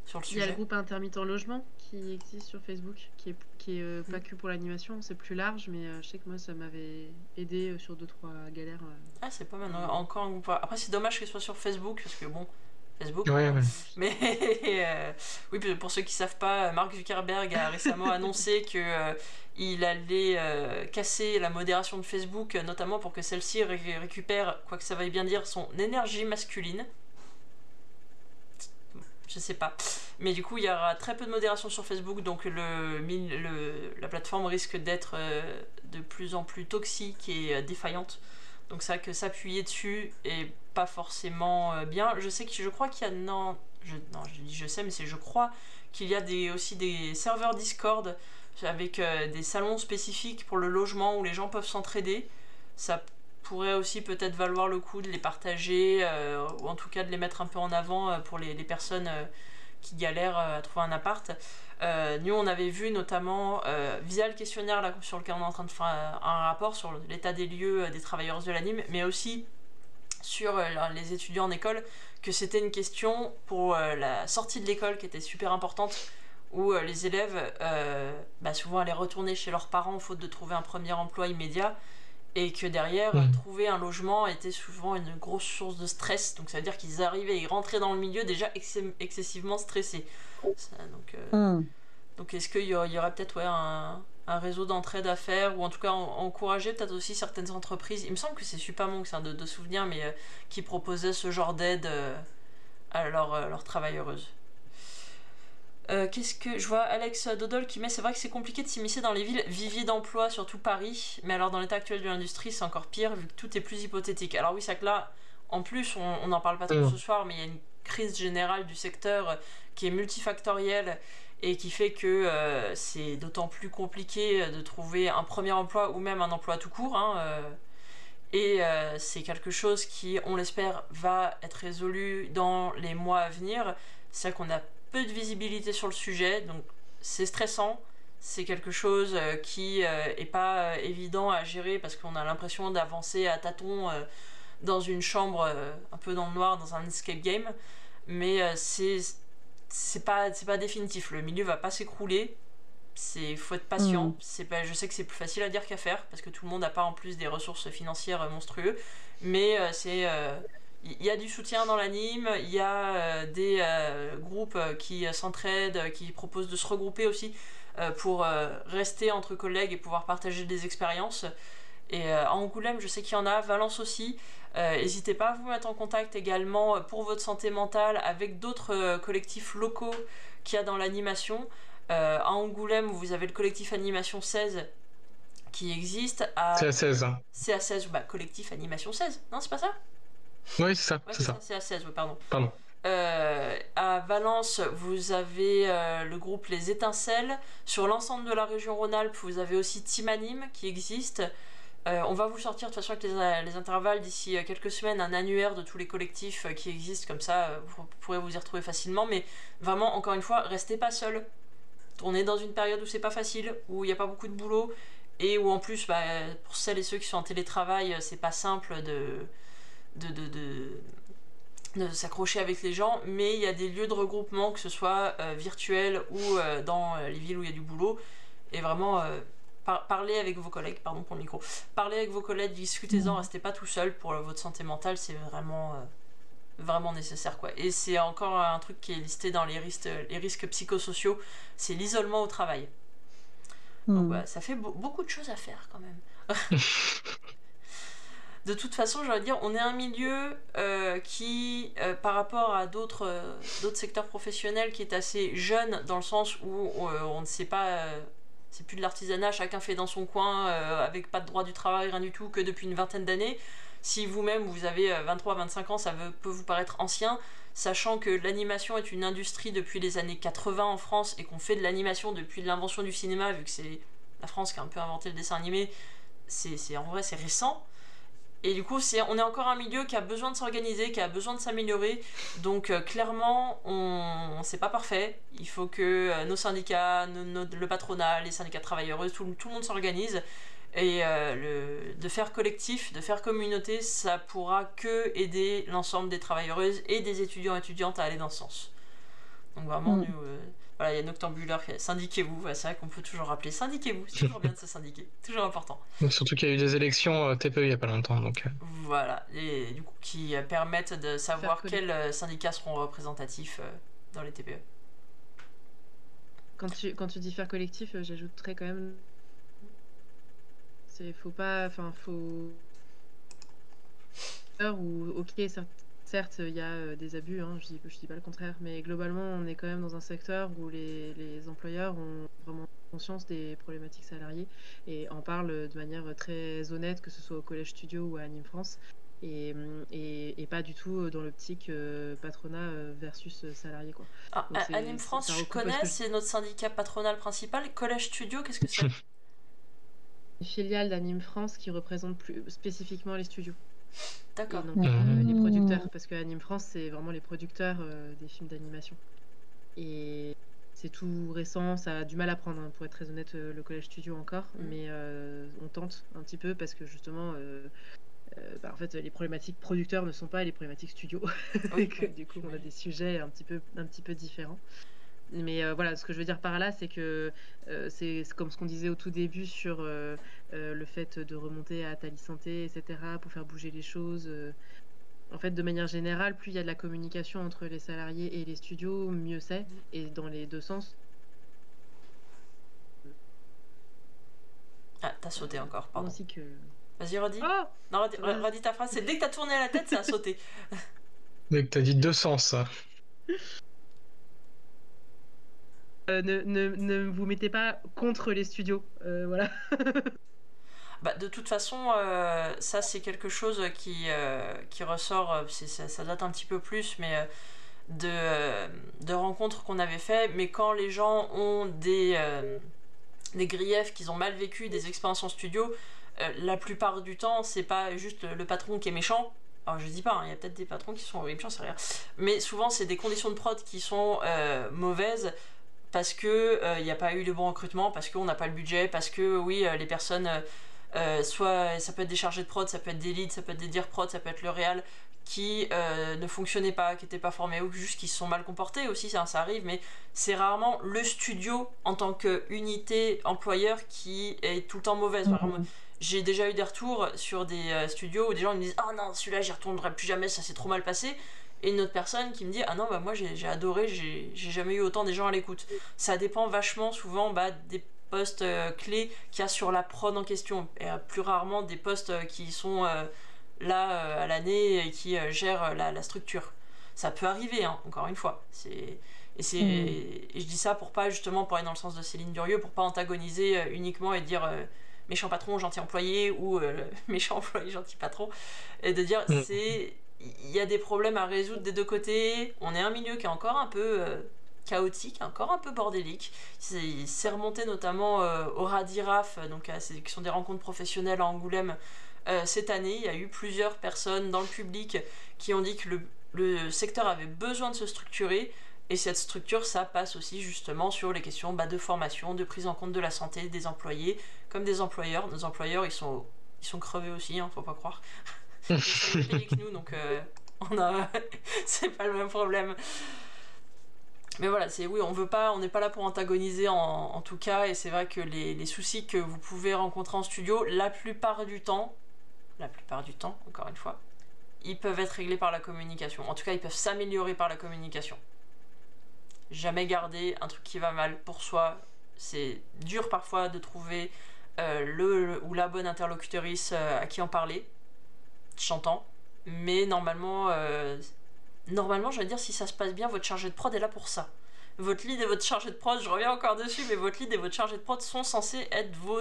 sur le sujet. Il y a le groupe Intermittent Logement qui existe sur Facebook, qui est pas que pour l'animation, c'est plus large, mais je sais que moi ça m'avait aidé sur 2-3 galères. Ah, c'est pas mal. Encore. Après, c'est dommage qu'elle soit sur Facebook, parce que bon, Facebook. Ouais. Mais oui, pour ceux qui savent pas, Mark Zuckerberg a récemment annoncé que il allait casser la modération de Facebook, notamment pour que celle-ci récupère, quoi que ça veuille bien dire, son énergie masculine. Je sais pas. Mais du coup, il y aura très peu de modération sur Facebook, donc la plateforme risque d'être de plus en plus toxique et défaillante. Donc c'est vrai que s'appuyer dessus est pas forcément bien. Je crois qu'il y a... je sais, mais je crois qu'il y a aussi des serveurs Discord avec des salons spécifiques pour le logement où les gens peuvent s'entraider. Ça pourrait aussi peut-être valoir le coup de les partager, ou en tout cas de les mettre un peu en avant pour les personnes qui galèrent à trouver un appart. Nous, on avait vu notamment, via le questionnaire là, sur lequel on est en train de faire un rapport sur l'état des lieux des travailleuses de l'anime, mais aussi sur les étudiants en école, que c'était une question pour la sortie de l'école qui était super importante, où les élèves souvent allaient retourner chez leurs parents faute de trouver un premier emploi immédiat, et que derrière, trouver un logement était souvent une grosse source de stress. Donc ça veut dire qu'ils arrivaient, ils rentraient dans le milieu déjà excessivement stressés. Donc est-ce qu'il y aurait peut-être un réseau d'entraide à faire, ou en tout cas encourager peut-être aussi certaines entreprises, il me semble que c'est Supamon, c'est de souvenirs, mais qui proposaient ce genre d'aide à leurs travailleuses. Qu'est-ce que je vois Alex Dodol qui met, c'est vrai que c'est compliqué de s'immiscer dans les villes viviers d'emploi, surtout Paris, mais alors dans l'état actuel de l'industrie c'est encore pire vu que tout est plus hypothétique. Alors oui, c'est que là en plus on n'en parle pas trop ce soir, mais il y a une crise générale du secteur qui est multifactorielle et qui fait que c'est d'autant plus compliqué de trouver un premier emploi ou même un emploi tout court, et c'est quelque chose qui, on l'espère, va être résolu dans les mois à venir. C'est qu'on a peu de visibilité sur le sujet, donc c'est stressant, c'est quelque chose qui est pas évident à gérer parce qu'on a l'impression d'avancer à tâtons dans une chambre un peu dans le noir, dans un escape game, mais c'est pas définitif, le milieu va pas s'écrouler, faut être patient. Je sais que c'est plus facile à dire qu'à faire parce que tout le monde n'a pas en plus des ressources financières monstrueuses, mais il y a du soutien dans l'anime, il y a des groupes qui s'entraident, qui proposent de se regrouper aussi pour rester entre collègues et pouvoir partager des expériences. Et à Angoulême, je sais qu'il y en a, Valence aussi. N'hésitez pas à vous mettre en contact également pour votre santé mentale avec d'autres collectifs locaux qu'il y a dans l'animation. À Angoulême, vous avez le collectif Animation 16 qui existe. C'est à 16. C'est à 16, collectif Animation 16, non, c'est pas ça? Oui, c'est ça. Ouais, c'est ça. C'est à 16, pardon. À Valence, vous avez le groupe Les Étincelles. Sur l'ensemble de la région Rhône-Alpes, vous avez aussi Team Anime qui existe. On va vous sortir de toute façon avec les intervalles d'ici quelques semaines un annuaire de tous les collectifs qui existent, comme ça vous pourrez vous y retrouver facilement. Mais vraiment, encore une fois, restez pas seul. On est dans une période où c'est pas facile, où il n'y a pas beaucoup de boulot, et où en plus, pour celles et ceux qui sont en télétravail, c'est pas simple de s'accrocher avec les gens, mais il y a des lieux de regroupement, que ce soit virtuels ou dans les villes où il y a du boulot, et vraiment parlez avec vos collègues, pardon pour le micro, parlez avec vos collègues, discutez-en, restez pas tout seul pour votre santé mentale, c'est vraiment nécessaire, quoi. Et c'est encore un truc qui est listé dans les risques psychosociaux, c'est l'isolement au travail. Donc ça fait beaucoup de choses à faire quand même. De toute façon, j'allais dire, on est un milieu qui, par rapport à d'autres secteurs professionnels, qui est assez jeune, dans le sens où on ne sait pas, c'est plus de l'artisanat, chacun fait dans son coin, avec pas de droit du travail, rien du tout, que depuis une vingtaine d'années. Si vous-même, vous avez 23-25 ans, ça peut vous paraître ancien, sachant que l'animation est une industrie depuis les années 80 en France, et qu'on fait de l'animation depuis l'invention du cinéma, vu que c'est la France qui a un peu inventé le dessin animé, en vrai, c'est récent. Et du coup, on est encore un milieu qui a besoin de s'organiser, qui a besoin de s'améliorer. Donc clairement, c'est pas parfait. Il faut que nos syndicats, le patronat, les syndicats de travailleuses, tout le monde s'organise. Et de faire collectif, de faire communauté, ça pourra que aider l'ensemble des travailleuses et des étudiants et étudiantes à aller dans ce sens. Donc vraiment, Voilà, il y a Noctambulaire, syndiquez-vous, c'est vrai qu'on peut toujours rappeler, syndiquez-vous, c'est toujours bien de se syndiquer, toujours important. Surtout qu'il y a eu des élections TPE il n'y a pas longtemps. Donc... Voilà, et du coup qui permettent de savoir quels syndicats seront représentatifs dans les TPE. Quand tu dis faire collectif, j'ajouterais quand même... Faut pas... Enfin, faut... Ou, ok, certes, il y a des abus, hein, je dis pas le contraire, mais globalement, on est quand même dans un secteur où les employeurs ont vraiment conscience des problématiques salariées et en parlent de manière très honnête, que ce soit au Collège Studio ou à Anime France, et pas du tout dans l'optique patronat versus salarié, quoi. Ah, Anime France, je connais, c'est notre syndicat patronal principal. Collège Studio, qu'est-ce que c'est? Une filiale d'Anime France qui représente plus spécifiquement les studios. D'accord. Donc les producteurs, parce que Anime France, c'est vraiment les producteurs des films d'animation. Et c'est tout récent, ça a du mal à prendre, hein, pour être très honnête, le Collège Studio encore, mais on tente un petit peu parce que justement, en fait, les problématiques producteurs ne sont pas les problématiques studios. Oui, du coup, on a des sujets un petit peu différents. Mais voilà, ce que je veux dire par là, c'est que c'est comme ce qu'on disait au tout début sur le fait de remonter à Thalys Santé, etc., pour faire bouger les choses. En fait, de manière générale, plus il y a de la communication entre les salariés et les studios, mieux c'est, et dans les deux sens. Ah, t'as sauté encore, pardon. Aussi que... Vas-y, redis. Oh non, redis ta phrase, c'est dès que t'as tourné la tête, ça a sauté. Dès que t'as dit deux sens, ça. Ne vous mettez pas contre les studios, voilà. Bah, de toute façon, ça c'est quelque chose qui ressort, ça date un petit peu plus, mais de rencontres qu'on avait fait, mais quand les gens ont des griefs qu'ils ont mal vécu, des expériences en studio, la plupart du temps, c'est pas juste le patron qui est méchant. Alors je dis pas, hein, y a peut-être des patrons qui sont méchants, c'est rien. Mais souvent c'est des conditions de prod qui sont mauvaises, parce que il n'y a pas eu le bon recrutement, parce qu'on n'a pas le budget, parce que oui, les personnes, soit ça peut être des chargés de prod, ça peut être des leads, ça peut être des dir prod, ça peut être le réal qui ne fonctionnaient pas, qui n'étaient pas formés, ou juste qui se sont mal comportés aussi, ça arrive, mais c'est rarement le studio en tant qu'unité employeur qui est tout le temps mauvaise. J'ai déjà eu des retours sur des studios où des gens me disent « Ah non, celui-là j'y retournerai plus jamais, ça s'est trop mal passé », et une autre personne qui me dit « Ah non, bah moi j'ai adoré, j'ai jamais eu autant des gens à l'écoute ». Ça dépend vachement souvent des postes clés qu'il y a sur la prod en question, et plus rarement des postes qui sont là à l'année et qui gèrent la structure. Ça peut arriver, hein, encore une fois. Et je dis ça pour pas, justement, pour aller dans le sens de Céline Durieux, pour pas antagoniser uniquement et dire méchant patron, gentil employé, ou méchant employé, gentil patron, et de dire il y a des problèmes à résoudre des deux côtés. On est un milieu qui est encore un peu chaotique, encore un peu bordélique. C'est remonté notamment au Radiraf, donc qui sont des rencontres professionnelles à Angoulême cette année. Il y a eu plusieurs personnes dans le public qui ont dit que le secteur avait besoin de se structurer, et cette structure, ça passe aussi justement sur les questions de formation, de prise en compte de la santé des employés comme des employeurs. Nos employeurs, ils sont crevés aussi, hein, faut pas croire. Ils sont mieux payés que nous, donc c'est pas le même problème. Mais voilà, oui, on n'est pas là pour antagoniser en tout cas, et c'est vrai que les soucis que vous pouvez rencontrer en studio, la plupart du temps, encore une fois, ils peuvent être réglés par la communication. En tout cas, ils peuvent s'améliorer par la communication. Jamais garder un truc qui va mal pour soi. C'est dur parfois de trouver le ou la bonne interlocutrice à qui en parler. J'entends. Mais normalement, je vais dire, si ça se passe bien, votre chargé de prod est là pour ça. Votre lead et votre chargé de prod, je reviens encore dessus, mais votre lead et votre chargé de prod sont censés être vos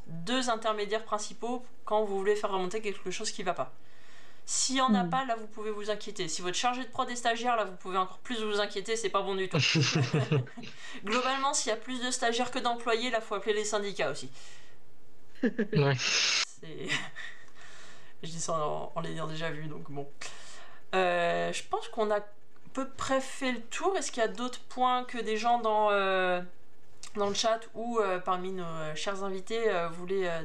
deux intermédiaires principaux quand vous voulez faire remonter quelque chose qui va pas. S'il n'y en a pas, là vous pouvez vous inquiéter. Si votre chargé de prod est stagiaire, là vous pouvez encore plus vous inquiéter, c'est pas bon du tout. Globalement, s'il y a plus de stagiaires que d'employés, là faut appeler les syndicats aussi. Ouais. Je dis ça en l'ayant déjà vu, donc bon. Je pense qu'on a à peu près fait le tour. Est-ce qu'il y a d'autres points que des gens dans le chat ou parmi nos chers invités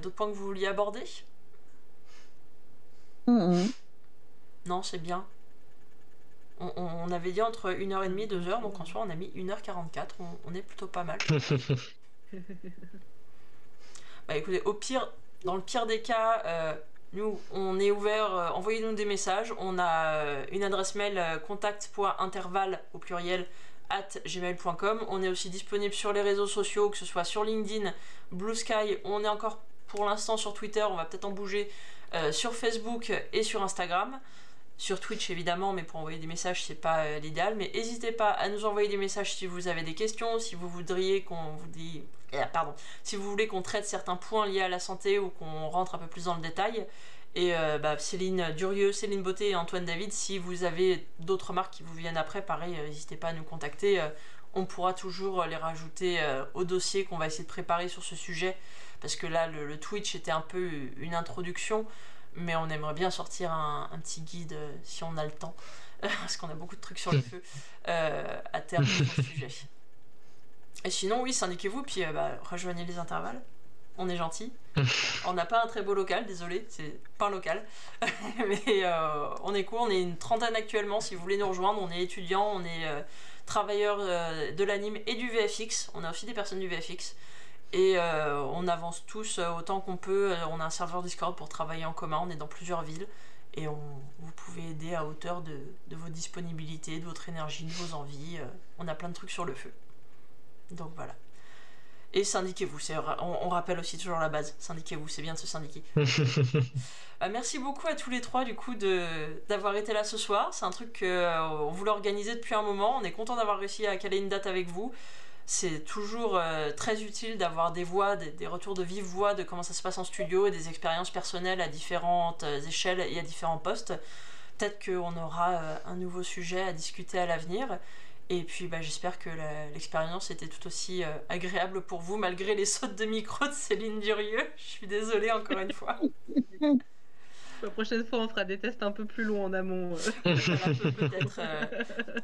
d'autres points que vous vouliez aborder? Non, c'est bien. On avait dit entre 1h30 et 2h, donc en soi on a mis 1h44, on est plutôt pas mal. Bah écoutez, dans le pire des cas, nous on est ouvert, envoyez-nous des messages, on a une adresse mail contact.intervalle au pluriel @gmail.com. On est aussi disponible sur les réseaux sociaux, que ce soit sur LinkedIn, Blue Sky, on est encore pour l'instant sur Twitter, on va peut-être en bouger, sur Facebook et sur Instagram, sur Twitch évidemment, mais pour envoyer des messages c'est pas l'idéal, mais n'hésitez pas à nous envoyer des messages si vous avez des questions, si vous voudriez qu'on vous dise, si vous voulez qu'on traite certains points liés à la santé ou qu'on rentre un peu plus dans le détail. Et Céline Durieux, Céline Beauté et Antoine David, si vous avez d'autres marques qui vous viennent après, pareil, n'hésitez pas à nous contacter, on pourra toujours les rajouter au dossier qu'on va essayer de préparer sur ce sujet, parce que là le Twitch était un peu une introduction, mais on aimerait bien sortir un petit guide si on a le temps, parce qu'on a beaucoup de trucs sur le feu à terme sur le sujet. Et sinon oui, syndiquez-vous, puis rejoignez les intervalles. On est gentil. On n'a pas un très beau local, désolé, c'est pas un local. Mais on est cool, on est une trentaine actuellement. Si vous voulez nous rejoindre, on est étudiants, on est travailleurs de l'anime et du VFX. On a aussi des personnes du VFX. Et on avance tous autant qu'on peut. On a un serveur Discord pour travailler en commun. On est dans plusieurs villes. Et vous pouvez aider à hauteur de vos disponibilités, de votre énergie, de vos envies. On a plein de trucs sur le feu. Donc voilà. Et syndiquez-vous, on rappelle aussi toujours la base, syndiquez-vous, c'est bien de se syndiquer. Merci beaucoup à tous les trois du coup d'avoir été là ce soir, c'est un truc qu'on voulait organiser depuis un moment, on est content d'avoir réussi à caler une date avec vous. C'est toujours très utile d'avoir des voix, des retours de vive voix de comment ça se passe en studio et des expériences personnelles à différentes échelles et à différents postes. Peut-être qu'on aura un nouveau sujet à discuter à l'avenir. Et puis j'espère que l'expérience était tout aussi agréable pour vous, malgré les sautes de micro de Céline Durieux. Je suis désolée encore une fois. La prochaine fois, on fera des tests un peu plus longs en amont. Peut-être.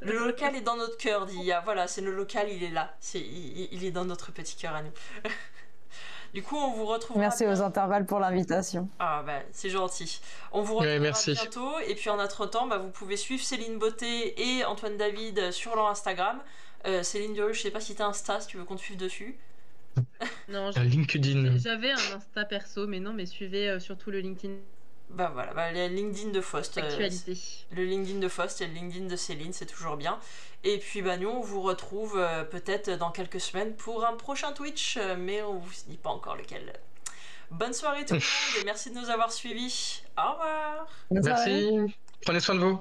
Le local est dans notre cœur, Dia. Voilà, c'est le local, il est là. Il est dans notre petit cœur à nous. Du coup, on vous retrouve. Merci aux intervalles pour l'invitation. Ah c'est gentil. On vous retrouvera bientôt. Et puis en attendant, vous pouvez suivre Céline Beauté et Antoine David sur leur Instagram. Céline Durieux, je sais pas si t'as Insta, si tu veux qu'on te suive dessus. Non, LinkedIn. J'avais un Insta perso, mais non, mais suivez surtout le LinkedIn. Le LinkedIn de Faust. Actualité. Le LinkedIn de Faust et le LinkedIn de Céline, c'est toujours bien. Et puis nous, on vous retrouve peut-être dans quelques semaines pour un prochain Twitch, mais on vous dit pas encore lequel. Bonne soirée tout le monde et merci de nous avoir suivis. Au revoir. Merci. Prenez soin de vous.